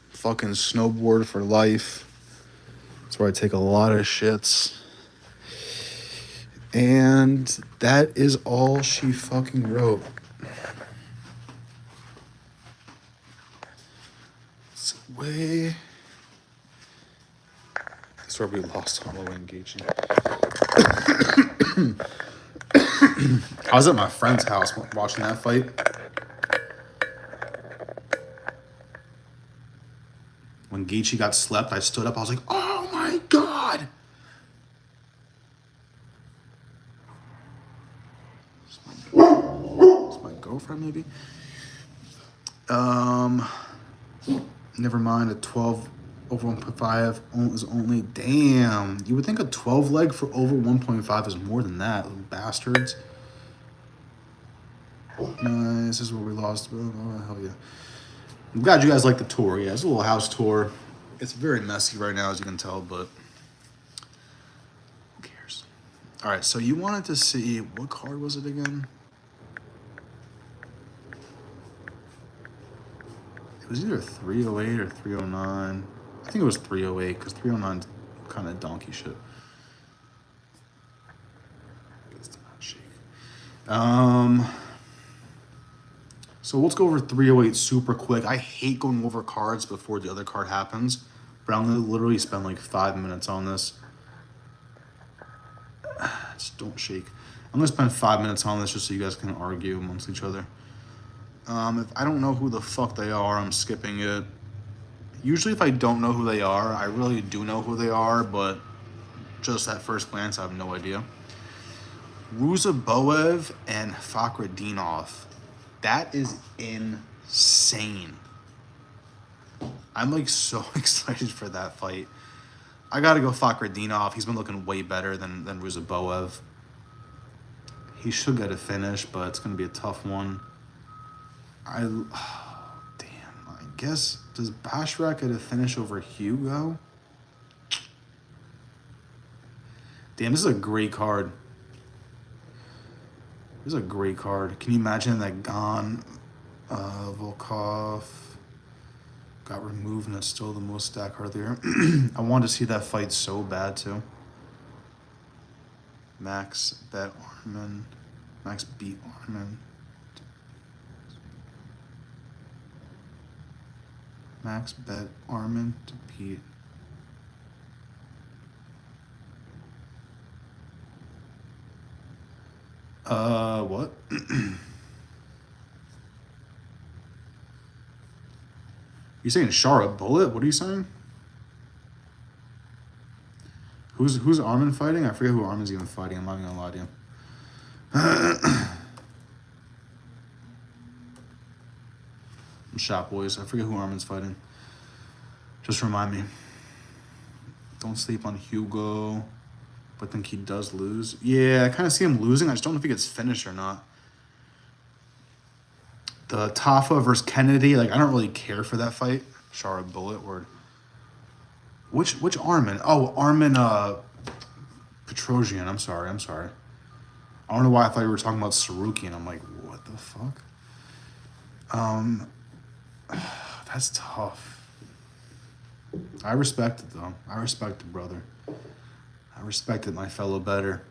Fucking snowboard for life. That's where I take a lot of shits. And that is all she fucking wrote. It's way. That's where we lost Hollow engaging. I was at my friend's house watching that fight. When Gaethje got slept, I stood up. I was like, "Oh my god!" It's my girlfriend, maybe. Never mind. A 12 over 1.5 is only. Damn, you would think a 12 leg for over 1.5 is more than that, little bastards. Nice. This is where we lost. Oh, hell yeah. I'm glad you guys like the tour. Yeah, it's a little house tour. It's very messy right now, as you can tell, but who cares? All right, so you wanted to see, what card was it again? It was either 308 or 309. I think it was 308 because 309 is kind of donkey shit. So let's go over 308 super quick. I hate going over cards before the other card happens, but I'm gonna literally spend like 5 minutes on this. Just don't shake. I'm gonna spend 5 minutes on this just so you guys can argue amongst each other. If I don't know who the fuck they are, I'm skipping it. Usually if I don't know who they are, I really do know who they are, but just at first glance, I have no idea. Ruzaboev and Fakhretdinov. That is insane. I'm like so excited for that fight. I gotta go Fakhretdinov. He's been looking way better than Ruzaboev. He should get a finish, but it's gonna be a tough one. Damn, I guess, does Bashrak get a finish over Hugo? Damn, this is a great card. This is a great card. Can you imagine that Gane, Volkov got removed and it's still the most stacked card there? I wanted to see that fight so bad too. Max Bet Arman. Max beat Armin. Max bet Armin to beat. What? You saying Shara Bullet? What are you saying? Who's Armin fighting? I forget who Armin's even fighting. I'm not even gonna lie to you. Shop boys. I forget who Armin's fighting. Just remind me. Don't sleep on Hugo. But I think he does lose. Yeah, I kind of see him losing. I just don't know if he gets finished or not. The Tafa versus Kennedy, like I don't really care for that fight. Shara Bullet word. Which Armin? Oh, Armin Petrosian. I'm sorry. I don't know why I thought you were talking about Sarukian. I'm like, what the fuck? That's tough. I respect it though. I respect it, brother. I respect it, my fellow better.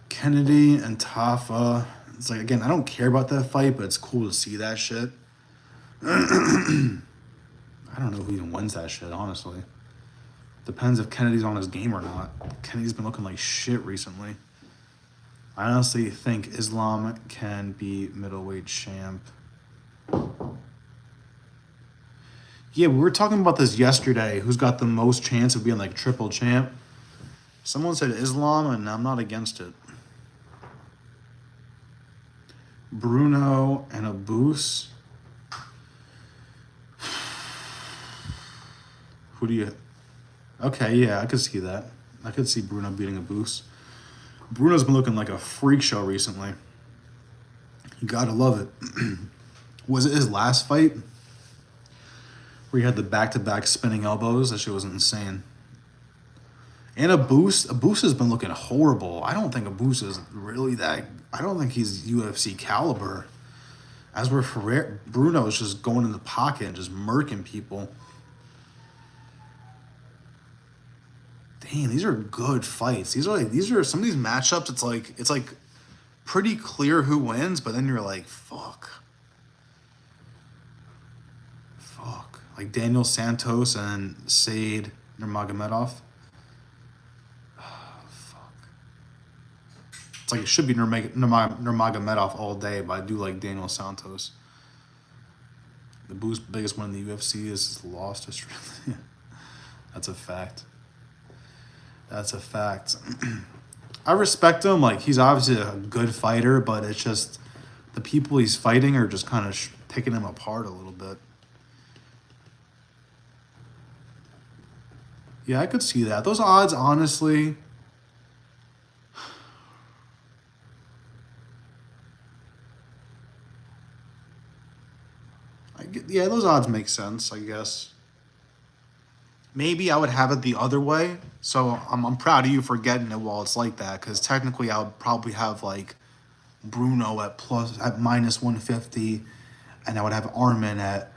Kennedy and Tafa. It's like, again, I don't care about that fight, but it's cool to see that shit. I don't know who even wins that shit, honestly. Depends if Kennedy's on his game or not. Kennedy's been looking like shit recently. I honestly think Islam can be middleweight champ. Yeah, we were talking about this yesterday. Who's got the most chance of being like triple champ? Someone said Islam, and I'm not against it. Bruno and Abus. Who do you... Okay, yeah, I could see that. I could see Bruno beating Abus. Bruno's been looking like a freak show recently. You gotta love it. Was it his last fight? Where he had the back-to-back spinning elbows? That shit was insane. And Abus has been looking horrible. I don't think Abus is really that... I don't think he's UFC caliber. As we're Bruno is just going in the pocket and just murking people. Dang, these are good fights. These are some of these matchups. It's like pretty clear who wins, but then you're like, fuck. Like Daniel Santos and Said Nurmagomedov. It's like it should be Nurmagomedov all day, but I do like Daniel Santos. The biggest one in the UFC is his loss history. That's a fact. I respect him. Like, he's obviously a good fighter, but it's just the people he's fighting are just kind of picking him apart a little bit. Yeah, I could see that. Those odds, honestly... Yeah, those odds make sense, I guess. Maybe I would have it the other way. So I'm proud of you for getting it while it's like that, because technically I would probably have like Bruno at minus 150, and I would have Armin at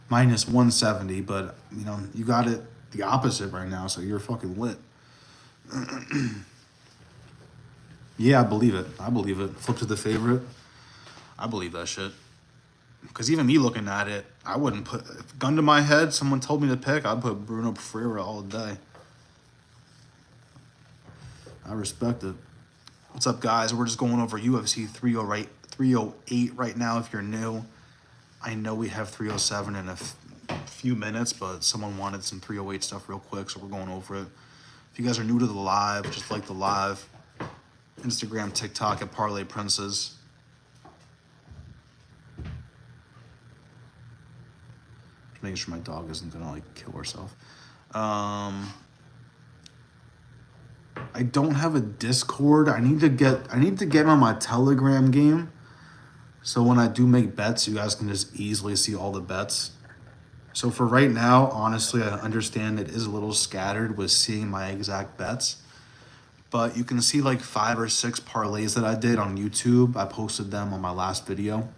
minus 170. But you know, you got it the opposite right now, so you're fucking lit. Yeah, I believe it. Flip to the favorite. I believe that shit. Because even me looking at it, I wouldn't put... If gun to my head, someone told me to pick, I'd put Bruno Ferreira all day. I respect it. What's up, guys? We're just going over UFC 308 right now if you're new. I know we have 307 in a few minutes, but someone wanted some 308 stuff real quick, so we're going over it. If you guys are new to the live, just like the live. Instagram, TikTok at Parlay Princes. Making sure my dog isn't gonna like kill herself. I don't have a Discord. I need to get on my Telegram game, so when I do make bets, you guys can just easily see all the bets. So for right now, honestly, I understand it is a little scattered with seeing my exact bets, but you can see like 5 or 6 parlays that I did on YouTube. I posted them on my last video.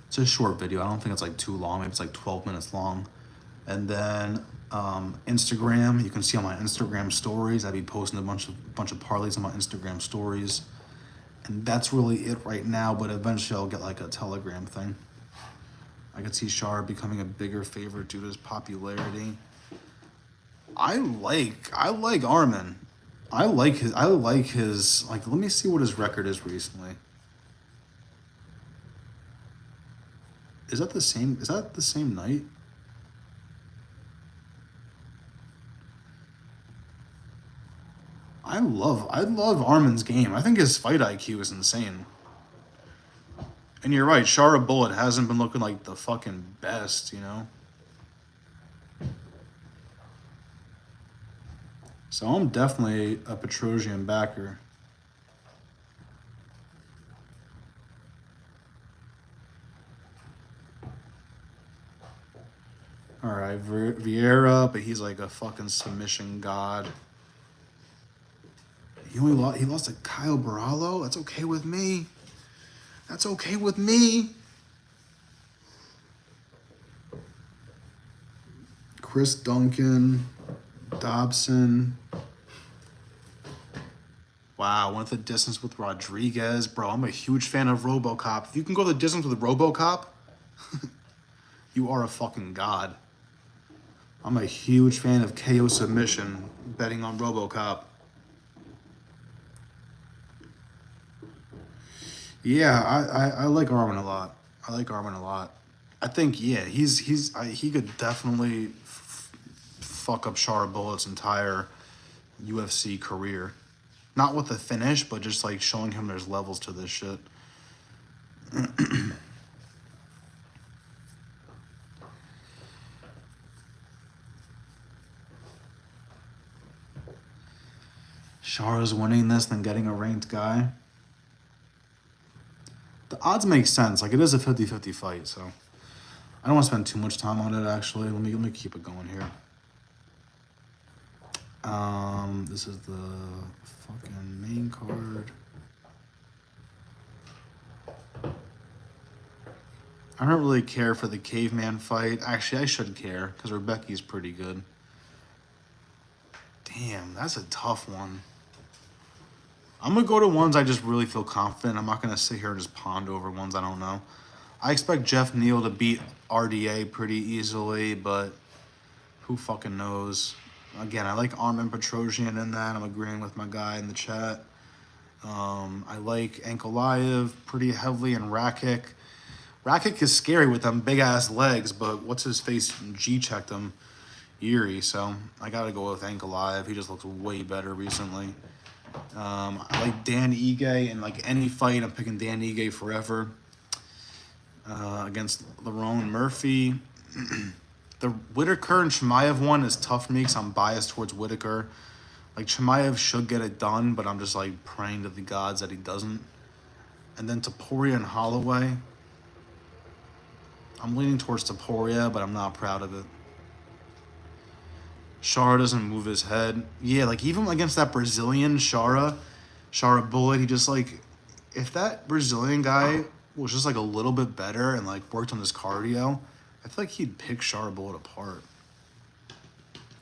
It's a short video. I don't think it's like too long. Maybe it's like 12 minutes long. And then Instagram, you can see on my Instagram stories. I'd be posting a bunch of parlays on my Instagram stories, and that's really it right now. But eventually, I'll get like a Telegram thing. I could see Shar becoming a bigger favorite due to his popularity. I like Armin. I like his like. Let me see what his record is recently. Is that the same? Is that the same night? I love Armin's game. I think his fight IQ is insane. And you're right, Shara Bullet hasn't been looking like the fucking best, you know? So I'm definitely a Petrosian backer. All right, Vieira, but he's like a fucking submission god. He lost to Kyle Barallo. That's okay with me. That's okay with me. Chris Duncan, Dobson. Wow, went the distance with Rodriguez. Bro, I'm a huge fan of RoboCop. If you can go the distance with RoboCop, you are a fucking god. I'm a huge fan of KO submission, betting on RoboCop. Yeah, I like Armin a lot. I think he could definitely fuck up Shara Bullet's entire UFC career. Not with the finish, but just like showing him there's levels to this shit. Shara's winning this, then getting a ranked guy. The odds make sense. Like, it is a 50-50 fight, so I don't want to spend too much time on it, actually. Let me keep it going here. This is the fucking main card. I don't really care for the caveman fight. Actually, I should care, because Rebecca's pretty good. Damn, that's a tough one. I'm going to go to ones I just really feel confident. I'm not going to sit here and just pond over ones I don't know. I expect Jeff Neal to beat RDA pretty easily, but who fucking knows? Again, I like Armin Petrosian in that. I'm agreeing with my guy in the chat. I like Ankalaev pretty heavily and Rakic. Rakic is scary with them big-ass legs, but what's-his-face G-checked him. Eerie, so I got to go with Ankalaev. He just looks way better recently. I like Dan Ige in like any fight. I'm picking Dan Ige forever against Lerone Murphy. The Whitaker and Chimaev one is tough for me because I'm biased towards Whitaker. Like, Chimaev should get it done, but I'm just like praying to the gods that he doesn't. And then Topuria and Holloway. I'm leaning towards Topuria, but I'm not proud of it. Shara doesn't move his head. Yeah, like even against that Brazilian Shara Bullet, he just like, if that Brazilian guy was just like a little bit better and like worked on his cardio, I feel like he'd pick Shara Bullet apart.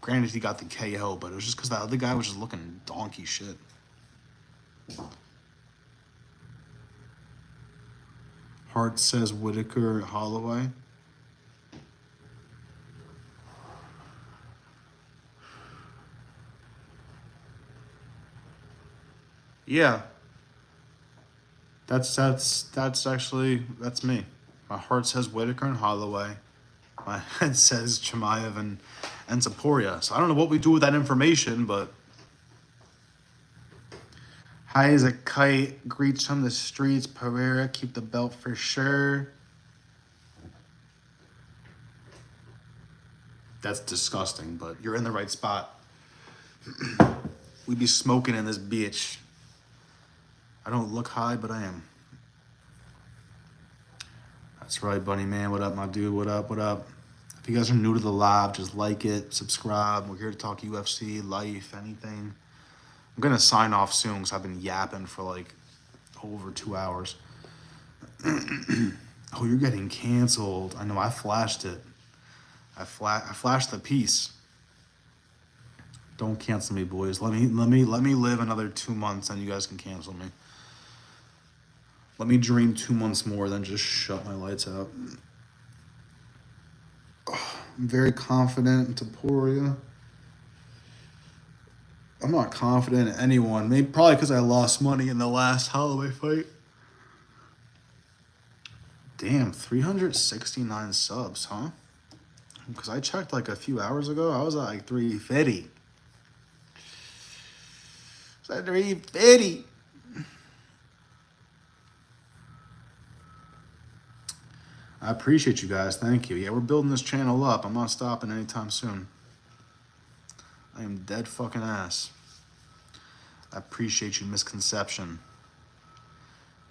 Granted, he got the KO, but it was just because that other guy was just looking donkey shit. Hart says Whitaker, Holloway. Yeah. That's me. My heart says Whitaker and Holloway. My head says Chimaev and Topuria. So I don't know what we do with that information, but high as a kite, greets from the streets, Pereira, keep the belt for sure. That's disgusting, but you're in the right spot. We be smoking in this bitch. I don't look high, but I am. That's right, Bunny Man. What up, my dude? What up? What up? If you guys are new to the live, just like it, subscribe. We're here to talk UFC, life, anything. I'm going to sign off soon because I've been yapping for like over 2 hours. Oh, you're getting canceled. I know, I flashed it. I flashed the piece. Don't cancel me, boys. Let me live another 2 months, and you guys can cancel me. Let me dream 2 months more than just shut my lights out. I'm very confident in Taporia. I'm not confident in anyone. Maybe probably because I lost money in the last Holloway fight. Damn, 369 subs, huh? Because I checked like a few hours ago. I was at like 350. I was at 350. I appreciate you guys. Thank you. Yeah, we're building this channel up. I'm not stopping anytime soon. I am dead fucking ass. I appreciate you, Misconception.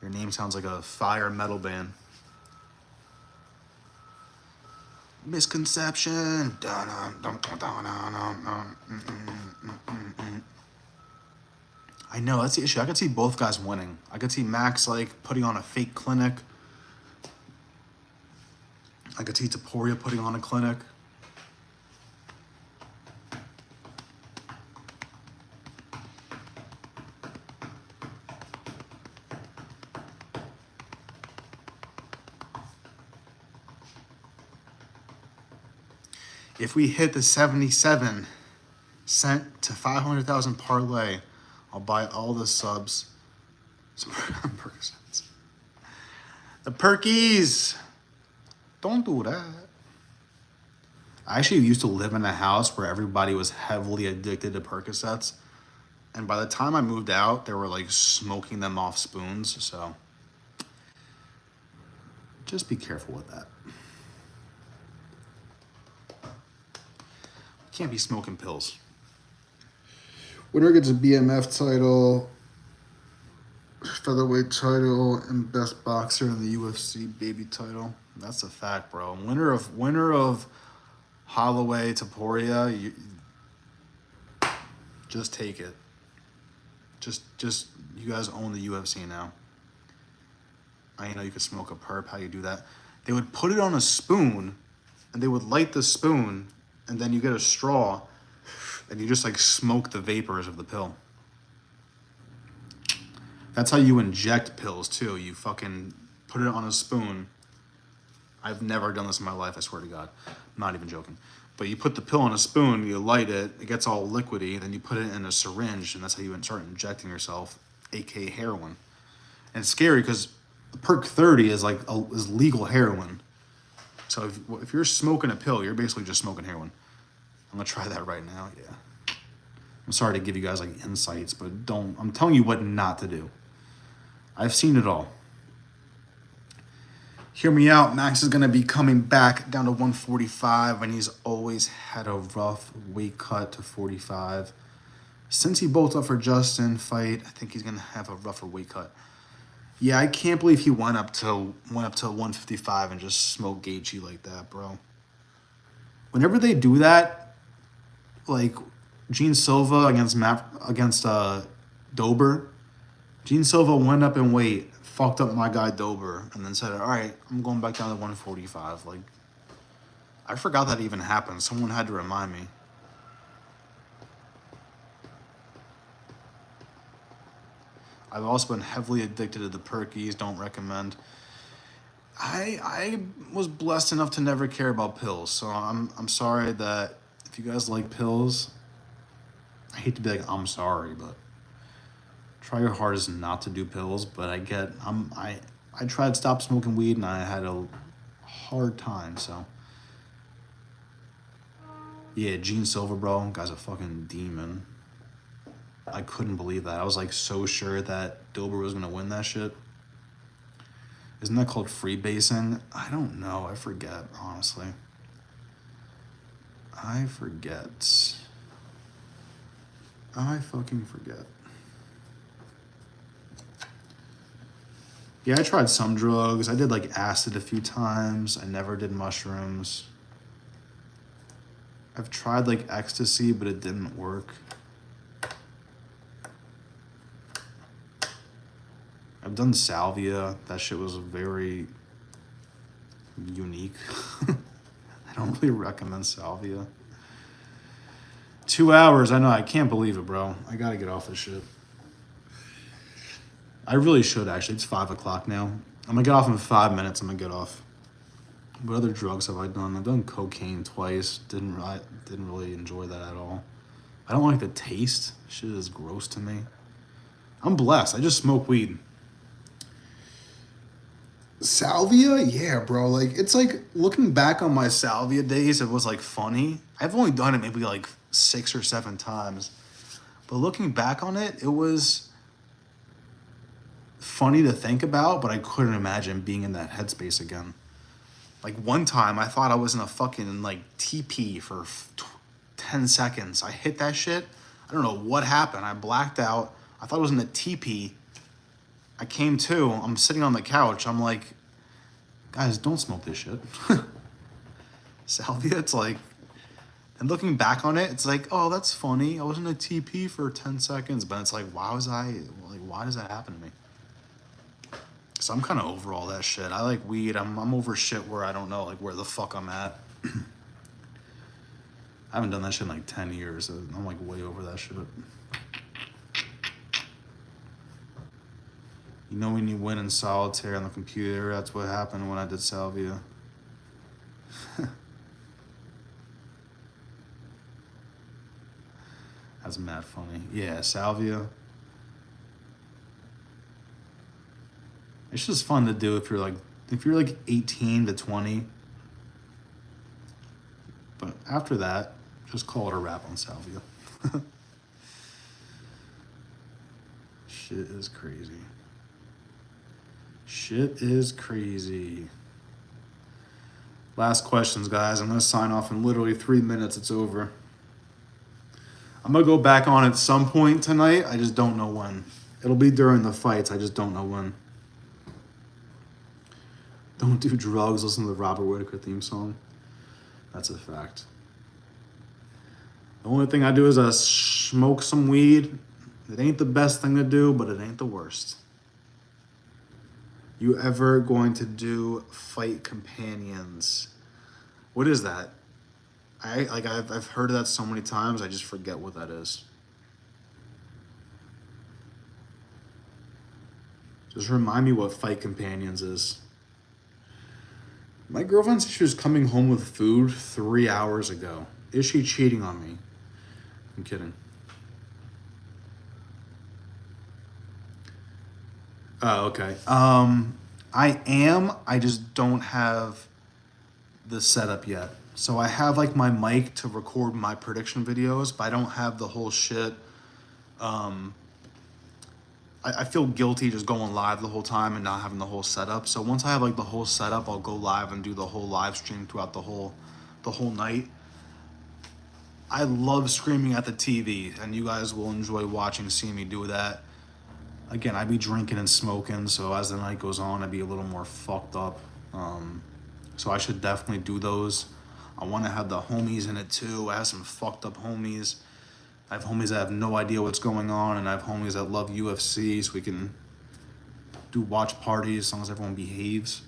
Your name sounds like a fire metal band. Misconception. I know, that's the issue. I could see both guys winning. I could see Max like putting on a fake clinic. I could see Taporia putting on a clinic. If we hit the 77 cent to 500,000 parlay, I'll buy all the subs. Some Percocets. The Perkies! Don't do that. I actually used to live in a house where everybody was heavily addicted to Percocets. And by the time I moved out, they were like smoking them off spoons. So just be careful with that. Can't be smoking pills. Winner gets a BMF title, featherweight title, and best boxer in the UFC baby title. That's a fact, bro. Winner of Holloway Taporia, you just take it. Just you guys own the UFC now. I know you could smoke a perp. How you do that? They would put it on a spoon, and they would light the spoon, and then you get a straw, and you just like smoke the vapors of the pill. That's how you inject pills too. You fucking put it on a spoon. I've never done this in my life, I swear to God. I'm not even joking. But you put the pill on a spoon, you light it, it gets all liquidy, then you put it in a syringe, and that's how you start injecting yourself, aka heroin. And it's scary because Perk 30 is is legal heroin. So if you're smoking a pill, you're basically just smoking heroin. I'm gonna try that right now. Yeah. I'm sorry to give you guys like insights, but I'm telling you what not to do. I've seen it all. Hear me out. Max is gonna be coming back down to 145 when he's always had a rough weight cut to 45. Since he bolted up for Justin fight, I think he's gonna have a rougher weight cut. Yeah, I can't believe he went up to 155 and just smoked Gaethje like that, bro. Whenever they do that, like Gene Silva against Dober, Gene Silva went up in weight, fucked up my guy Dober, and then said, all right, I'm going back down to 145. Like, I forgot that even happened. Someone had to remind me. I've also been heavily addicted to the Perkies. Don't recommend. I was blessed enough to never care about pills, so I'm sorry that if you guys like pills, I hate to be like I'm sorry, but try your hardest not to do pills. But I tried to stop smoking weed and I had a hard time. So yeah, Gene Silva, bro, guy's a fucking demon. I couldn't believe that. I was like so sure that Dober was gonna win that shit. Isn't that called freebasing? I don't know. I forget, honestly. I fucking forget. Yeah, I tried some drugs. I did like acid a few times. I never did mushrooms. I've tried like ecstasy, but it didn't work. I've done salvia. That shit was very unique. I don't really recommend salvia. 2 hours. I know. I can't believe it, bro. I gotta get off this shit. I really should, actually. It's 5 o'clock now. I'm gonna get off in 5 minutes. I'm gonna get off. What other drugs have I done? I've done cocaine twice. Didn't really enjoy that at all. I don't like the taste. Shit is gross to me. I'm blessed. I just smoke weed. Salvia? Yeah, bro. Like, it's like, looking back on my salvia days, it was like funny. I've only done it maybe like 6 or 7 times. But looking back on it, it was funny to think about, but I couldn't imagine being in that headspace again. Like, one time I thought I was in a fucking like TP for 10 seconds. I hit that shit. I don't know what happened. I blacked out. I thought I was in a TP. I came to. I'm sitting on the couch. I'm like, guys, don't smoke this shit. Salvia, it's like, and looking back on it, it's like, oh, that's funny. I was in a TP for 10 seconds, but it's like, why does that happen to me? So I'm kind of over all that shit. I like weed. I'm over shit where I don't know like where the fuck I'm at. I haven't done that shit in like 10 years. So I'm like way over that shit. You know when you win in solitaire on the computer, that's what happened when I did salvia. That's mad funny. Yeah, salvia. It's just fun to do if you're like 18 to 20. But after that, just call it a wrap on salvia. Shit is crazy. Shit is crazy. Last questions, guys. I'm going to sign off in literally 3 minutes. It's over. I'm going to go back on at some point tonight. I just don't know when. It'll be during the fights. I just don't know when. Don't do drugs. Listen to the Robert Whitaker theme song. That's a fact. The only thing I do is I smoke some weed. It ain't the best thing to do, but it ain't the worst. You ever going to do fight companions? What is that? I've heard of that so many times, I just forget what that is. Just remind me what fight companions is. My girlfriend said she was coming home with food 3 hours ago. Is she cheating on me? I'm kidding. Oh, okay. I am. I just don't have the setup yet. So I have like my mic to record my prediction videos, but I don't have the whole shit. I feel guilty just going live the whole time and not having the whole setup. So once I have like the whole setup, I'll go live and do the whole live stream throughout the whole night. I love screaming at the TV, and you guys will enjoy seeing me do that. Again, I be drinking and smoking, so as the night goes on, I'd be a little more fucked up. So I should definitely do those. I want to have the homies in it too. I have some fucked up homies. I have homies that have no idea what's going on, and I have homies that love UFC, so we can do watch parties as long as everyone behaves.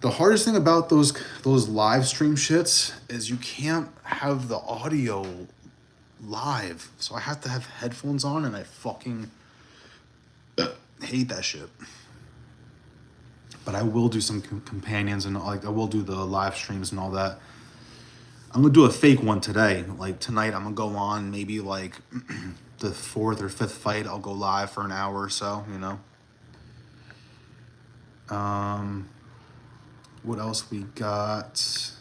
The hardest thing about those live stream shits is you can't have the audio live. So I have to have headphones on, and I fucking hate that shit. But I will do some companions, and like I will do the live streams and all that. I'm gonna do a fake one today. Like tonight, I'm gonna go on maybe like the 4th or 5th fight. I'll go live for an hour or so. You know. What else we got?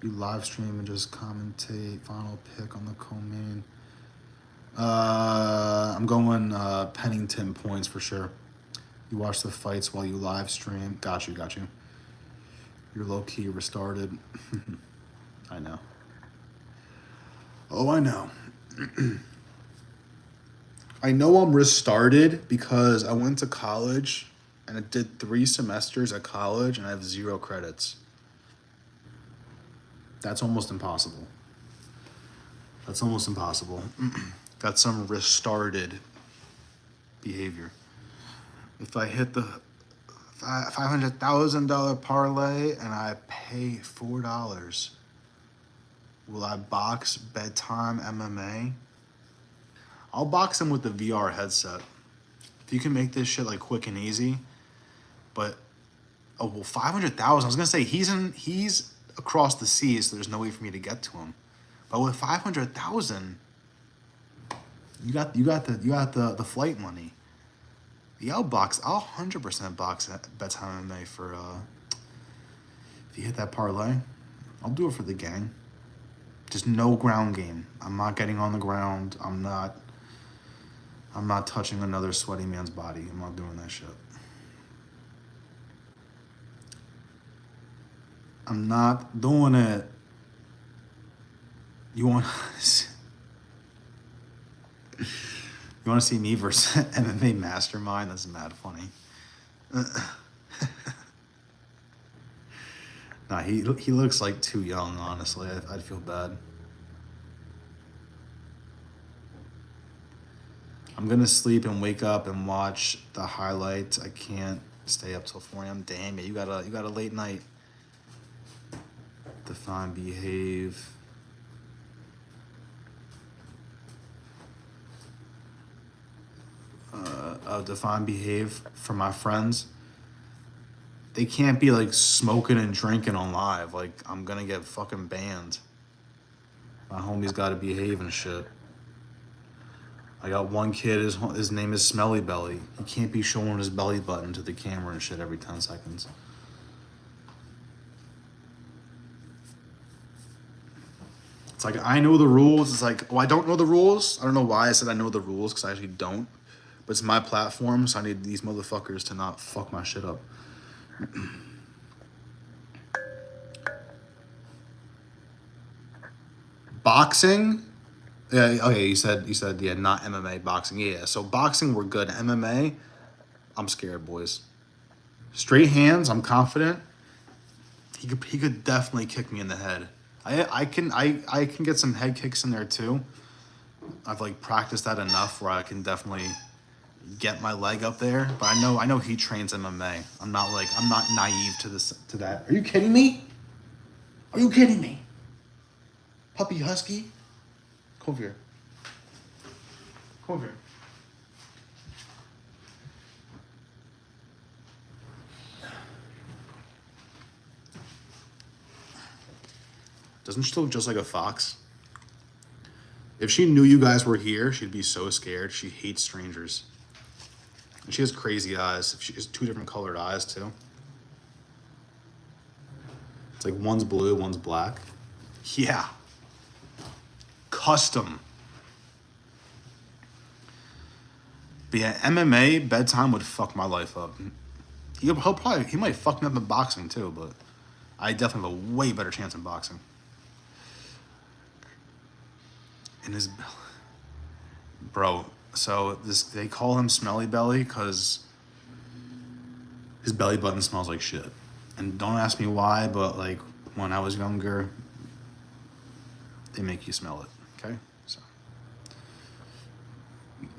You live stream and just commentate. Final pick on the co-main. I'm going Pennington points for sure. You watch the fights while you live stream. Got you. You're low-key restarted. I know. Oh, I know. I know I'm restarted because I went to college and I did 3 semesters at college and I have 0 credits. That's almost impossible. That's some restarted behavior. If I hit the $500,000 parlay and I pay $4, Will I box bedtime MMA? I'll box him with the VR headset. If you can make this shit like quick and easy. But oh well, 500,000. I was gonna say he's across the seas, so there's no way for me to get to him. But with 500,000, you got the flight money. Yeah, I'll 100% box at bedtime MMA for if you hit that parlay. I'll do it for the gang. Just no ground game. I'm not getting on the ground. I'm not touching another sweaty man's body. I'm not doing that shit. I'm not doing it. You want you want to see me versus MMA Mastermind? That's mad funny. Nah, he looks like too young. Honestly, I'd feel bad. I'm gonna sleep and wake up and watch the highlights. I can't stay up till 4 a.m. Damn it, you got a late night. Define behave. Define behave for my friends. They can't be like smoking and drinking on live. Like I'm gonna get fucking banned. My homie's gotta behave and shit. I got one kid, his name is Smelly Belly. He can't be showing his belly button to the camera and shit every 10 seconds. It's like, I know the rules. It's like, oh, I don't know the rules. I don't know why I said I know the rules, because I actually don't. But it's my platform, so I need these motherfuckers to not fuck my shit up. Boxing? Yeah, okay, you said yeah, not MMA, boxing. Yeah, so boxing we're good. MMA, I'm scared, boys. Straight hands, I'm confident. He could definitely kick me in the head. I can get some head kicks in there too. I've like practiced that enough where I can definitely get my leg up there. But I know he trains MMA. I'm not naive to that. Are you kidding me? Are you kidding me? Puppy husky? Come over here. Come over here. Doesn't she look just like a fox? If she knew you guys were here, she'd be so scared. She hates strangers. And she has crazy eyes. She has 2 different colored eyes, too. It's like one's blue, one's black. Yeah. Custom. But yeah, MMA bedtime would fuck my life up. He might fuck me up in boxing too, but I definitely have a way better chance in boxing. And his bro, so they call him Smelly Belly because his belly button smells like shit. And don't ask me why, but like when I was younger, they make you smell it. Okay, so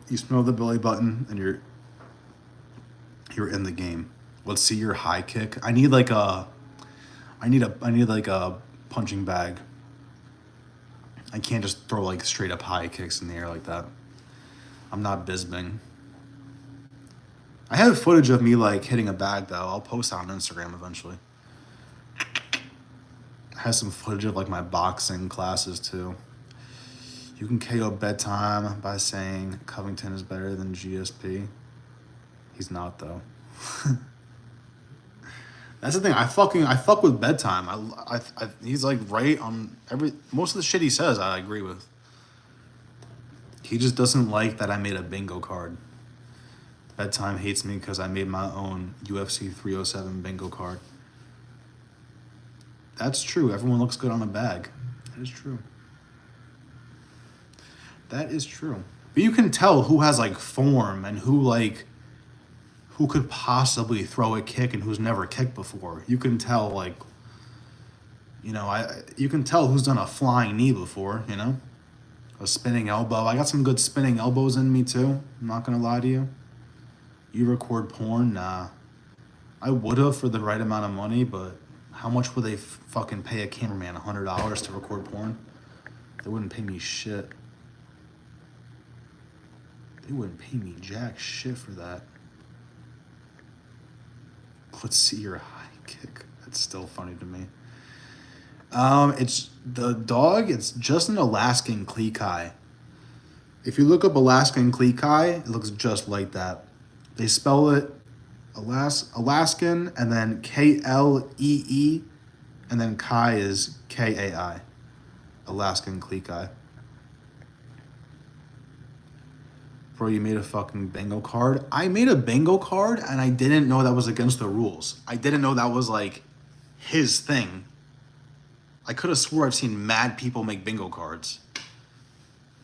you smell the belly button and you're in the game. Let's see your high kick. I need like a punching bag. I can't just throw like straight up high kicks in the air like that. I'm not Bisbing. I have footage of me like hitting a bag though. I'll post that on Instagram eventually. I have some footage of like my boxing classes too. You can KO bedtime by saying Covington is better than GSP. He's not though. That's the thing. I fuck with bedtime. He's like right on most of the shit he says. I agree with. He just doesn't like that I made a bingo card. Bedtime hates me because I made my own UFC 307 bingo card. That's true. Everyone looks good on a bag. That is true. That is true. But you can tell who has like form and who could possibly throw a kick and who's never kicked before. You can tell like, you can tell who's done a flying knee before, a spinning elbow. I got some good spinning elbows in me too. I'm not gonna lie to you. You record porn? Nah. I would have for the right amount of money, but how much would they fucking pay a cameraman? $100 to record porn? They wouldn't pay me shit. They wouldn't pay me jack shit for that. Let's see your high kick. That's still funny to me. It's the dog. It's just an Alaskan Klekai. If you look up Alaskan Klekai, it looks just like that. They spell it Alaskan and then Klee, and then Kai is Kai. Alaskan Klekai. Bro, you made a fucking bingo card? I made a bingo card and I didn't know that was against the rules. I didn't know that was like his thing. I could have swore I've seen mad people make bingo cards.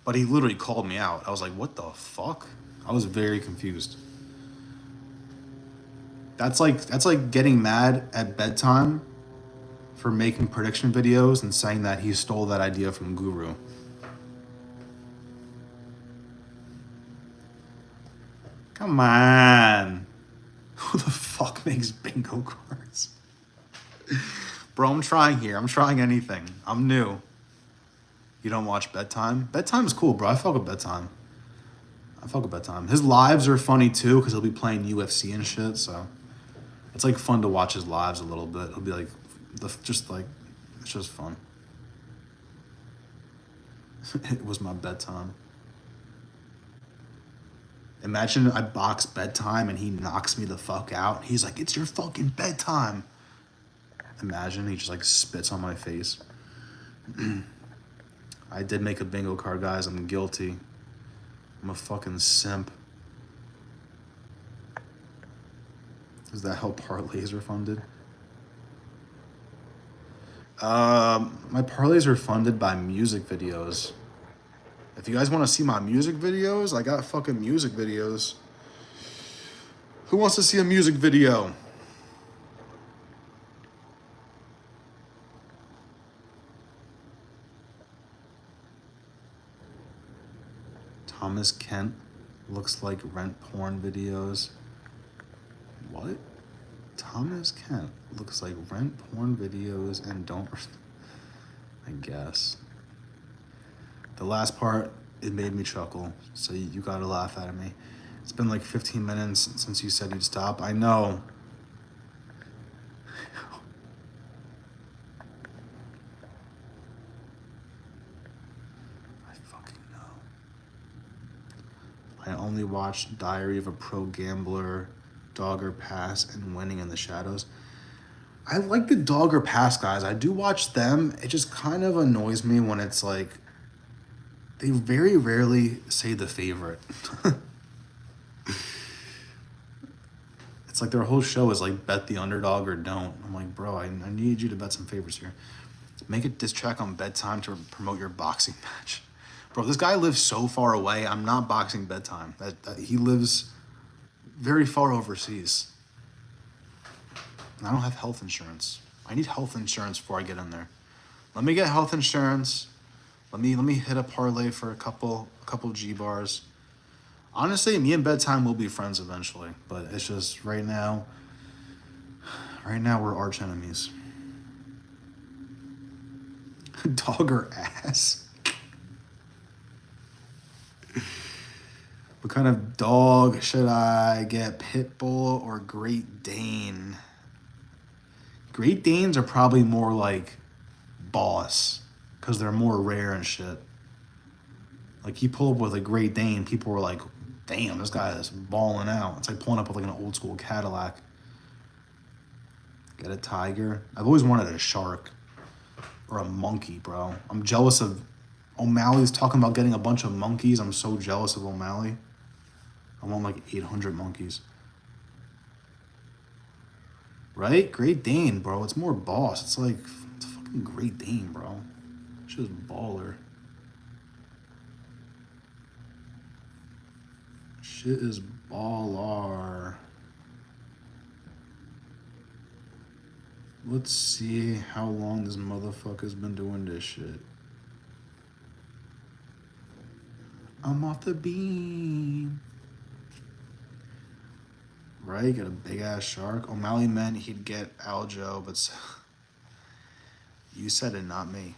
But he literally called me out. I was like, what the fuck? I was very confused. That's like getting mad at bedtime for making prediction videos and saying that he stole that idea from Guru. Come on. Who the fuck makes bingo cards? Bro, I'm trying here. I'm trying anything. I'm new. You don't watch Bedtime? Bedtime's cool, bro. I fuck with Bedtime. His lives are funny too, because he'll be playing UFC and shit, so it's like fun to watch his lives a little bit. He'll be like, it's just fun. It was my bedtime. Imagine I box Bedtime and he knocks me the fuck out. He's like, it's your fucking bedtime. Imagine he just like spits on my face. I did make a bingo card, guys. I'm guilty. I'm a fucking simp. Is that how parlays are funded? My parlays are funded by music videos. If you guys want to see my music videos, I got fucking music videos. Who wants to see a music video? Thomas Kent looks like rent porn videos. What? Thomas Kent looks like rent porn videos and don't... I guess. The last part, it made me chuckle, so you gotta laugh at me. It's been like 15 minutes since you said you'd stop. I know. I fucking know. I only watched Diary of a Pro Gambler, Dog or Pass, and Winning in the Shadows. I like the Dog or Pass guys. I do watch them. It just kind of annoys me when it's like, they very rarely say the favorite. It's like their whole show is like bet the underdog or don't. I'm like, bro, I need you to bet some favorites here. Make a diss track on Bedtime to promote your boxing match. Bro, this guy lives so far away. I'm not boxing Bedtime. He lives very far overseas. And I don't have health insurance. I need health insurance before I get in there. Let me get health insurance. Let me hit a parlay for a couple G bars. Honestly, me and Bedtime will be friends eventually, but it's just right now we're arch enemies. Dog or ass? What kind of dog should I get? Pit Bull or Great Dane? Great Danes are probably more like boss, because they're more rare and shit. Like, you pull up with a Great Dane, people were like, damn, this guy is balling out. It's like pulling up with like an old school Cadillac. Get a tiger. I've always wanted a shark or a monkey, bro. I'm jealous of O'Malley's talking about getting a bunch of monkeys. I'm so jealous of O'Malley. I want like 800 monkeys. Right? Great Dane, bro. It's more boss. It's like, it's fucking Great Dane, bro. It's just baller. Shit is baller. Let's see how long this motherfucker's been doing this shit. I'm off the beam. Right? Got a big ass shark. O'Malley meant he'd get Aljo, but you said it, not me.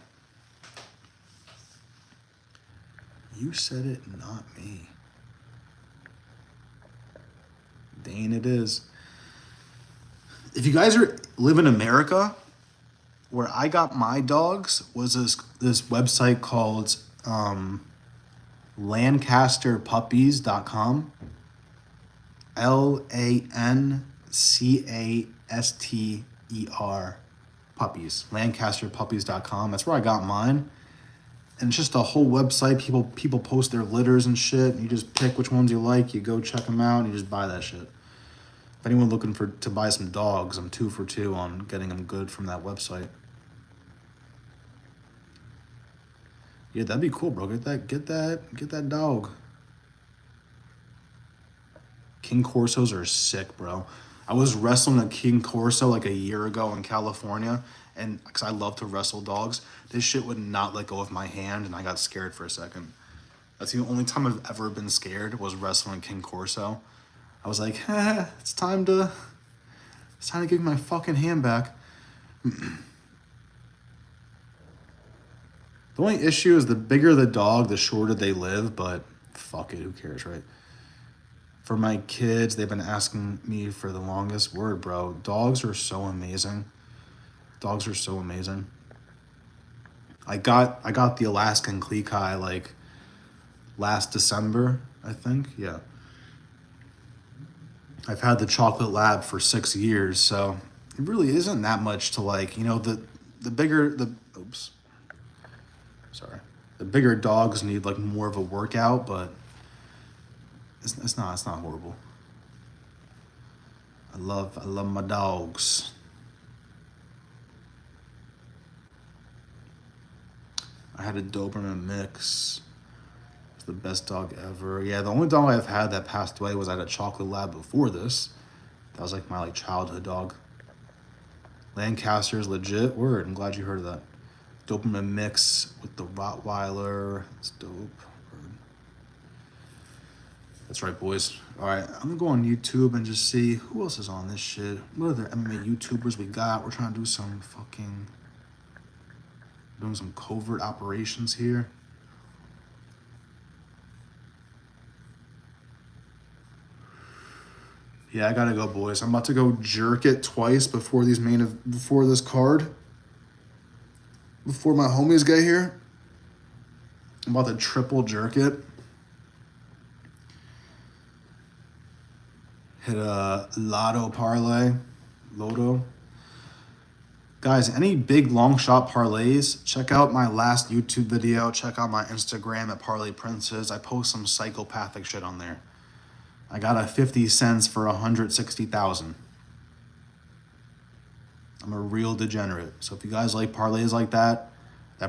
You said it, not me. Dane it is. If you guys live in America, where I got my dogs was this website called LancasterPuppies.com. LANCASTER puppies. LancasterPuppies.com. That's where I got mine. And it's just a whole website. People post their litters and shit. And you just pick which ones you like. You go check them out and you just buy that shit. If anyone looking to buy some dogs, I'm 2 for 2 on getting them good from that website. Yeah, that'd be cool, bro. Get that dog. King Corsos are sick, bro. I was wrestling a King Corso like a year ago in California, and because I love to wrestle dogs, this shit would not let go of my hand, and I got scared for a second. That's the only time I've ever been scared was wrestling King Corso. I was like, it's time to give my fucking hand back. The only issue is the bigger the dog, the shorter they live, but fuck it, who cares, right? For my kids, they've been asking me for the longest word, bro. Dogs are so amazing. Dogs are so amazing. I got the Alaskan Klekai like last December, I think. Yeah. I've had the chocolate lab for 6 years, so it really isn't that much to like, the bigger the bigger dogs need like more of a workout, but it's not horrible. I love my dogs. I had a Doberman mix. It's the best dog ever. Yeah, the only dog I've had that passed away was I had a chocolate lab before this. That was like my childhood dog. Lancaster's legit. Word. I'm glad you heard of that. Doberman mix with the Rottweiler. It's dope. Word. That's right, boys. All right, I'm gonna go on YouTube and just see who else is on this shit. What other MMA YouTubers we got? We're trying to do some doing some covert operations here. Yeah, I gotta go, boys. I'm about to go jerk it twice before this card. Before my homies get here. I'm about to triple jerk it. Hit a lotto parlay. Loto. Guys, any big long shot parlays, check out my last YouTube video. Check out my Instagram at Parlay Princes. I post some psychopathic shit on there. I got a 50 cents for 160,000. I'm a real degenerate. So if you guys like parlays like that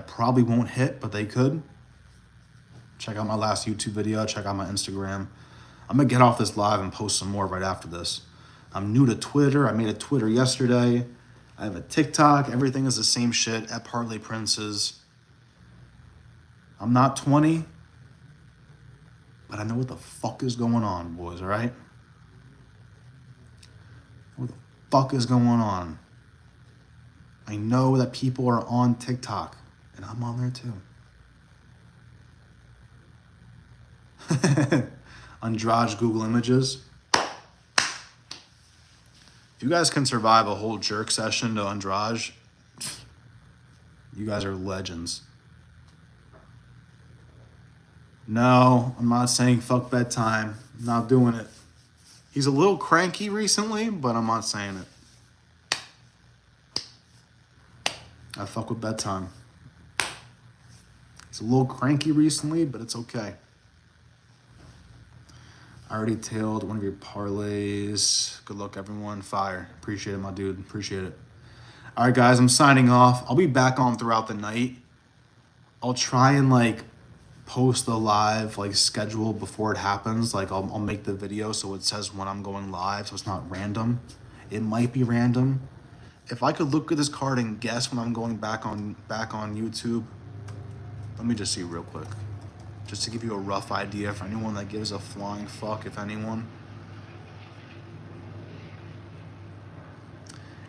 probably won't hit, but they could. Check out my last YouTube video. Check out my Instagram. I'm going to get off this live and post some more right after this. I'm new to Twitter. I made a Twitter yesterday. I have a TikTok. Everything is the same shit at Parlay Princes. I'm not 20, but I know what the fuck is going on, boys, all right? What the fuck is going on? I know that people are on TikTok, and I'm on there too. Andrade Google Images. If you guys can survive a whole jerk session to Andrade, you guys are legends. No, I'm not saying fuck bedtime. I'm not doing it. He's a little cranky recently, but I'm not saying it. I fuck with bedtime. He's a little cranky recently, but it's okay. I already tailed one of your parlays. Good luck, everyone. Fire. Appreciate it, my dude. Appreciate it. All right, guys, I'm signing off. I'll be back on throughout the night. I'll try and post the live schedule before it happens. I'll make the video so it says when I'm going live, so it's not random. It might be random. If I could look at this card and guess when I'm going back on YouTube, let me just see real quick. Just to give you a rough idea for anyone that gives a flying fuck, if anyone.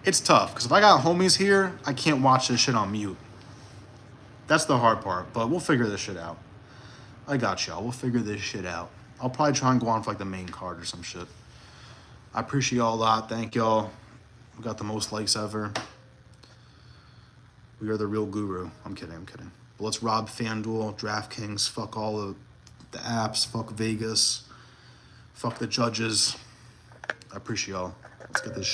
It's tough, because if I got homies here, I can't watch this shit on mute. That's the hard part, but we'll figure this shit out. I got y'all. We'll figure this shit out. I'll probably try and go on for like the main card or some shit. I appreciate y'all a lot. Thank y'all. We got the most likes ever. We are the real guru. I'm kidding. But let's rob FanDuel, DraftKings, fuck all of the apps, fuck Vegas, fuck the judges. I appreciate y'all. Let's get this